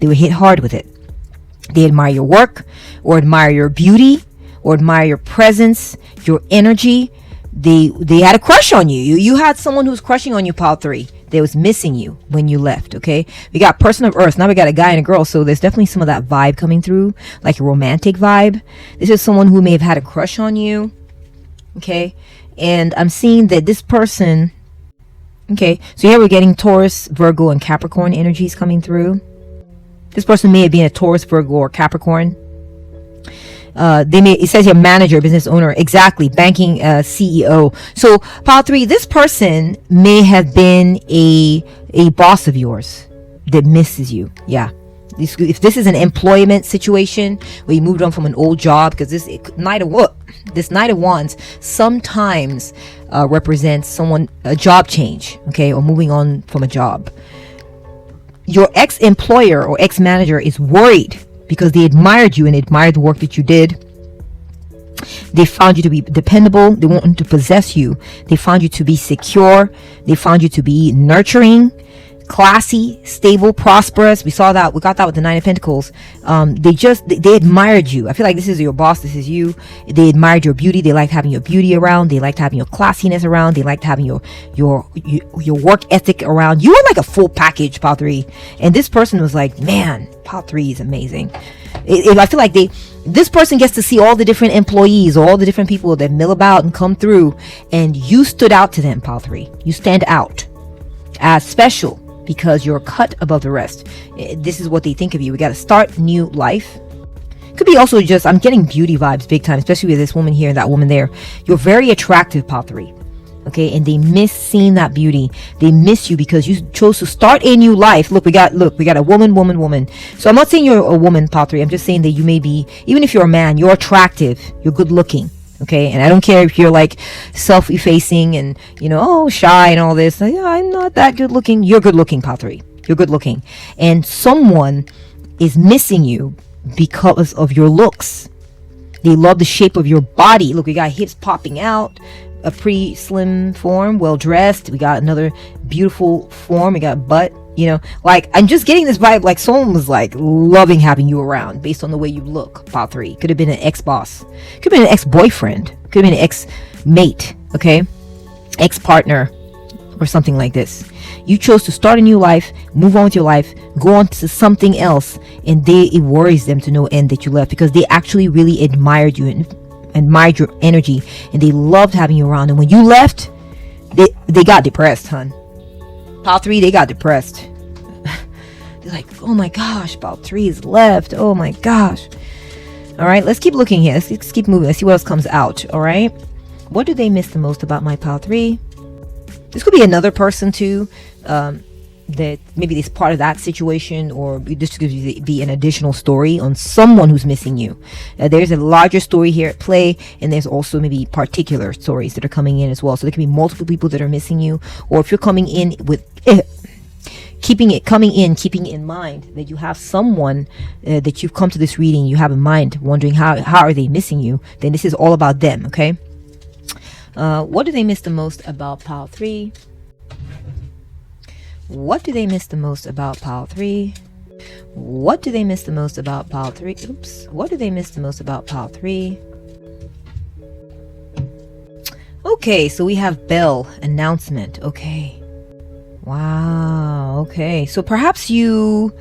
They admire your work, or admire your beauty, or admire your presence, your energy. They had a crush on you. You had someone who was crushing on you, pile 3. They was missing you when you left, okay? We got person of earth. Now we got a guy and a girl, so there's definitely some of that vibe coming through, like a romantic vibe. This is someone who may have had a crush on you, okay? And I'm seeing that this person, okay, so here we're getting Taurus, Virgo, and Capricorn energies coming through. This person may have been a Taurus, Virgo, or Capricorn. It says here manager, business owner, exactly, banking CEO. So pile 3, this person may have been a boss of yours that misses you. Yeah. If this is an employment situation where you moved on from an old job, because this Knight of Wands sometimes represents a job change, okay, or moving on from a job. Your ex-employer or ex-manager is worried because they admired you and admired the work that you did. They found you to be dependable. They wanted to possess you. They found you to be secure. They found you to be nurturing, classy, stable, prosperous. We got that with the 9 of Pentacles. They admired you. I feel like this is your boss. This is you. They admired your beauty. They liked having your beauty around. They liked having your classiness around. They liked having your work ethic around. You were like a full package, pile 3. And this person was like, man, pile 3 is amazing. I feel like this person gets to see all the different employees, all the different people that mill about and come through, and you stood out to them, pile 3. You stand out as special because you're cut above the rest. This is what they think of you. We got to start new life. Could be also just, I'm getting beauty vibes big time, especially with this woman here and that woman there. You're very attractive, pile 3. Okay, and they miss seeing that beauty. They miss you because you chose to start a new life. Look, we got a woman. So I'm not saying you're a woman, pile 3. I'm just saying that you may be, even if you're a man, you're attractive, you're good looking. Okay, and I don't care if you're like self-effacing and shy and all this. Like, I'm not that good looking. You're good looking, pile 3. You're good looking, and someone is missing you because of your looks. They love the shape of your body. Look, we got hips popping out, a pretty slim form, well dressed. We got another beautiful form. We got butt. Like, I'm just getting this vibe like someone was like loving having you around based on the way you look, pile 3. Could have been an ex-boss, could have been an ex-boyfriend, could have been an ex-mate, okay, ex-partner, or something like this. You chose to start a new life, move on with your life, go on to something else, and it worries them to no end that you left because they actually really admired you and admired your energy, and they loved having you around. And when you left, they got depressed, hun. Pile 3, they got depressed. They're like, oh my gosh, pile 3 is left. Oh my gosh. All right, let's keep looking here. Let's keep moving. Let's see what else comes out. All right. What do they miss the most about my pile 3? This could be another person too. That maybe it's part of that situation, or this could be an additional story on someone who's missing you. There's a larger story here at play, and there's also maybe particular stories that are coming in as well. So there can be multiple people that are missing you, or if you're coming in with keeping it in mind that you have someone that you've come to this reading, you have in mind, wondering how are they missing you, then this is all about them. Okay. What do they miss the most about pile 3? What do they miss the most about pile 3? What do they miss the most about pile 3? Oops. What do they miss the most about pile 3? Okay, so we have bell announcement. Okay. Wow. Okay. So perhaps you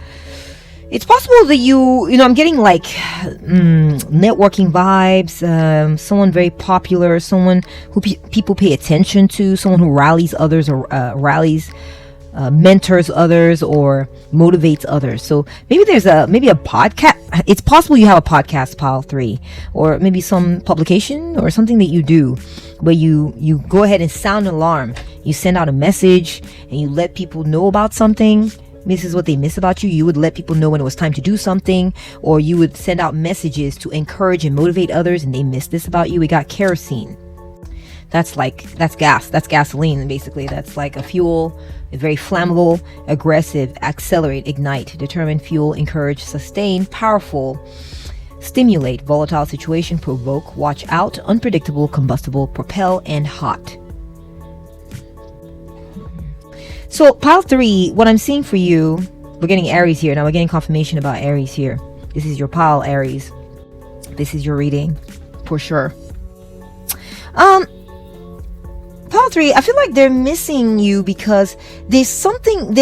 It's possible that I'm getting like networking vibes, someone very popular, someone who people pay attention to, someone who rallies others, or mentors others, or motivates others. So maybe there's a podcast. It's possible you have a podcast, pile 3, or maybe some publication or something that you do where you go ahead and sound an alarm. You send out a message and you let people know about something. This is what they miss about you. You would let people know when it was time to do something, or you would send out messages to encourage and motivate others, and they miss this about you. We got kerosene. That's gas. That's gasoline, basically. That's like a fuel, a very flammable, aggressive, accelerate, ignite, determine, fuel, encourage, sustain, powerful, stimulate, volatile situation, provoke, watch out, unpredictable, combustible, propel, and hot. So pile 3, what I'm seeing for you, we're getting Aries here. Now we're getting confirmation about Aries here. This is your pile, Aries. This is your reading for sure. Pile 3, I feel like they're missing you because there's something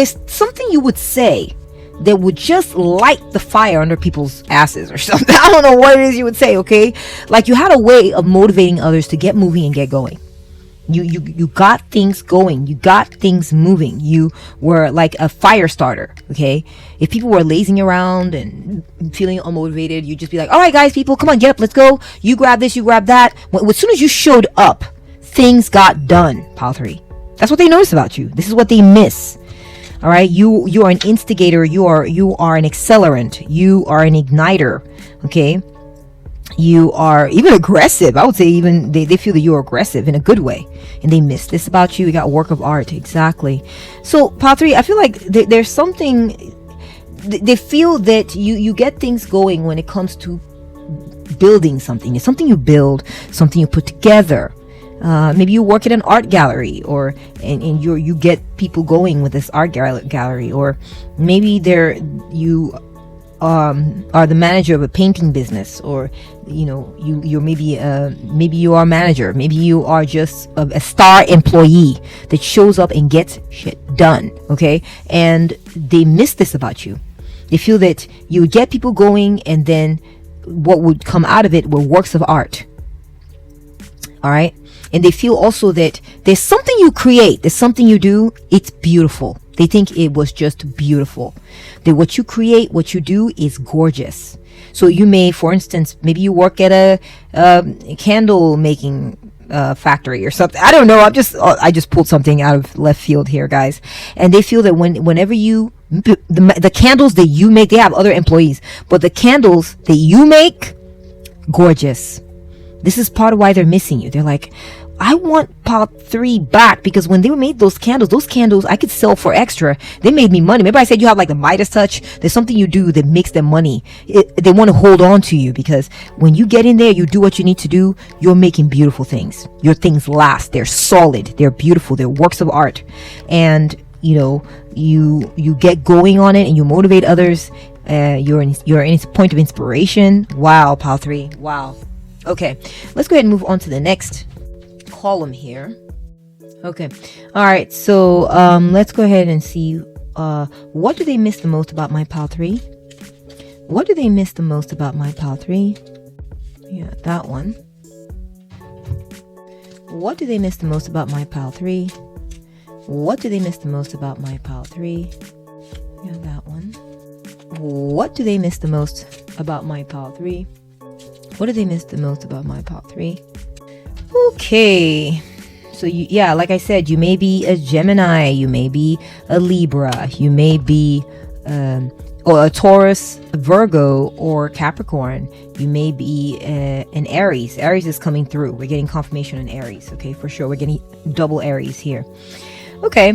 you would say that would just light the fire under people's asses or something. I don't know what it is you would say, okay? Like you had a way of motivating others to get moving and get going. You got things going. You got things moving. You were like a fire starter, okay? If people were lazing around and feeling unmotivated, you'd just be like, all right, guys, people, come on, get up, let's go. You grab this, you grab that. As soon as you showed up, things got done, pile 3. That's what they notice about you. This is what they miss. All right, you are an instigator. You are an accelerant. You are an igniter, okay? You are even aggressive. I would say even they feel that you're aggressive in a good way, and they miss this about you. You got work of art, exactly. So pile 3, I feel like there's something. They feel that you get things going when it comes to building something. It's something you build, something you put together. Maybe you work at an art gallery, and you get people going with this art gallery, or maybe you are the manager of a painting business, or you're maybe you are a manager, maybe you are just a star employee that shows up and gets shit done, okay? And they miss this about you. They feel that you would get people going, and then what would come out of it were works of art. All right. And they feel also that there's something you create, there's something you do, it's beautiful. They think it was just beautiful. That what you create, what you do is gorgeous. So you may, for instance, maybe you work at a candle making factory or something. I don't know. I just pulled something out of left field here, guys. And they feel that whenever the candles that you make, they have other employees, but the candles that you make, gorgeous. This is part of why they're missing you. They're like, I want pile 3 back, because when they made those candles I could sell for extra. They made me money. Maybe I said you have like the Midas touch. There's something you do that makes them money. They want to hold on to you, because when you get in there, you do what you need to do. You're making beautiful things. Your things last. They're solid. They're beautiful. They're works of art. And you get going on it, and you motivate others. You're in a point of inspiration. Wow, pile 3. Wow. Okay, let's go ahead and move on to the next column here. Okay, all right, so let's go ahead and see what do they miss the most about my pile 3. What do they miss the most about my pile 3? Yeah, that one. What do they miss the most about my pile 3? What do they miss the most about my pile 3? Yeah, that one. What do they miss the most about my pile 3? What do they miss the most about my pile 3? Okay. So like I said, you may be a Gemini, you may be a Libra, you may be or a Taurus, a Virgo, or Capricorn. You may be an Aries. Aries is coming through. We're getting confirmation on Aries, okay, for sure. We're getting double Aries here. Okay.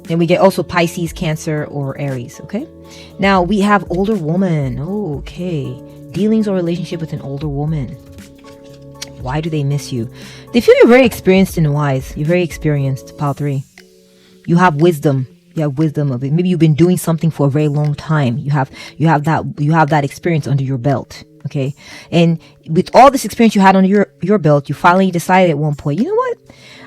And we get also Pisces, Cancer, or Aries, okay? Now, we have older woman. Okay. Dealings or relationship with an older woman. Why do they miss you? They feel you're very experienced and wise. You're very experienced, pile 3. You have wisdom. You have wisdom of it. Maybe you've been doing something for a very long time. You have that experience under your belt. Okay. And with all this experience you had under your belt, you finally decided at one point, you know what?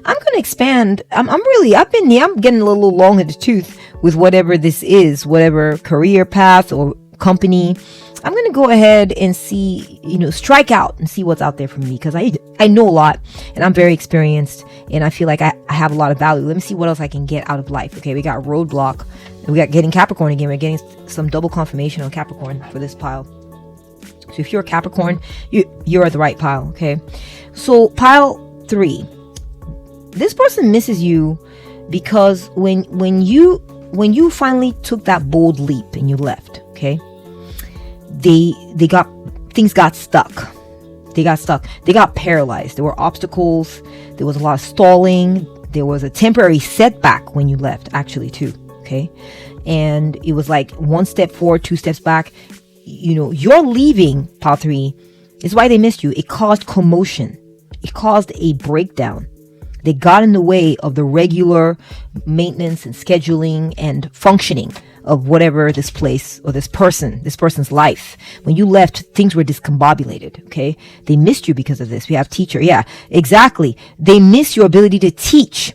I'm going to expand. I'm getting a little long in the tooth with whatever this is, whatever career path or company, I'm going to go ahead and see, strike out and see what's out there for me, because I know a lot and I'm very experienced and I feel like I have a lot of value. Let me see what else I can get out of life. Okay, we got roadblock. We got getting Capricorn again. We're getting some double confirmation on Capricorn for this pile. So if you're a Capricorn, you're at the right pile. Okay, so pile 3. This person misses you because when you finally took that bold leap and you left, okay, things got stuck. They got paralyzed. There were obstacles. There was a lot of stalling. There was a temporary setback when you left, actually, too. Okay, and it was like 1 step forward, 2 steps back. You're leaving, pile 3, is why they missed you. It caused commotion. It caused a breakdown. They got in the way of the regular maintenance and scheduling and functioning of whatever this place or this person's life. When you left, things were discombobulated. Okay, they missed you because of this. We have teacher. Yeah, exactly. They miss your ability to teach.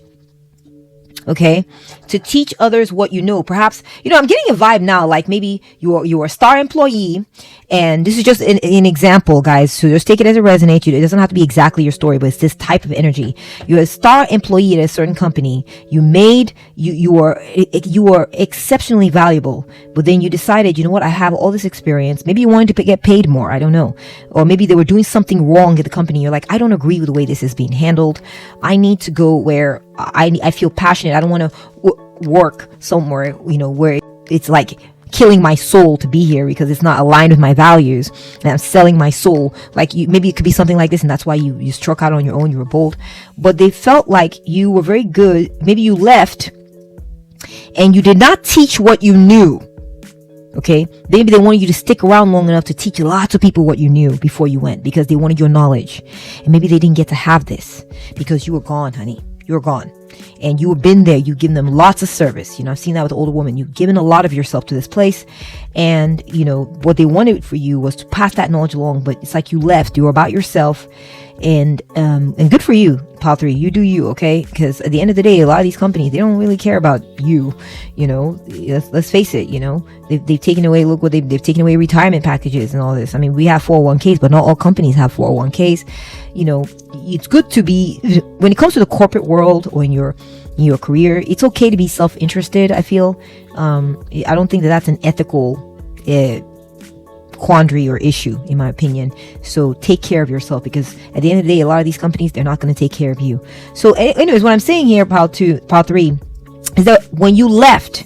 Okay, to teach others what you know. Perhaps, I'm getting a vibe now, like maybe you're a star employee, and this is just an example, guys, so just take it as it resonates. It doesn't have to be exactly your story, but it's this type of energy. You're a star employee at a certain company. You were exceptionally valuable, but then you decided, you know what, I have all this experience. Maybe you wanted to get paid more, I don't know, or maybe they were doing something wrong at the company. You're like, I don't agree with the way this is being handled. I need to go where I feel passionate. I don't want to work somewhere, where it's like killing my soul to be here because it's not aligned with my values, and I'm selling my soul. Like, maybe it could be something like this, and that's why you struck out on your own. You were bold, but they felt like you were very good. Maybe you left and you did not teach what you knew. Okay, maybe they wanted you to stick around long enough to teach lots of people what you knew before you went, because they wanted your knowledge, and maybe they didn't get to have this because you were gone, honey. You're gone. And you have been there. You've given them lots of service. I've seen that with older women. You've given a lot of yourself to this place. And, what they wanted for you was to pass that knowledge along. But it's like you left. You were about yourself. And good for you, pile 3. You do you, okay? Because at the end of the day, a lot of these companies, they don't really care about you. Let's face it, they've taken away, look what they've taken away retirement packages and all this. I mean, we have 401ks, but not all companies have 401ks. It's good to be, when it comes to the corporate world or in your career, it's okay to be self-interested, I feel. I don't think that's an ethical quandary or issue, in my opinion. So take care of yourself, because at the end of the day, a lot of these companies, they're not going to take care of you. So anyways, what I'm saying here, pile 3, is that when you left,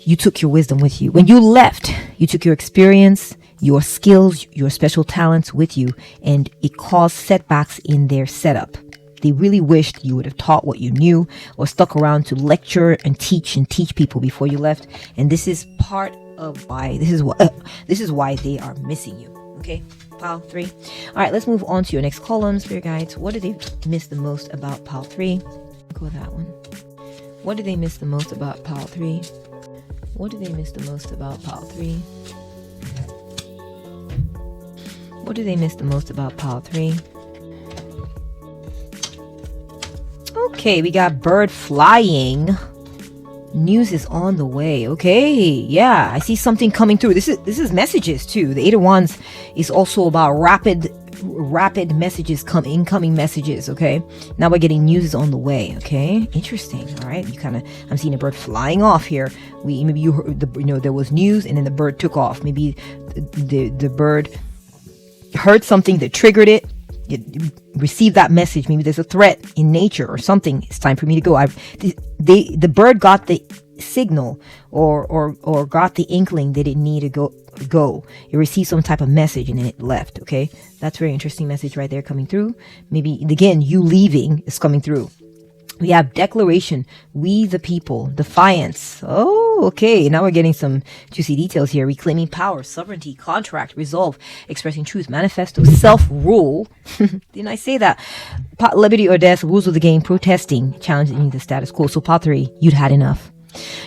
you took your wisdom with you. When you left, you took your experience, your skills, your special talents with you, and it caused setbacks in their setup. They really wished you would have taught what you knew, or stuck around to lecture and teach people before you left. And this is part of why, this is why they are missing you. Okay, pile 3. All right, let's move on to your next column, Spirit Guides. What did they miss the most about pile 3? Go with that one. What did they miss the most about pile 3? What did they miss the most about pile 3? What did they miss the most about pile 3? Okay, we got bird flying. News is on the way. Okay, yeah, I see something coming through. This is messages too. The 8 of Wands is also about rapid messages, incoming messages. Okay, now we're getting news on the way. Okay, interesting. All right, I'm seeing a bird flying off here. Maybe you heard there was news and then the bird took off. Maybe the bird heard something that triggered it. Receive that message. Maybe there's a threat in nature or something. It's time for me to go. The bird got the signal or got the inkling that it needed to go. It received some type of message and then it left. Okay, that's a very interesting message right there coming through. Maybe again, you leaving is coming through. We have declaration, we the people, defiance. Oh, okay. Now we're getting some juicy details here. Reclaiming power, sovereignty, contract, resolve, expressing truth, manifesto, self-rule. Didn't I say that? Liberty or death, rules of the game, protesting, challenging the status quo. So part 3, you'd had enough.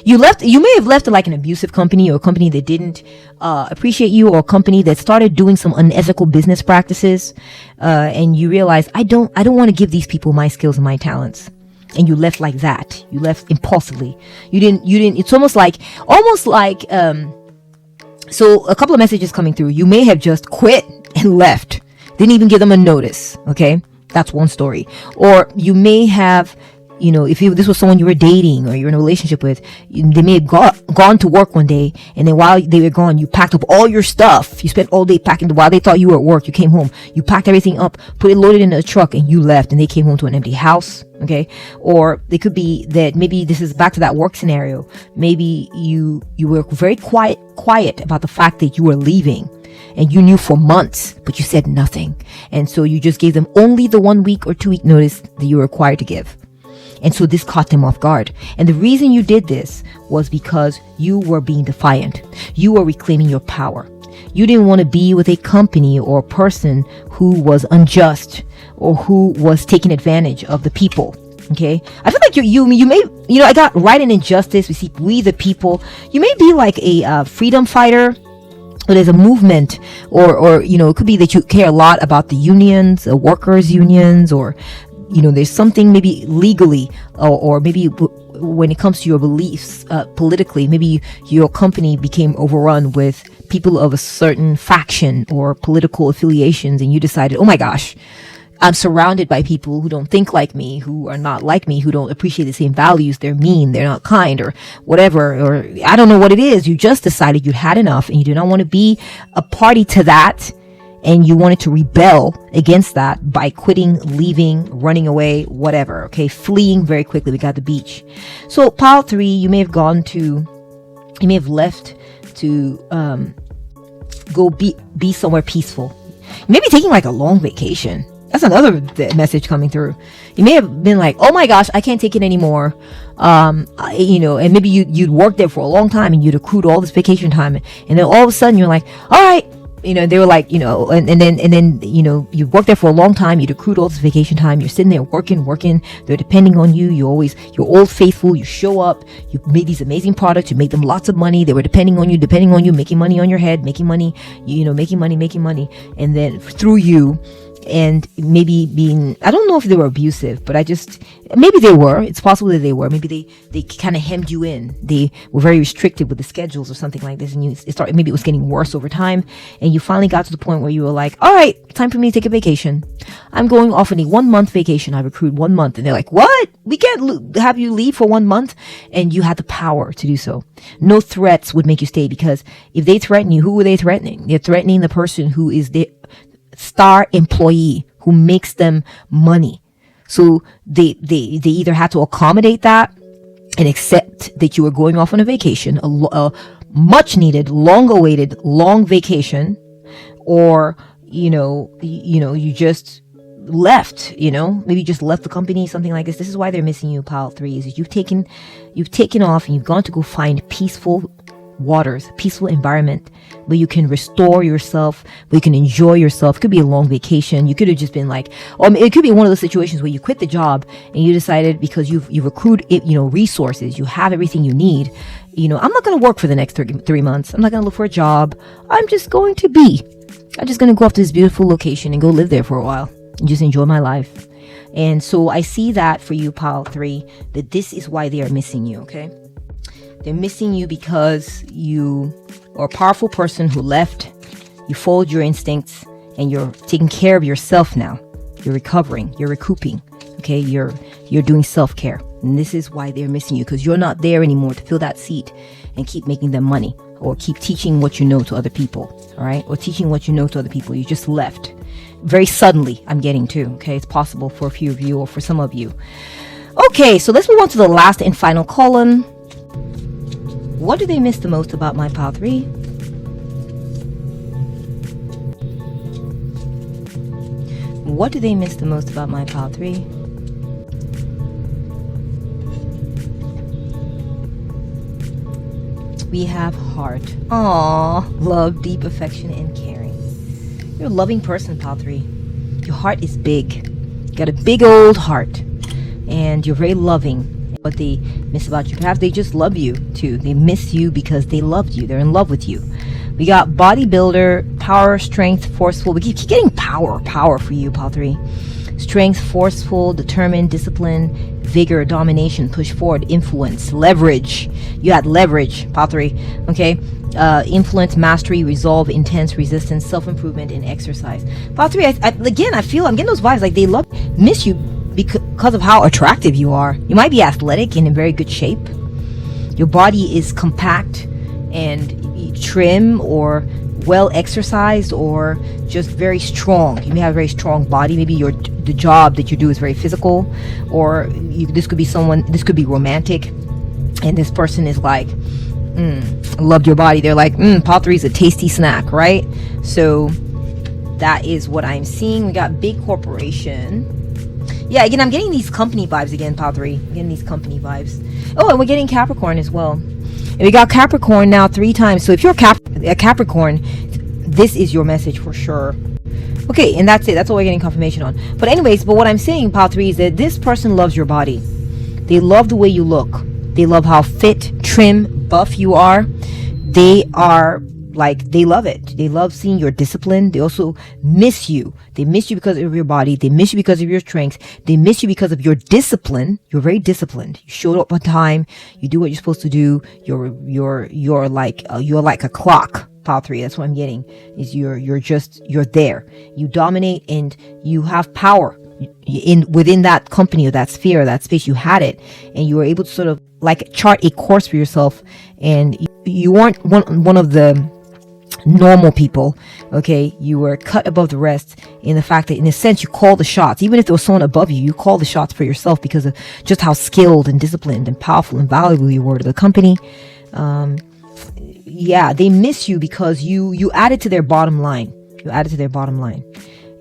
You may have left like an abusive company, or a company that didn't appreciate you, or a company that started doing some unethical business practices. And you realize, I don't want to give these people my skills and my talents. And you left like that. You left impulsively. You didn't, it's almost like So a couple of messages coming through. You may have just quit and left. Didn't even give them a notice. Okay. That's one story. Or you may have, if this was someone you were dating or you're in a relationship with, they may have gone to work one day, and then while they were gone, you packed up all your stuff. You spent all day packing. While they thought you were at work, you came home. You packed everything up, loaded it in a truck, and you left, and they came home to an empty house. Okay. Or it could be that maybe this is back to that work scenario. Maybe you were very quiet about the fact that you were leaving. And you knew for months, but you said nothing. And so you just gave them only the 1 week or 2 week notice that you were required to give. And so this caught them off guard. And the reason you did this was because you were being defiant. You were reclaiming your power. You didn't want to be with a company or a person who was unjust or who was taking advantage of the people. Okay. I feel like you may, I got right and injustice. We the people, you may be like a freedom fighter. Or there's a movement, or it could be that you care a lot about the unions, workers' unions, or there's something maybe legally, or maybe when it comes to your beliefs politically, maybe your company became overrun with people of a certain faction or political affiliations, and you decided, oh my gosh, I'm surrounded by people who don't think like me, who are not like me, who don't appreciate the same values. They're mean, they're not kind, or whatever, or I don't know what it is. You just decided you had enough and you did not want to be a party to that. And you wanted to rebel against that by quitting, leaving, running away, whatever. Okay. Fleeing very quickly. We got the beach. So pile 3, you may have left to, go be somewhere peaceful. You may be taking like a long vacation. That's another message coming through. You may have been like, oh my gosh, I can't take it anymore. And maybe you'd worked there for a long time and you'd accrued all this vacation time. And then all of a sudden you're like, all right, they were like, and then, you worked there for a long time. You'd accrued all this vacation time. You're sitting there working. They're depending on you. You're old faithful. You show up. You made these amazing products. You made them lots of money. They were depending on you, making money on your head, making money. Making money. And then through you, and maybe being, I don't know if they were abusive, but maybe they were. It's possible that they were. Maybe they kind of hemmed you in. They were very restricted with the schedules or something like this. And maybe it was getting worse over time. And you finally got to the point where you were like, all right, time for me to take a vacation. I'm going off on a 1 month vacation. I've accrued 1 month. And they're like, what? We can't have you leave for 1 month. And you had the power to do so. No threats would make you stay, because if they threaten you, who are they threatening? They're threatening the person who is the star employee, who makes them money. So they either had to accommodate that and accept that you were going off on a vacation, a much needed, long awaited, long vacation, or you just left, maybe you just left the company, something like this. This is why they're missing you, pile 3, is you've taken off and you've gone to go find peaceful waters, peaceful environment where you can restore yourself, where you can enjoy yourself. It could be a long vacation. You could have just been like, it could be one of those situations where you quit the job and you decided, because you've accrued resources, you have everything you need. I'm not going to work for the next 3 months. I'm not going to look for a job. I'm just going to go off to this beautiful location and go live there for a while and just enjoy my life. And so I see that for you, pile 3, that this is why they are missing you. Okay. They're missing you because you are a powerful person who left. You followed your instincts and you're taking care of yourself now. You're recovering. You're recouping. Okay. You're doing self-care. And this is why they're missing you, because you're not there anymore to fill that seat and keep making them money, or keep teaching what you know to other people. All right. Or teaching what you know to other people. You just left very suddenly. I'm getting to. Okay. It's possible for a few of you or for some of you. Okay. So let's move on to the last and final column. What do they miss the most about my pile 3? What do they miss the most about my pile 3? We have heart. Aww, love, deep affection, and caring. You're a loving person, pile 3. Your heart is big. You got a big old heart. And you're very loving. What they miss about you, perhaps they just love you too. They miss you because they loved you. They're in love with you. We got bodybuilder, power, strength, forceful. We keep getting power for you, pile 3. Strength, forceful, determined, discipline, vigor, domination, push forward, influence, leverage. You had leverage, pile 3. Okay. influence, mastery, resolve, intense, resistance, self-improvement, and exercise. Pile 3, again, I feel I'm getting those vibes like they miss you because of how attractive you are. You might be athletic and in very good shape. Your body is compact and trim, or well exercised, or just very strong. You may have a very strong body. Maybe the job that you do is very physical, or this could be romantic, and this person is like, loved your body. They're like, pile 3 is a tasty snack, right? So that is what I'm seeing. We got big corporation. Yeah, again, I'm getting these company vibes again, pile 3. I'm getting these company vibes. Oh, and we're getting Capricorn as well. And we got Capricorn now 3 times. So if you're a Capricorn, this is your message for sure. Okay, and that's it. That's all we're getting confirmation on. But anyways, what I'm saying, pile 3, is that this person loves your body. They love the way you look. They love how fit, trim, buff you are. They love it. They love seeing your discipline. They also miss you. They miss you because of your body. They miss you because of your strength. They miss you because of your discipline. You're very disciplined. You showed up on time. You do what you're supposed to do. You're like a clock. Pile 3. That's what I'm getting. Is you're there. You dominate and you have power within that company or that sphere or that space. You had it, and you were able to sort of like chart a course for yourself. And you weren't one of the normal people. Okay, you were cut above the rest in the fact that, in a sense, you call the shots. Even if there was someone above you, you call the shots for yourself because of just how skilled and disciplined and powerful and valuable you were to the company. Yeah, they miss you because you added to their bottom line. You added to their bottom line,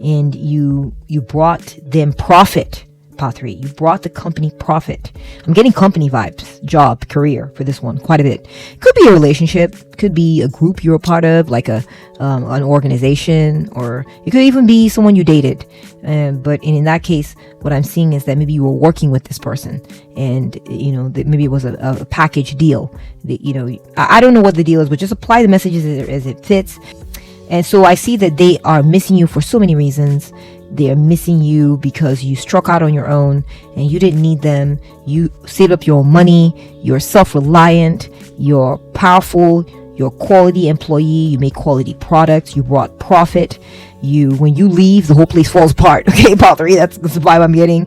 and you brought them profit. Pile 3, you brought the company profit. I'm getting company vibes, job, career for this one quite a bit. Could be a relationship, could be a group you're a part of, like an organization, or it could even be someone you dated. But in that case, what I'm seeing is that maybe you were working with this person, and that maybe it was a package deal. I don't know what the deal is, but just apply the messages as it fits. And so I see that they are missing you for so many reasons. They are missing you because you struck out on your own and you didn't need them. You saved up your own money. You're self-reliant. You're powerful. You're a quality employee. You make quality products. You brought profit. When you leave, the whole place falls apart. Okay, pile 3, that's the vibe I'm getting.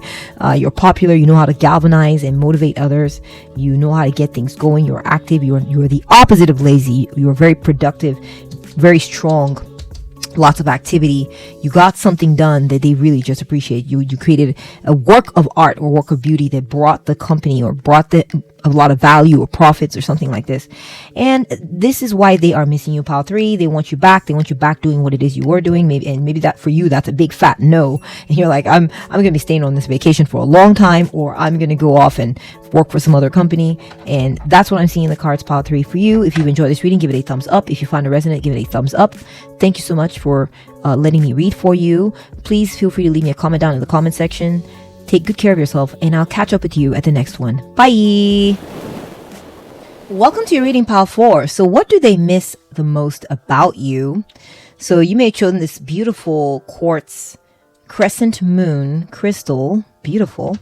You're popular. You know how to galvanize and motivate others. You know how to get things going. You're active. You're the opposite of lazy. You're very productive, very strong. Lots of activity. You got something done that they really just appreciate. You created a work of art or work of beauty that brought the company or brought a lot of value or profits or something like this. And this is why they are missing you, pile 3. They want you back. They want you back doing what it is you were doing. Maybe that for you, that's a big fat no. And you're like, I'm going to be staying on this vacation for a long time, or I'm going to go off and work for some other company. And that's what I'm seeing in the cards, pile 3, for you. If you've enjoyed this reading, give it a thumbs up. If you find it resonant, give it a thumbs up. Thank you so much for letting me read for you. Please feel free to leave me a comment down in the comment section. Take good care of yourself, and I'll catch up with you at the next one. Bye! Welcome to your reading, pile 4. So what do they miss the most about you? So you may have chosen this beautiful quartz crescent moon crystal. Beautiful.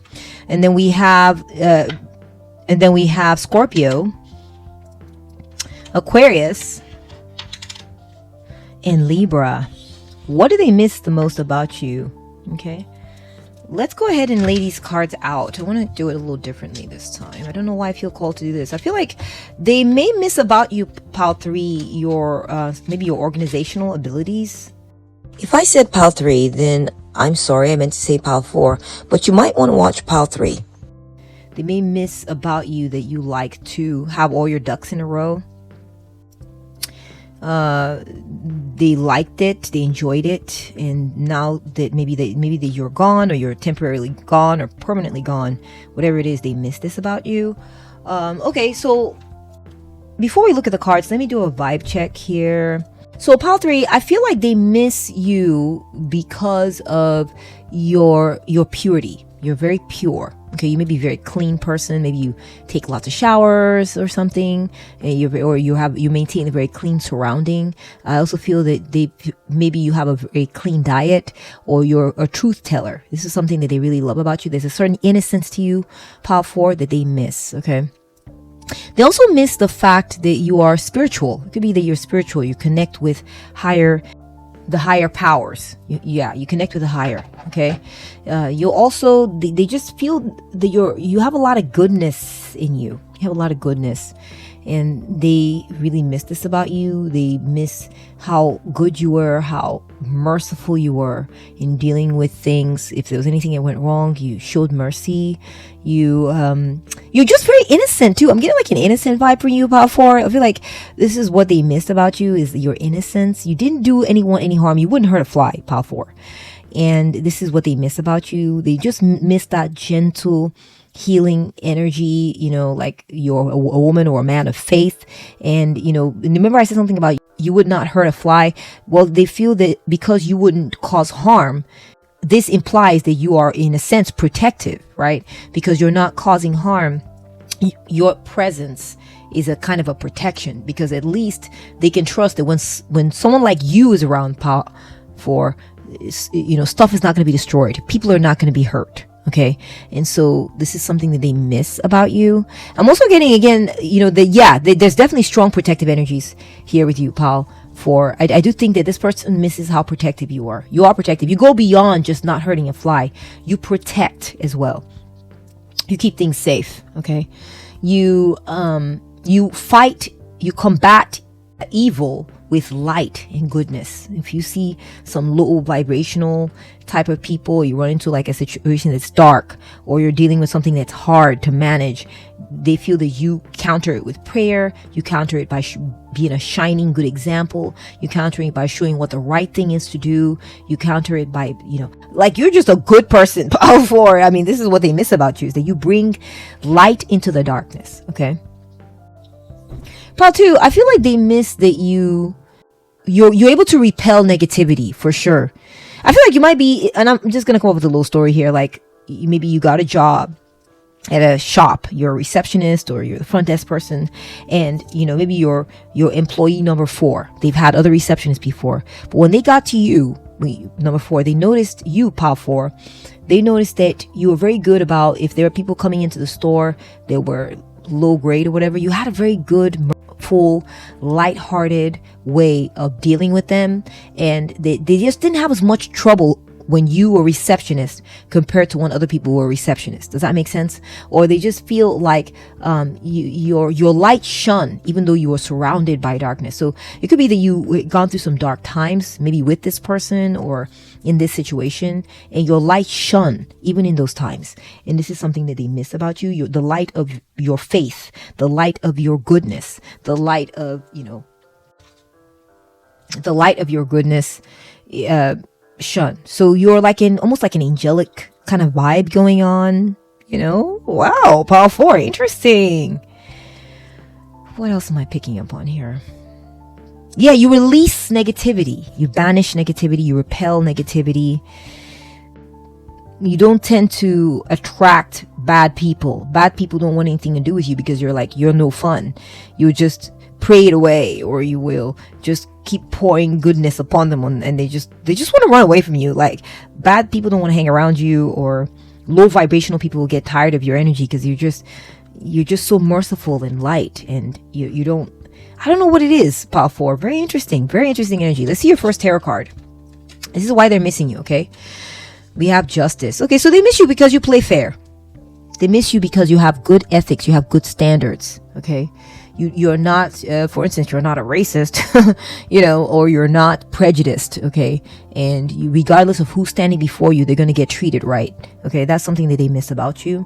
And then we have Scorpio, Aquarius, and Libra. What do they miss the most about you? Okay, let's go ahead and lay these cards out. I want to do it a little differently this time. I don't know why I feel called to do this. I feel like they may miss about you, pile 3, your maybe your organizational abilities. If I said pile 3, then I'm sorry, I meant to say pile 4, but you might want to watch pile 3. They may miss about you that you like to have all your ducks in a row. They liked it, they enjoyed it, and now that maybe that you're gone, or you're temporarily gone, or permanently gone, whatever it is, they miss this about you. Okay, so before we look at the cards, let me do a vibe check here. So pile 3, I feel like they miss you because of your purity. You're very pure. Okay, you may be a very clean person. Maybe you take lots of showers or something, and you maintain a very clean surrounding. I also feel that maybe you have a very clean diet, or you're a truth teller. This is something that they really love about you. There's a certain innocence to you, pile 4, that they miss. Okay, They also miss the fact that you are spiritual. It could be that you're spiritual. You connect with the higher powers. You connect with the higher. Okay. You also, they just feel that you have a lot of goodness in you. You have a lot of goodness. And they really miss this about you. They miss how good you were, how merciful you were in dealing with things. If there was anything that went wrong, you showed mercy. You're just very innocent too. I'm getting like an innocent vibe from you, Power 4. I feel like this is what they missed about you, is your innocence. You didn't do anyone any harm. You wouldn't hurt a fly, Power 4. And this is what they miss about you. They just miss that gentle, healing energy, like you're a woman or a man of faith. And, remember I said something about you would not hurt a fly. Well, they feel that because you wouldn't cause harm, this implies that you are in a sense protective, right? Because you're not causing harm. Your presence is a kind of a protection, because at least they can trust that when someone like you is around, Power 4, stuff is not going to be destroyed. People are not going to be hurt. Okay. And so this is something that they miss about you. I'm also getting, again, there's definitely strong protective energies here with you, Paul. I do think that this person misses how protective you are. You are protective. You go beyond just not hurting a fly. You protect as well. You keep things safe. Okay. You fight, you combat evil with light and goodness. If you see some low vibrational type of people, you run into like a situation that's dark, or you're dealing with something that's hard to manage, they feel that you counter it with prayer. You counter it by being a shining good example. You counter it by showing what the right thing is to do. You counter it by, like you're just a good person. Power 4. I mean, this is what they miss about you, is that you bring light into the darkness. Okay. Part 2, I feel like they miss that you're able to repel negativity, for sure. I feel like you might be, and I'm just going to come up with a little story here. Like maybe you got a job at a shop, you're a receptionist or you're the front desk person, and maybe you're employee number 4. They've had other receptionists before, but when they got to you, number 4, they noticed you, Power 4. They noticed that you were very good about, if there were people coming into the store that were low grade or whatever, you had a very good, full, lighthearted way of dealing with them, and they just didn't have as much trouble when you were receptionist compared to when other people were receptionists. Does that make sense? Or they just feel like your light shone even though you were surrounded by darkness. So it could be that you gone through some dark times, maybe with this person or in this situation, and your light shone even in those times. And this is something that they miss about you. The light of your faith, the light of your goodness, the light of your goodness shone. So you're like almost like an angelic kind of vibe going on, Wow, Power 4, interesting. What else am I picking up on here? Yeah, you release negativity. You banish negativity. You repel negativity. You don't tend to attract bad people. Bad people don't want anything to do with you because you're no fun. You just pray it away, or you will just keep pouring goodness upon them, and they just want to run away from you. Like bad people don't want to hang around you, or low vibrational people will get tired of your energy because you're just so merciful and light, and you don't. I don't know what it is, Power 4. Very interesting energy. Let's see your first tarot card. This is why they're missing you. Okay, we have Justice. Okay, so they miss you because you play fair. They miss you because you have good ethics. You have good standards. Okay. You're not, for instance, you're not a racist, or you're not prejudiced, okay? And regardless of who's standing before you, they're going to get treated right, okay? That's something that they miss about you.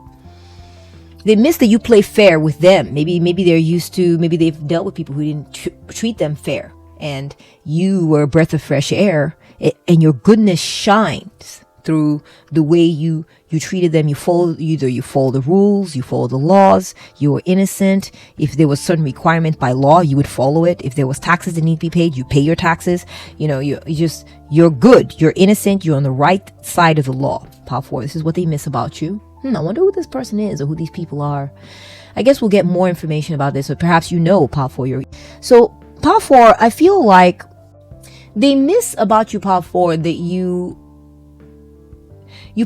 They miss that you play fair with them. Maybe they're used to, maybe they've dealt with people who didn't treat them fair, and you were a breath of fresh air, and your goodness shines through the way you treated them. You follow the rules, you follow the laws, you were innocent. If there was certain requirement by law, you would follow it. If there was taxes that need to be paid, you pay your taxes. You're good, you're innocent, you're on the right side of the law. Power 4, this is what they miss about you. I wonder who this person is or who these people are. I guess we'll get more information about this, or perhaps Power 4. So Power 4, I feel like they miss about you, Power 4, that you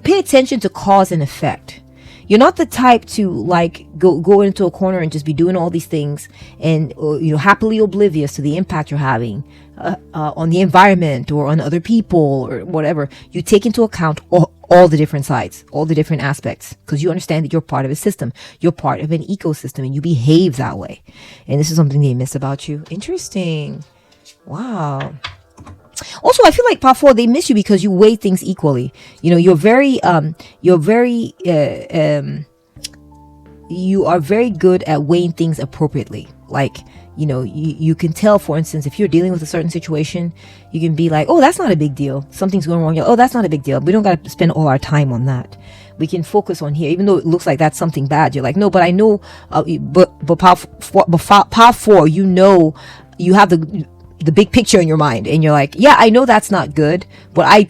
pay attention to cause and effect. You're not the type to like go into a corner and just be doing all these things and happily oblivious to the impact you're having on the environment or on other people or whatever. You take into account all the different sides, all the different aspects, because you understand that you're part of a system, you're part of an ecosystem, and you behave that way. And this is something they miss about you. Interesting. Wow. Also, I feel like Part 4, they miss you because you weigh things equally. You are very good at weighing things appropriately. Like, you can tell, for instance, if you're dealing with a certain situation, you can be like, oh, that's not a big deal. Something's going wrong. Oh, that's not a big deal. We don't got to spend all our time on that. We can focus on here, even though it looks like that's something bad. You're like, no, but I know, but Part 4, you have the big picture in your mind, and you're like, yeah, I know that's not good, but I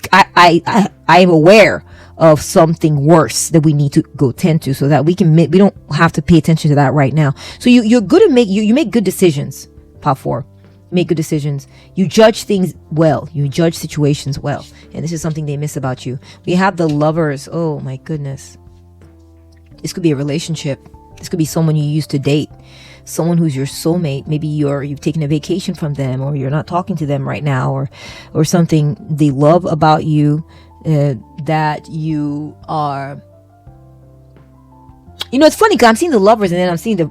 am aware of something worse that we need to go tend to, so that we don't have to pay attention to that right now. So you're good at you make good decisions. Part 4, you make good decisions. You judge things well. You judge situations well, and this is something they miss about you. We have the Lovers. Oh my goodness, this could be a relationship. This could be someone you used to date, someone who's your soulmate. Maybe you've taken a vacation from them, or you're not talking to them right now, or something they love about you, that you are. It's funny because I'm seeing the Lovers, and then I'm seeing the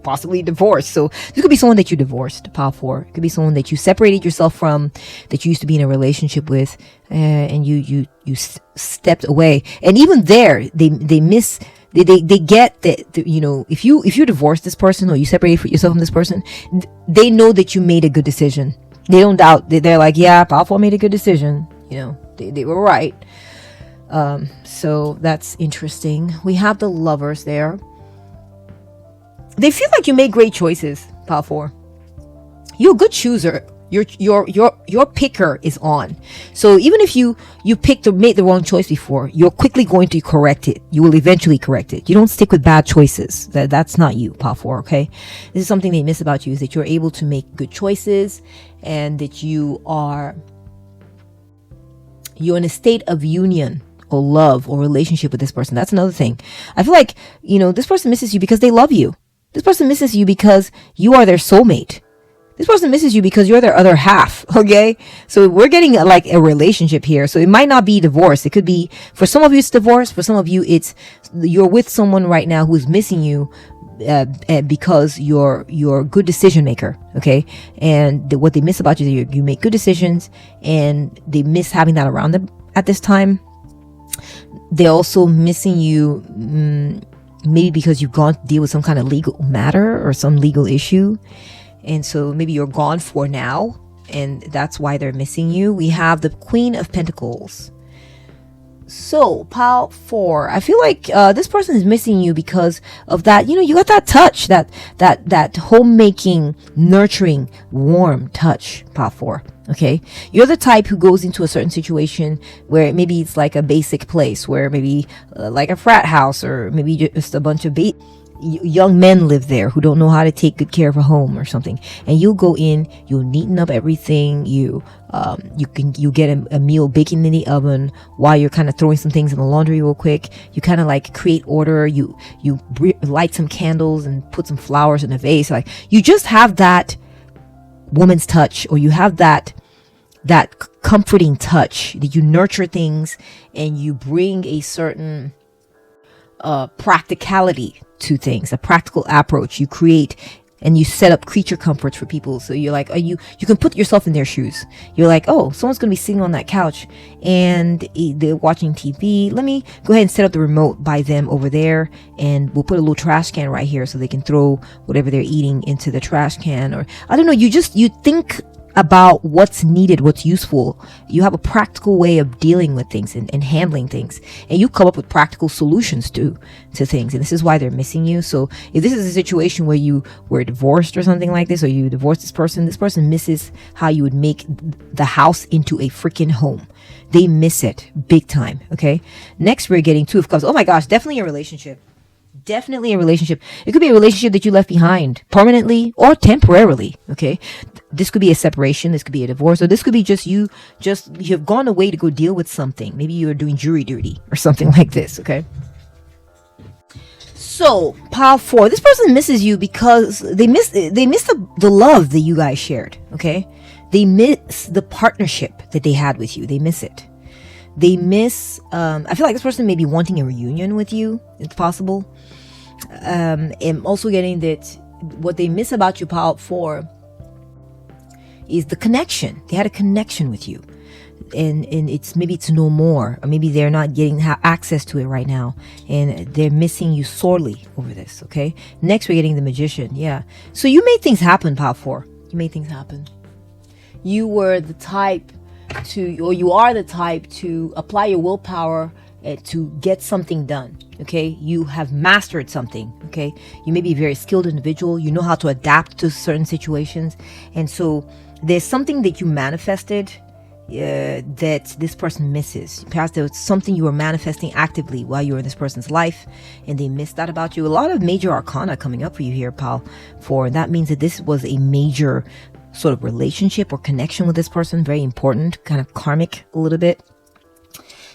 possibly divorce. So this could be someone that you divorced. Part 4. It could be someone that you separated yourself from, that you used to be in a relationship with, and you stepped away. And even there, they miss. They get that, if you divorce this person, or you separate yourself from this person, they know that you made a good decision. They don't doubt. They're like, yeah, Part 4 made a good decision. They were right. So that's interesting. We have the Lovers there. They feel like you make great choices, Part 4. You're a good chooser. Your picker is on. So even if you made the wrong choice before, you're quickly going to correct it. You will eventually correct it. You don't stick with bad choices. That's not you, Part 4. Okay, this is something they miss about you, is that you're able to make good choices, and that you're in a state of union or love or relationship with this person. That's another thing. I feel like this person misses you because they love you. This person misses you because you are their soulmate. This person misses you because you're their other half. Okay, so we're getting like a relationship here. So it might not be divorce. It could be, for some of you it's divorce. For some of you it's you're with someone right now who's missing you because you're a good decision maker. Okay, and what they miss about you is you make good decisions, and they miss having that around them at this time. They're also missing you, maybe because you've gone to deal with some kind of legal matter or some legal issue. And so maybe you're gone for now, and that's why they're missing you. We have the Queen of Pentacles. So, Part 4, I feel like this person is missing you because of that. You got that touch, that homemaking, nurturing, warm touch, Part 4. Okay, you're the type who goes into a certain situation where maybe it's like a basic place, where maybe like a frat house, or maybe just a bunch of young men live there who don't know how to take good care of a home or something, and you'll go in, you'll neaten up everything, you get a meal baking in the oven while you're kind of throwing some things in the laundry real quick. You kind of like create order, you light some candles and put some flowers in a vase. Like, you just have that woman's touch, or you have that comforting touch, that you nurture things, and you bring a certain practicality to things, a practical approach. You create and you set up creature comforts for people. So you're like, you can put yourself in their shoes. You're like, oh, someone's gonna be sitting on that couch and they're watching TV. Let me go ahead and set up the remote by them over there, and we'll put a little trash can right here so they can throw whatever they're eating into the trash can. Or I don't know, you think about what's needed, what's useful. You have a practical way of dealing with things and handling things, and you come up with practical solutions to things. And this is why they're missing you. So if this is a situation where you were divorced or something like this, or you divorced this person misses how you would make the house into a freaking home. They miss it big time. Okay, next we're getting Two of Cups. Oh my gosh, definitely a relationship. Definitely a relationship. It could be a relationship that you left behind permanently or temporarily. Okay, this could be a separation, this could be a divorce, or this could be you've gone away to go deal with something. Maybe you're doing jury duty or something like this. Okay, So, pile 4, this person misses you because they miss the love that you guys shared, okay? They miss the partnership that they had with you. They miss it. They miss, I feel like this person may be wanting a reunion with you. It's possible. I'm also getting that what they miss about you, pile 4, is the connection. They had a connection with you. And it's no more, or maybe they're not getting access to it right now, and they're missing you sorely over this. Okay, next we're getting the Magician. Yeah, so you made things happen, pile 4. You made things happen. You were the type you are the type to apply your willpower to get something done. Okay, you have mastered something. Okay, you may be a very skilled individual. You know how to adapt to certain situations, and so there's something that you manifested that this person misses. Perhaps there was something you were manifesting actively while you were in this person's life, and they missed that about you. A lot of major arcana coming up for you here, pal 4. That means that this was a major sort of relationship or connection with this person, very important, kind of karmic a little bit.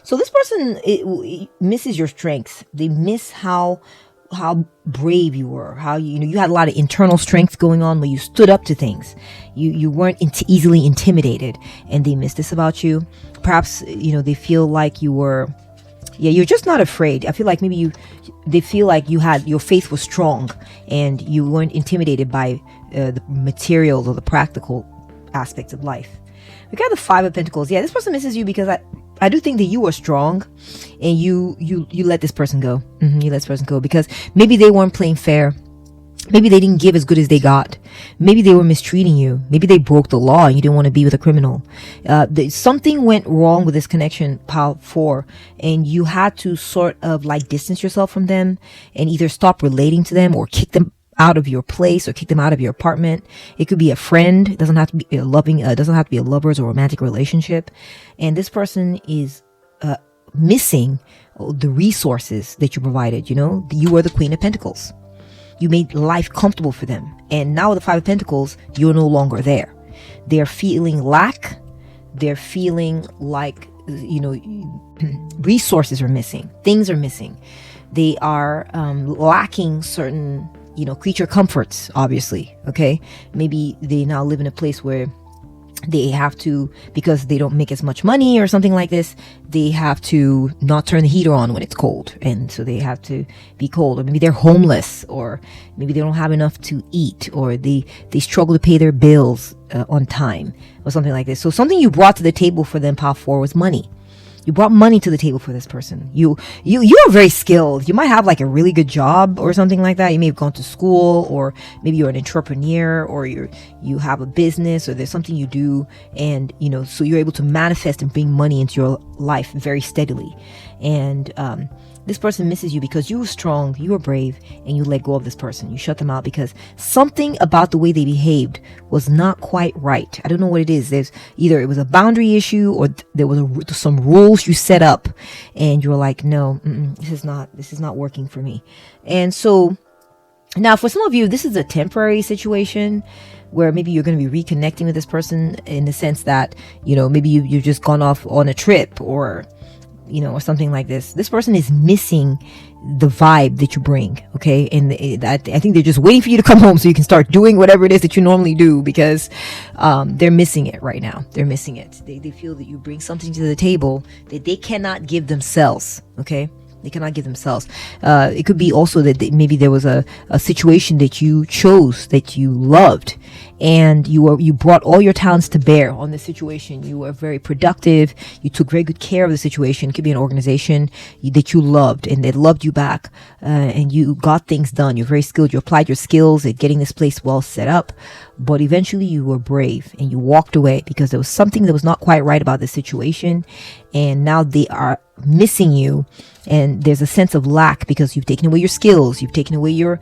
So this person it misses your strength. They miss how brave you were, how you had a lot of internal strength going on where you stood up to things. You weren't easily intimidated, and they miss this about you. Perhaps they feel like you're just not afraid. I feel like maybe they feel like your faith was strong and you weren't intimidated by the materials or the practical aspects of life. We got the 5 of Pentacles. Yeah, this person misses you because I do think that you are strong, and you let this person go. You let this person go because maybe they weren't playing fair. Maybe they didn't give as good as they got. Maybe they were mistreating you. Maybe they broke the law and you didn't want to be with a criminal. Something went wrong with this connection, pile 4, and you had to sort of like distance yourself from them and either stop relating to them or kick them out of your place or kick them out of your apartment. It could be a friend. It doesn't have to be a doesn't have to be a lover's or romantic relationship. And this person is missing the resources that you provided. You were the Queen of Pentacles. You made life comfortable for them. And now with the 5 of Pentacles, you're no longer there. They're feeling lack. They're feeling like, resources are missing. Things are missing. They are lacking certain creature comforts, obviously. Okay, maybe they now live in a place where they have to, because they don't make as much money or something like this, they have to not turn the heater on when it's cold, and so they have to be cold. Or maybe they're homeless, or maybe they don't have enough to eat, or they struggle to pay their bills on time, or something like this. So something you brought to the table for them, pile 4, was money. You brought money to the table for this person. You are very skilled. You might have like a really good job or something like that. You may have gone to school, or maybe you're an entrepreneur, or you have a business, or there's something you do, and so you're able to manifest and bring money into your life very steadily. And this person misses you because you were strong, you were brave, and you let go of this person. You shut them out because something about the way they behaved was not quite right. I don't know what it is. There's either it was a boundary issue, or there was some rules you set up, and you were like, no, this is not working for me. And so now for some of you, this is a temporary situation where maybe you're going to be reconnecting with this person in the sense that, maybe you've just gone off on a trip, or or something like this. This person is missing the vibe that you bring, okay? And I think they're just waiting for you to come home so you can start doing whatever it is that you normally do, because they're missing it right now. They're missing it. They feel that you bring something to the table that they cannot give themselves, okay? They cannot give themselves. It could be also that maybe there was a situation that you chose, that you loved, and you brought all your talents to bear on the situation. You were very productive. You took very good care of the situation. It could be an organization that you loved and that loved you back, and you got things done. You're very skilled. You applied your skills at getting this place well set up, but eventually you were brave and you walked away because there was something that was not quite right about the situation, and now they are missing you, and there's a sense of lack because you've taken away your skills, you've taken away your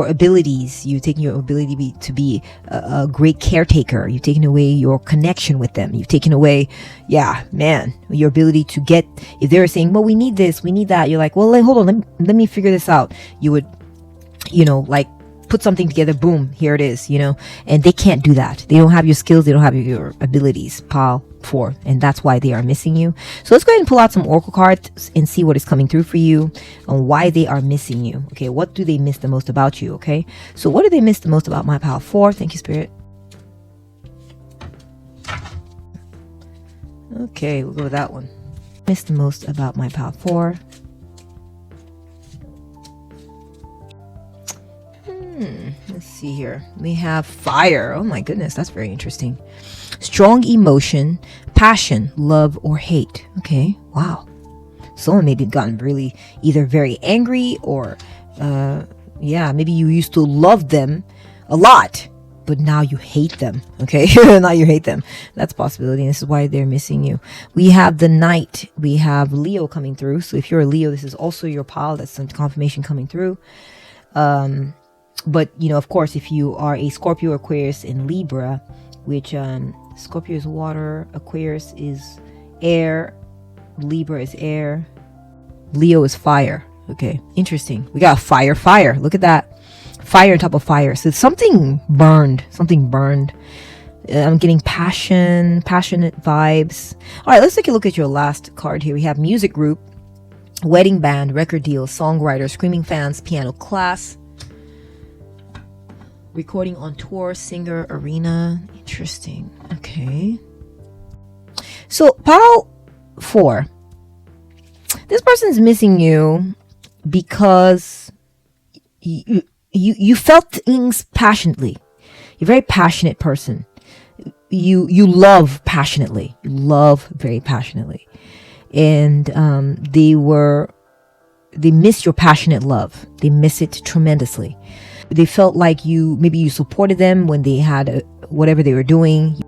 abilities, you've taken your ability to be a great caretaker, you've taken away your connection with them, you've taken away your ability to get, if they're saying, well, we need this, we need that, you're like, well, hold on, let me figure this out. You would like put something together, boom, here it is, you know. And they can't do that. They don't have your skills, they don't have your abilities, pile 4, and that's why they are missing you. So let's go ahead and pull out some oracle cards and see what is coming through for you and why they are missing you. Okay, what do they miss the most about you? Okay, so what do they miss the most about my pile 4? Thank you, Spirit. Okay, we'll go with that one. Miss the most about my pile 4. Let's see here. We have fire. Oh my goodness, that's very interesting. Strong emotion, passion, love, or hate. Okay, wow. Someone maybe gotten really either very angry or yeah, maybe you used to love them a lot, but now you hate them. Okay, now you hate them. That's a possibility. And this is why they're missing you. We have the Knight. We have Leo coming through. So if you're a Leo, this is also your pile. That's some confirmation coming through. But you know, of course, if you are a Scorpio, Aquarius, and Libra, which Scorpio is water, Aquarius is air, Libra is air, Leo is fire. Okay, interesting. We got fire. Look at that. Fire on top of fire. So something burned. I'm getting passionate vibes. All right, let's take a look at your last card here. We have music group, wedding band, record deal, songwriter, screaming fans, piano class, recording on tour, singer, arena. Interesting. Okay. So pile 4. This person's missing you because you felt things passionately. You're a very passionate person. You love passionately. You love very passionately. And they missed your passionate love. They miss it tremendously. They felt like maybe you supported them when they had whatever they were doing.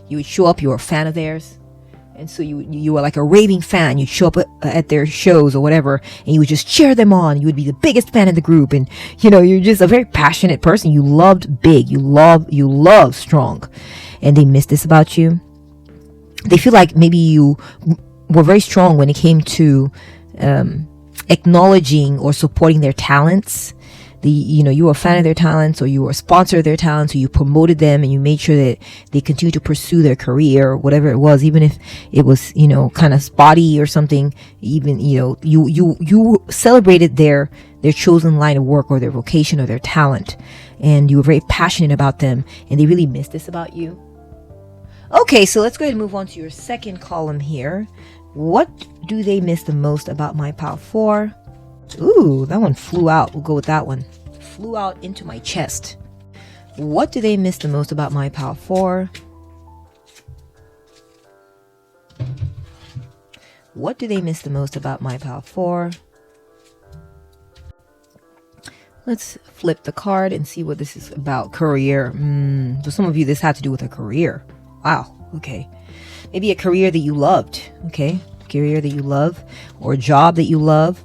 You would show up, you were a fan of theirs. And so you were like a raving fan. You'd show up at their shows or whatever, and you would just cheer them on. You would be the biggest fan in the group. And, you know, you're just a very passionate person. You loved big. You love strong. And they miss this about you. They feel like maybe you were very strong when it came to acknowledging or supporting their talents. You were a fan of their talents, or you were a sponsor of their talents, or you promoted them and you made sure that they continue to pursue their career or whatever it was, even if it was, kind of spotty or something. Even, you celebrated their chosen line of work or their vocation or their talent, and you were very passionate about them, and they really missed this about you. Okay, so let's go ahead and move on to your second column here. What do they miss the most about my pile 4? Ooh, that one flew out. We'll go with that one. Flew out into my chest. What do they miss the most about my pile 4? What do they miss the most about my pile 4? Let's flip the card and see what this is about. Career. For some of you, this had to do with a career. Wow. Okay. Maybe a career that you loved. Okay. Career that you love, or a job that you love.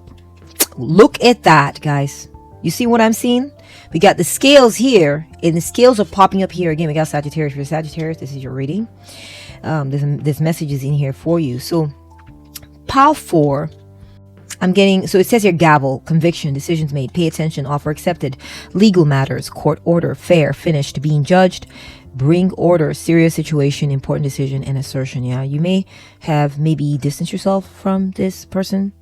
Look at that, guys. You see what I'm seeing? We got the scales here, and the scales are popping up here. Again, we got Sagittarius. For Sagittarius, this is your reading. There's messages in here for you. So, pile 4, I'm getting, so it says here, gavel, conviction, decisions made, pay attention, offer accepted, legal matters, court order, fair, finished, being judged, bring order, serious situation, important decision, and assertion. Yeah, you may have maybe distanced yourself from this person.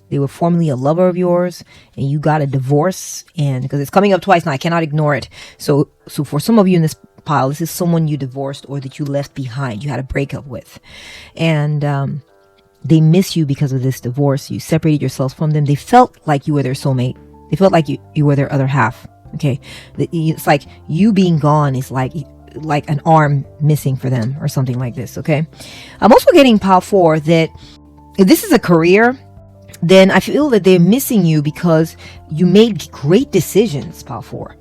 They were formerly a lover of yours, and you got a divorce, and because it's coming up twice now, I cannot ignore it. So for some of you in this pile, this is someone you divorced or that you left behind, you had a breakup with, and they miss you because of this divorce. You separated yourselves from them. They felt like you were their soulmate. They felt like you were their other half. Okay, it's like you being gone is like an arm missing for them or something like this. Okay, I'm also getting pile 4 that if this is a career, then I feel that they're missing you because you made great decisions, pile 4.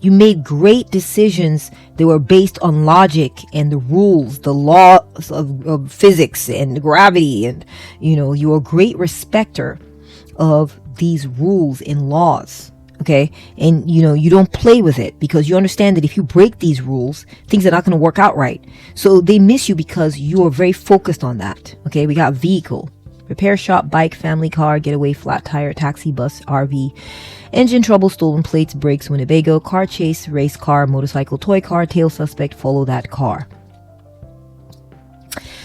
You made great decisions that were based on logic and the rules, the laws of physics and gravity. And, you are a great respecter of these rules and laws. Okay. And, you don't play with it because you understand that if you break these rules, things are not going to work out right. So they miss you because you are very focused on that. Okay. We got vehicle. Repair shop, bike, family car, getaway, flat tire, taxi, bus, RV, engine trouble, stolen plates, brakes, Winnebago, car chase, race car, motorcycle, toy car, tail suspect, follow that car.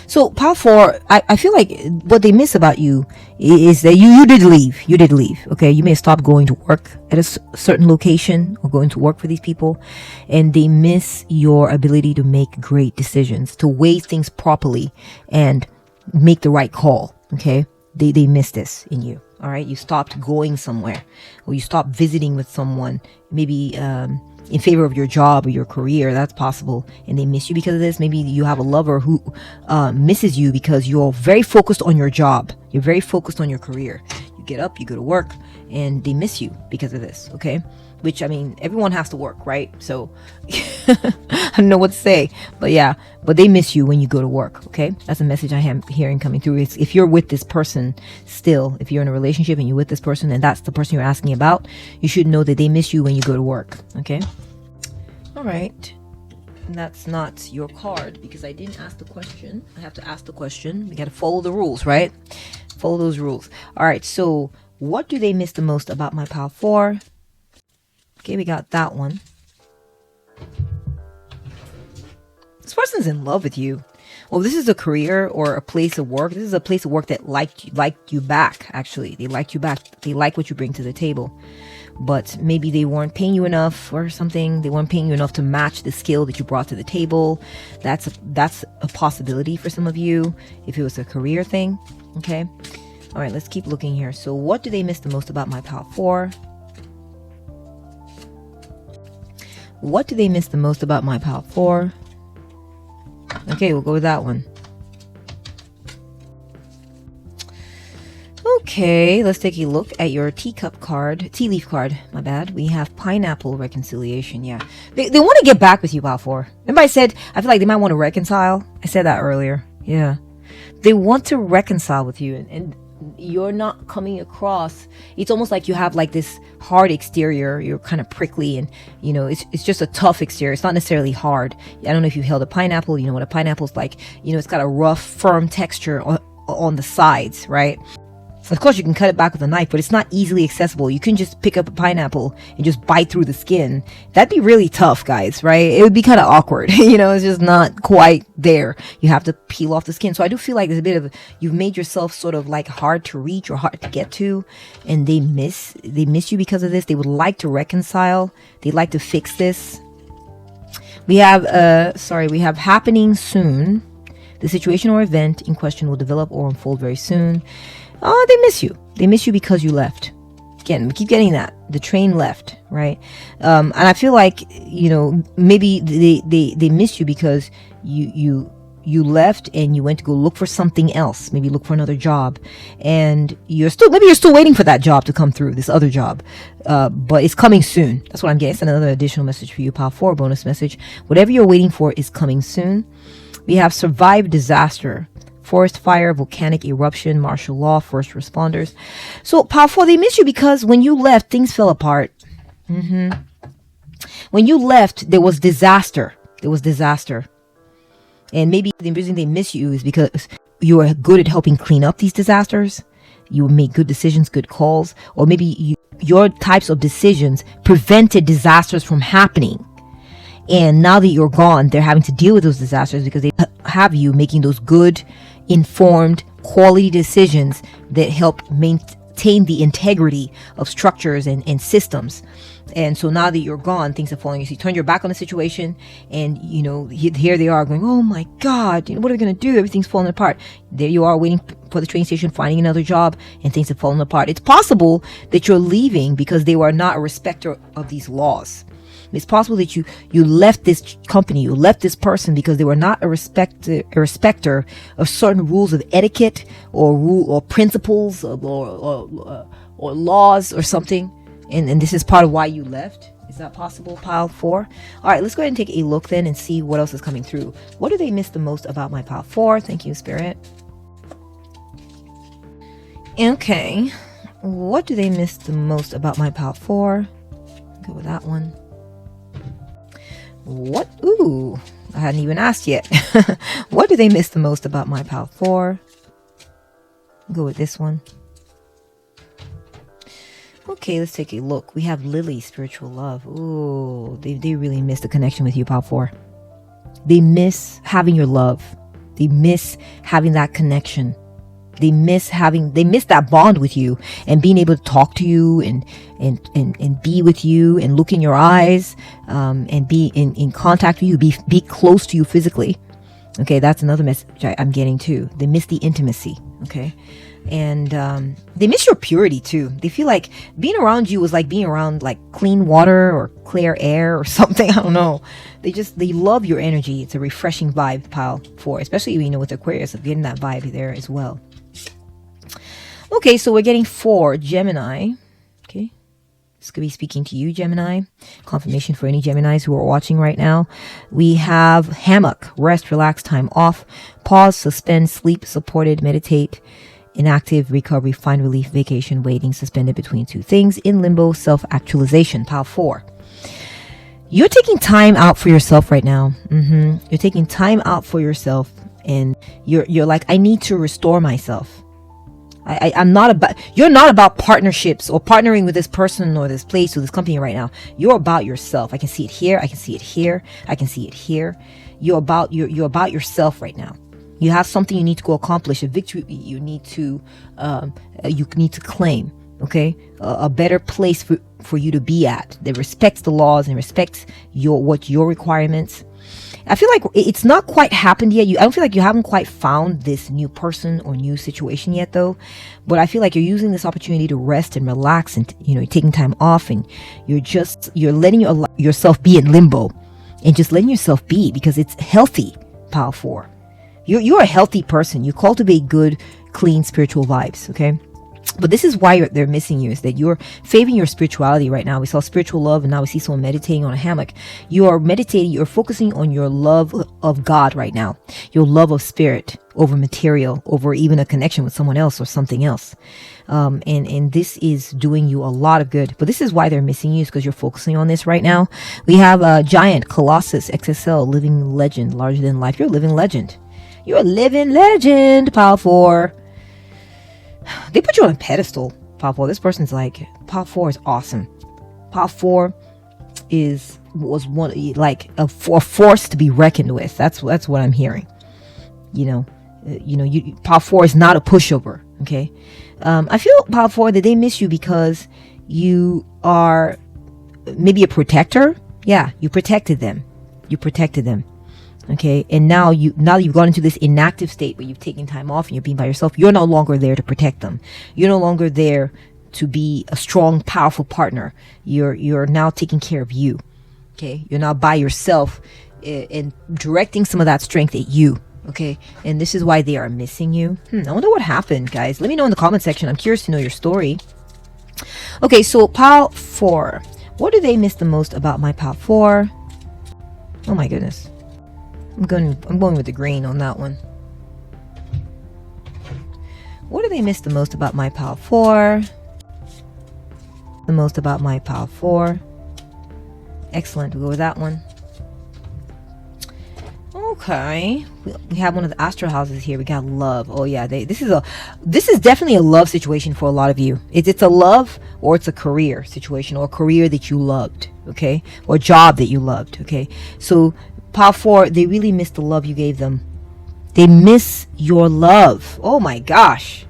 So pile 4, I feel like what they miss about you is that you did leave. You did leave. Okay, you may have stopped going to work at a certain location or going to work for these people, and they miss your ability to make great decisions, to weigh things properly and make the right call. Okay, they miss this in you. All right, you stopped going somewhere, or you stopped visiting with someone, maybe in favor of your job or your career. That's possible, and they miss you because of this. Maybe you have a lover who misses you because you're very focused on your job. You're very focused on your career. You get up, you go to work, and they miss you because of this. Okay, which, I mean, everyone has to work, right? So I don't know what to say, but yeah, but they miss you when you go to work. Okay, that's a message I am hearing coming through. It's if you're with this person still, if you're in a relationship and you're with this person and that's the person you're asking about, you should know that they miss you when you go to work. Okay, all right, that's not your card because I didn't ask the question. I have to ask the question. We got to follow the rules, right? Follow those rules. All right, so what do they miss the most about my pile 4? Okay, we got that one. This person's in love with you. Well, this is a career or a place of work. This is a place of work that liked you back, actually. They liked you back. They like what you bring to the table. But maybe they weren't paying you enough or something. They weren't paying you enough to match the skill that you brought to the table. That's a possibility for some of you if it was a career thing. Okay. All right, let's keep looking here. So what do they miss the most about my pile 4? What do they miss the most about my pile 4? Okay, we'll go with that one. Okay, let's take a look at your teacup card, tea leaf card, my bad. We have pineapple reconciliation, yeah. They want to get back with you, pile 4. Remember I said, I feel like they might want to reconcile? I said that earlier, yeah. They want to reconcile with you, and you're not coming across. It's almost like you have like this hard exterior. You're kind of prickly, and you know it's just a tough exterior. It's not necessarily hard. I don't know if you held a pineapple. You know what a pineapple's like. You know, it's got a rough, firm texture on the sides, right? Of course, you can cut it back with a knife, but it's not easily accessible. You can just pick up a pineapple and just bite through the skin. That'd be really tough, guys, right? It would be kind of awkward. You know, it's just not quite there. You have to peel off the skin. So I do feel like there's a bit of, you've made yourself sort of like hard to reach or hard to get to, and they miss you because of this. They would like to reconcile. They'd like to fix this. We have, we have happening soon. The situation or event in question will develop or unfold very soon. Oh, they miss you. They miss you because you left. Again, we keep getting that. The train left, right? And I feel like, you know, maybe they miss you because you left and you went to go look for something else. Maybe look for another job. And you're still waiting for that job to come through, this other job. But it's coming soon. That's what I'm getting. It's another additional message for you, pile 4, bonus message. Whatever you're waiting for is coming soon. We have survived disaster. Forest fire, volcanic eruption, martial law, first responders. So, pile 4, they miss you because when you left, things fell apart. When you left, there was disaster. And maybe the reason they miss you is because you are good at helping clean up these disasters. You make good decisions, good calls. Or maybe your types of decisions prevented disasters from happening. And now that you're gone, they're having to deal with those disasters because they have you making those good, informed, quality decisions that help maintain the integrity of structures and systems. And so now that you're gone, things are falling. So you turn your back on the situation, and you know, here they are going, oh my God, you know, what are we going to do? Everything's falling apart. There you are waiting for the train station, finding another job, and things have fallen apart. It's possible that you're leaving because they were not a respecter of these laws. It's possible that you left this company, you left this person because they were not a respecter of certain rules of etiquette or principles or laws or something. And this is part of why you left. Is that possible, pile 4? All right, let's go ahead and take a look then and see what else is coming through. What do they miss the most about my pile 4? Thank you, Spirit. Okay. What do they miss the most about my pile 4? Go with that one. What? Ooh, I hadn't even asked yet. What do they miss the most about my pile 4? Go with this one. Okay, let's take a look. We have Lily, spiritual love. Ooh, they really miss the connection with you, Pile 4. They miss having your love. They miss having that connection. They miss that bond with you and being able to talk to you and be with you and look in your eyes, and be in contact with you, be close to you physically. Okay, that's another message I'm getting too. They miss the intimacy. Okay. And they miss your purity too. They feel like being around you was like being around like clean water or clear air or something. I don't know. They love your energy. It's a refreshing vibe, Pile 4, especially, you know, with Aquarius, of getting that vibe there as well. Okay, so we're getting 4, Gemini. Okay, this could be speaking to you, Gemini. Confirmation for any Geminis who are watching right now. We have hammock, rest, relax, time off, pause, suspend, sleep, supported, meditate, inactive, recovery, find relief, vacation, waiting, suspended between two things, in limbo, self-actualization. Pile 4. You're taking time out for yourself right now. You're taking time out for yourself, and you're like, I need to restore myself. You're not about partnerships or partnering with this person or this place or this company right now. You're about yourself. I can see it here. I can see it here. I can see it here. You're about yourself right now. You have something you need to go accomplish, a victory you need to claim. Okay, a better place for you to be at that respects the laws and respects your requirements. I feel like it's not quite happened yet. I don't feel like you haven't quite found this new person or new situation yet, though. But I feel like you're using this opportunity to rest and relax, and you're taking time off, and you're letting yourself be in limbo, and just letting yourself be, because it's healthy. Pile 4. You're a healthy person. You cultivate good, clean spiritual vibes. Okay. But this is why they're missing you, is that you're favoring your spirituality right now. We saw spiritual love, and now we see someone meditating on a hammock. You are meditating, you're focusing on your love of God right now. Your love of spirit over material, over even a connection with someone else or something else. And this is doing you a lot of good. But this is why they're missing you, is because you're focusing on this right now. We have a giant, Colossus, XSL, living legend, larger than life. You're a living legend. You're a living legend, Pile 4. They put you on a pedestal, Pile 4. This person's like, Pile 4 is awesome. Pile 4 was one, like a force to be reckoned with. That's what I'm hearing. Pile 4 is not a pushover. Okay, I feel, Pile 4, that they miss you because you are maybe a protector. Yeah, you protected them. Okay, and now that you've gone into this inactive state where you've taken time off and you're being by yourself, you're no longer there to protect them. You're no longer there to be a strong, powerful partner. You're now taking care of you. Okay, you're now by yourself and directing some of that strength at you. Okay, and this is why they are missing you. I wonder what happened, guys. Let me know in the comment section. I'm curious to know your story. Okay, so Pile 4. What do they miss the most about my Pile 4? Oh my goodness. I'm going with the green on that one. What do they miss the most about my Pile 4? The most about my Pile 4. Excellent. We'll go with that one. Okay. We have one of the astral houses here. We got love. Oh yeah, this is definitely a love situation for a lot of you. It's a love, or it's a career situation, or a career that you loved. Okay, or a job that you loved. Okay, so Pile 4, they really miss the love you gave them. They miss your love. Oh my gosh.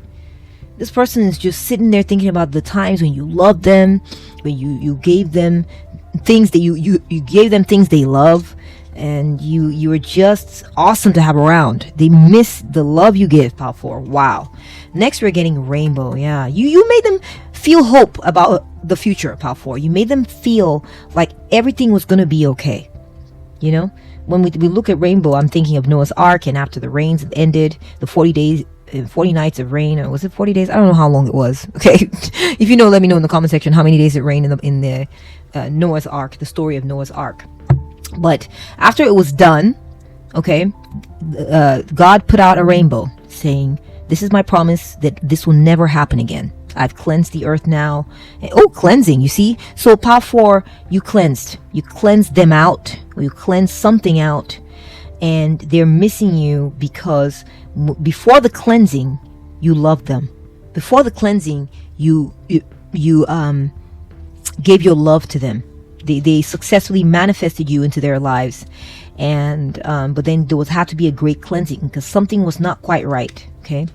This person is just sitting there thinking about the times when you loved them, when you gave them things that you gave them things they love, and you were just awesome to have around. They miss the love you give, Pile 4. Wow. Next, we're getting rainbow. Yeah, you made them feel hope about the future, Pile 4. You made them feel like everything was going to be okay. When we look at rainbow, I'm thinking of Noah's Ark, and after the rains ended, the 40 nights of rain, or was it 40 days? I don't know how long it was. Okay, if you know, let me know in the comment section how many days it rained in the Noah's Ark, the story of Noah's Ark. But after it was done, okay, God put out a rainbow saying, "This is my promise that this will never happen again. I've cleansed the earth now." Oh, cleansing, you see? So Pile 4, you cleansed them out, or you cleansed something out, and they're missing you because before the cleansing, you loved them. Before the cleansing, you gave your love to them. They successfully manifested you into their lives, and but then there was had to be a great cleansing because something was not quite right. Okay,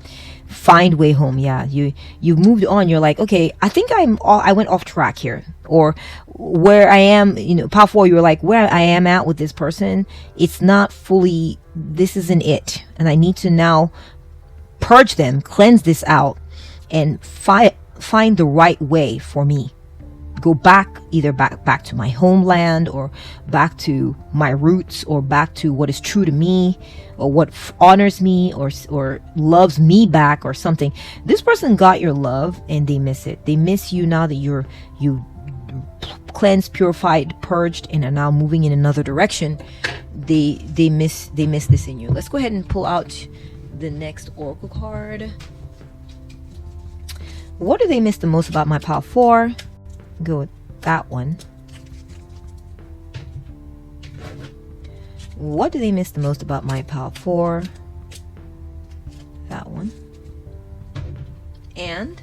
find way home. Yeah, you moved on. You're like, okay, I think I went off track here, or where I am. You know, Pile 4, you're like, where I am at with this person, it's not fully. This isn't it, and I need to now purge them, cleanse this out, and find the right way for me. Go back, either back to my homeland, or back to my roots, or back to what is true to me, or what honors me, or loves me back, or something. This person got your love and they miss it. They miss you now that you cleansed, purified, purged, and are now moving in another direction. They miss this in you. Let's go ahead and pull out the next oracle card. What do they miss the most about my Pile 4? Go with that one. What do they miss the most about my Pile 4? That one. And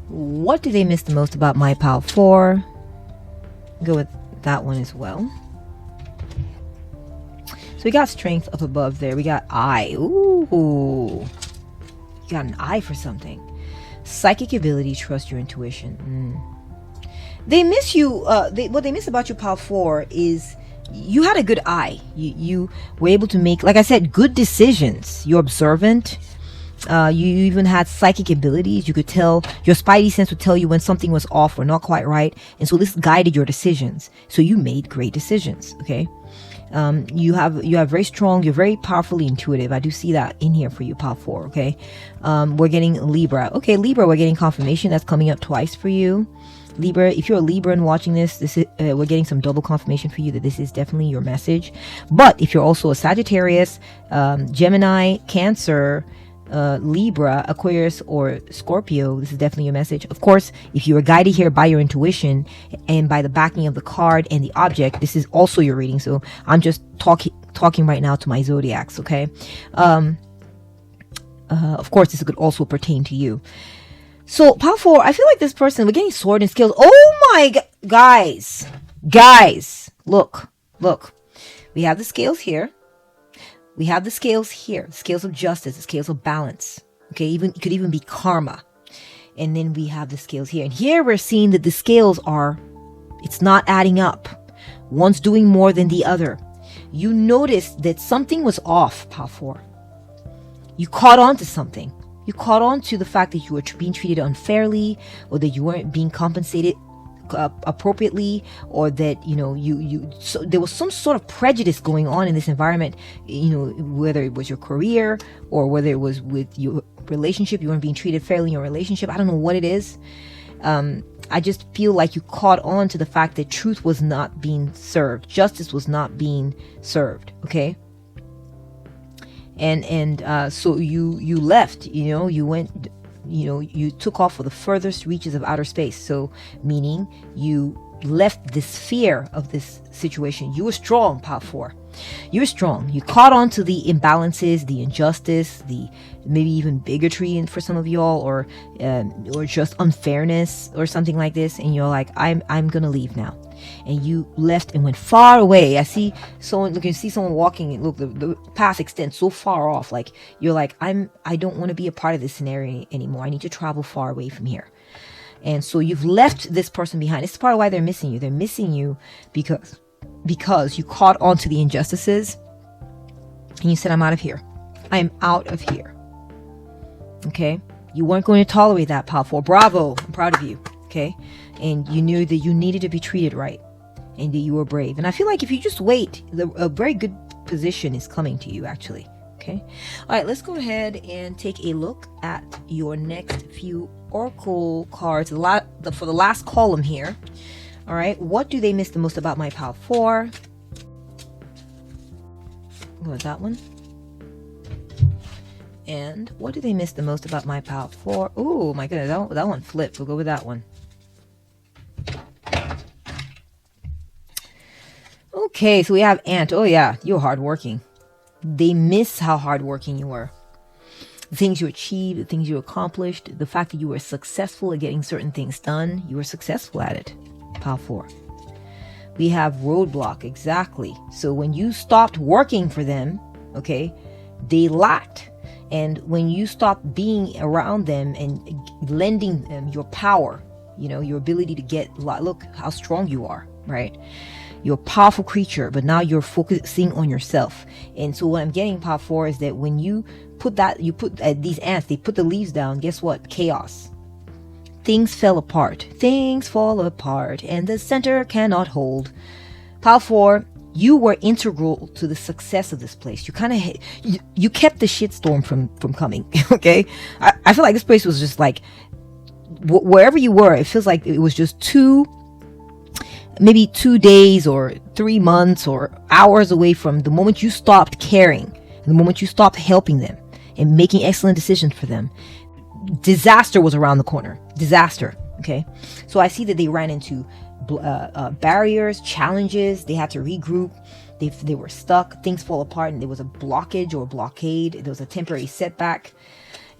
what do they miss the most about my Pile 4? Go with that one as well. So we got strength up above there. We got eye. Ooh. You got an eye for something. Psychic ability, trust your intuition. They miss you. What they miss about your Pile 4 is you had a good eye. You were able to make, like I said, good decisions. You're observant. You even had psychic abilities. You could tell, your spidey sense would tell you when something was off or not quite right. And so this guided your decisions. So you made great decisions. Okay. You have very strong, you're very powerfully intuitive. I do see that in here for you, Pile 4. Okay. We're getting Libra. Okay, Libra, we're getting confirmation. That's coming up twice for you. Libra, if you're a Libra and watching this is we're getting some double confirmation for you that this is definitely your message. But if you're also a Sagittarius, Gemini, Cancer, Libra, Aquarius, or Scorpio, this is definitely your message. Of course, if you are guided here by your intuition and by the backing of the card and the object, this is also your reading. So I'm just talking right now to my zodiacs. Okay. Of course, this could also pertain to you. So, Pile 4, I feel like this person, we're getting sword and scales. Oh my guys, look. We have the scales here. We have the scales here. Scales of justice, the scales of balance. Okay, it could even be karma. And then we have the scales here. And here we're seeing that the scales it's not adding up. One's doing more than the other. You noticed that something was off, Pile 4. You caught on to something. You caught on to the fact that you were being treated unfairly, or that you weren't being compensated appropriately, or that so there was some sort of prejudice going on in this environment, whether it was your career or whether it was with your relationship. You weren't being treated fairly in your relationship. I don't know what it is. I just feel like you caught on to the fact that truth was not being served, justice was not being served. Okay. And so you left, you went, you took off for the furthest reaches of outer space. So meaning you left this fear of this situation. You were strong, Pile 4. You were strong. You caught on to the imbalances, the injustice, the maybe even bigotry for some of y'all, or just unfairness or something like this. And you're like, I'm gonna leave now. And you left and went far away. I see someone. Look, you see someone walking. Look, the path extends so far off. Like you're like, I don't want to be a part of this scenario anymore. I need to travel far away from here. And so you've left this person behind. It's part of why they're missing you. They're missing you because you caught on to the injustices and you said, I'm out of here. I am out of here. Okay. You weren't going to tolerate that, Pile 4. Bravo. I'm proud of you. Okay. And you knew that you needed to be treated right and that you were brave. And I feel like if you just wait, a very good position is coming to you, actually. Okay. All right. Let's go ahead and take a look at your next few oracle cards for the last column here. All right. What do they miss the most about my Pile 4? Go with that one. And what do they miss the most about my Pile 4? Oh my goodness, that one flipped. We'll go with that one. Okay, so we have Ant. Oh yeah, you're hardworking. They miss how hardworking you were. the things you achieved, the things you accomplished, the fact that you were successful at getting certain things done. You were successful at it. Pile 4. We have roadblock, exactly. So when you stopped working for them, okay, they lacked. And when you stop being around them and lending them your power, you know, your ability to get, look how strong you are, right? You're a powerful creature, but now you're focusing on yourself. And so what I'm getting, Pile 4, is that when you put that, these ants, they put the leaves down, guess what? Chaos. Things fell apart. Things fall apart, and the center cannot hold. Pile 4, you were integral to the success of this place. You kind of, you kept the shitstorm from coming, okay? I feel like this place was just like, wherever you were, it feels like it was just maybe 2 days or 3 months or hours away from the moment you stopped caring, the moment you stopped helping them and making excellent decisions for them. Disaster was around the corner. Disaster. Okay. So I see that they ran into barriers, challenges. They had to regroup. They were stuck. Things fall apart, and there was a blockage or blockade. There was a temporary setback.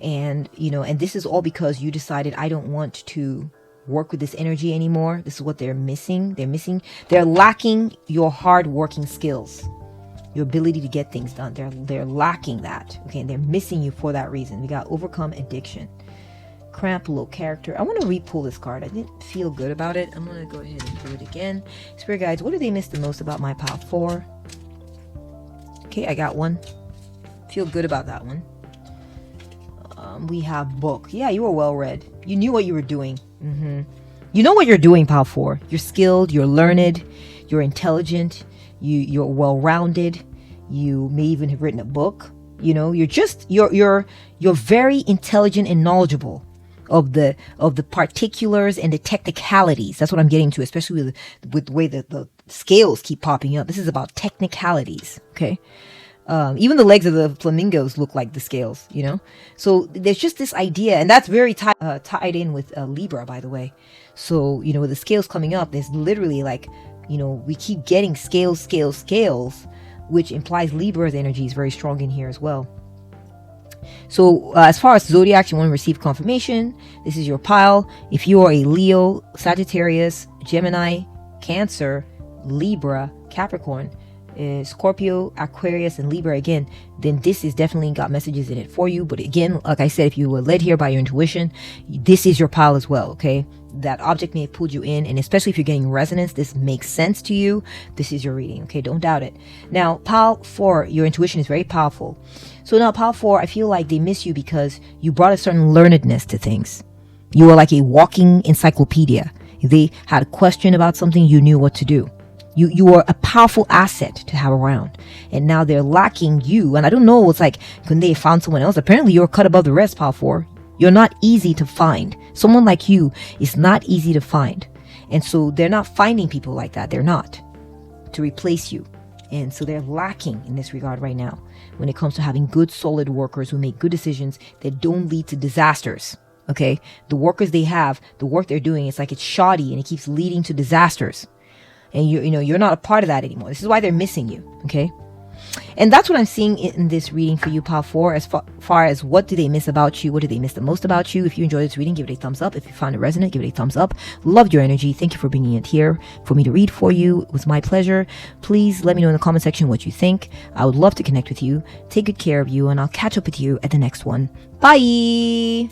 And, you know, and this is all because you decided, I don't want to work with this energy anymore. This is what they're missing. They're lacking your hard working skills, your ability to get things done. They're lacking that. Okay. And they're missing you for that reason. We got overcome addiction. Cramp, low character. I want to re-pull this card. I didn't feel good about it. I'm going to go ahead and do it again. Spirit guides, what do they miss the most about my Pile 4? Okay, I got one. Feel good about that one. We have book. Yeah, you were well read. You knew what you were doing. You know what you're doing, Pile 4. You're skilled, you're learned, you're intelligent, you're well-rounded. You may even have written a book. You know, you're very intelligent and knowledgeable of the particulars and the technicalities. That's what I'm getting to, especially with the way that the scales keep popping up. This is about technicalities. Okay. Even the legs of the flamingos look like the scales, you know? So there's just this idea, and that's very tied in with Libra, by the way. So, you know, with the scales coming up, there's literally like, you know, we keep getting scales, which implies Libra's energy is very strong in here as well. So as far as Zodiac, you want to receive confirmation. This is your pile. If you are a Leo, Sagittarius, Gemini, Cancer, Libra, Capricorn, Scorpio, Aquarius, and Libra again, then this is definitely got messages in it for you. But again, like I said, if you were led here by your intuition, this is your pile as well. Okay, that object may have pulled you in, and especially if you're getting resonance, this makes sense to you. This is your reading. Okay, don't doubt it. Now, Pile 4, your intuition is very powerful. So now, Pile 4, I feel like they miss you because you brought a certain learnedness to things. You were like a walking encyclopedia. If they had a question about something, you knew what to do. You were a powerful asset to have around, and now they're lacking you. And I don't know, it's like, couldn't they have found someone else? Apparently you're cut above the rest, Pile 4. You're not easy to find. Someone like you is not easy to find. And so they're not finding people like that. They're not, to replace you. And so they're lacking in this regard right now when it comes to having good, solid workers who make good decisions that don't lead to disasters. Okay. The workers they have, the work they're doing, it's like it's shoddy and it keeps leading to disasters. And you're not a part of that anymore. This is why they're missing you. Okay. And that's what I'm seeing in this reading for you, Pile 4, as far as what do they miss about you? What do they miss the most about you? If you enjoyed this reading, give it a thumbs up. If you found it resonant, give it a thumbs up. Loved your energy. Thank you for bringing it here for me to read for you. It was my pleasure. Please let me know in the comment section what you think. I would love to connect with you. Take good care of you, and I'll catch up with you at the next one. Bye.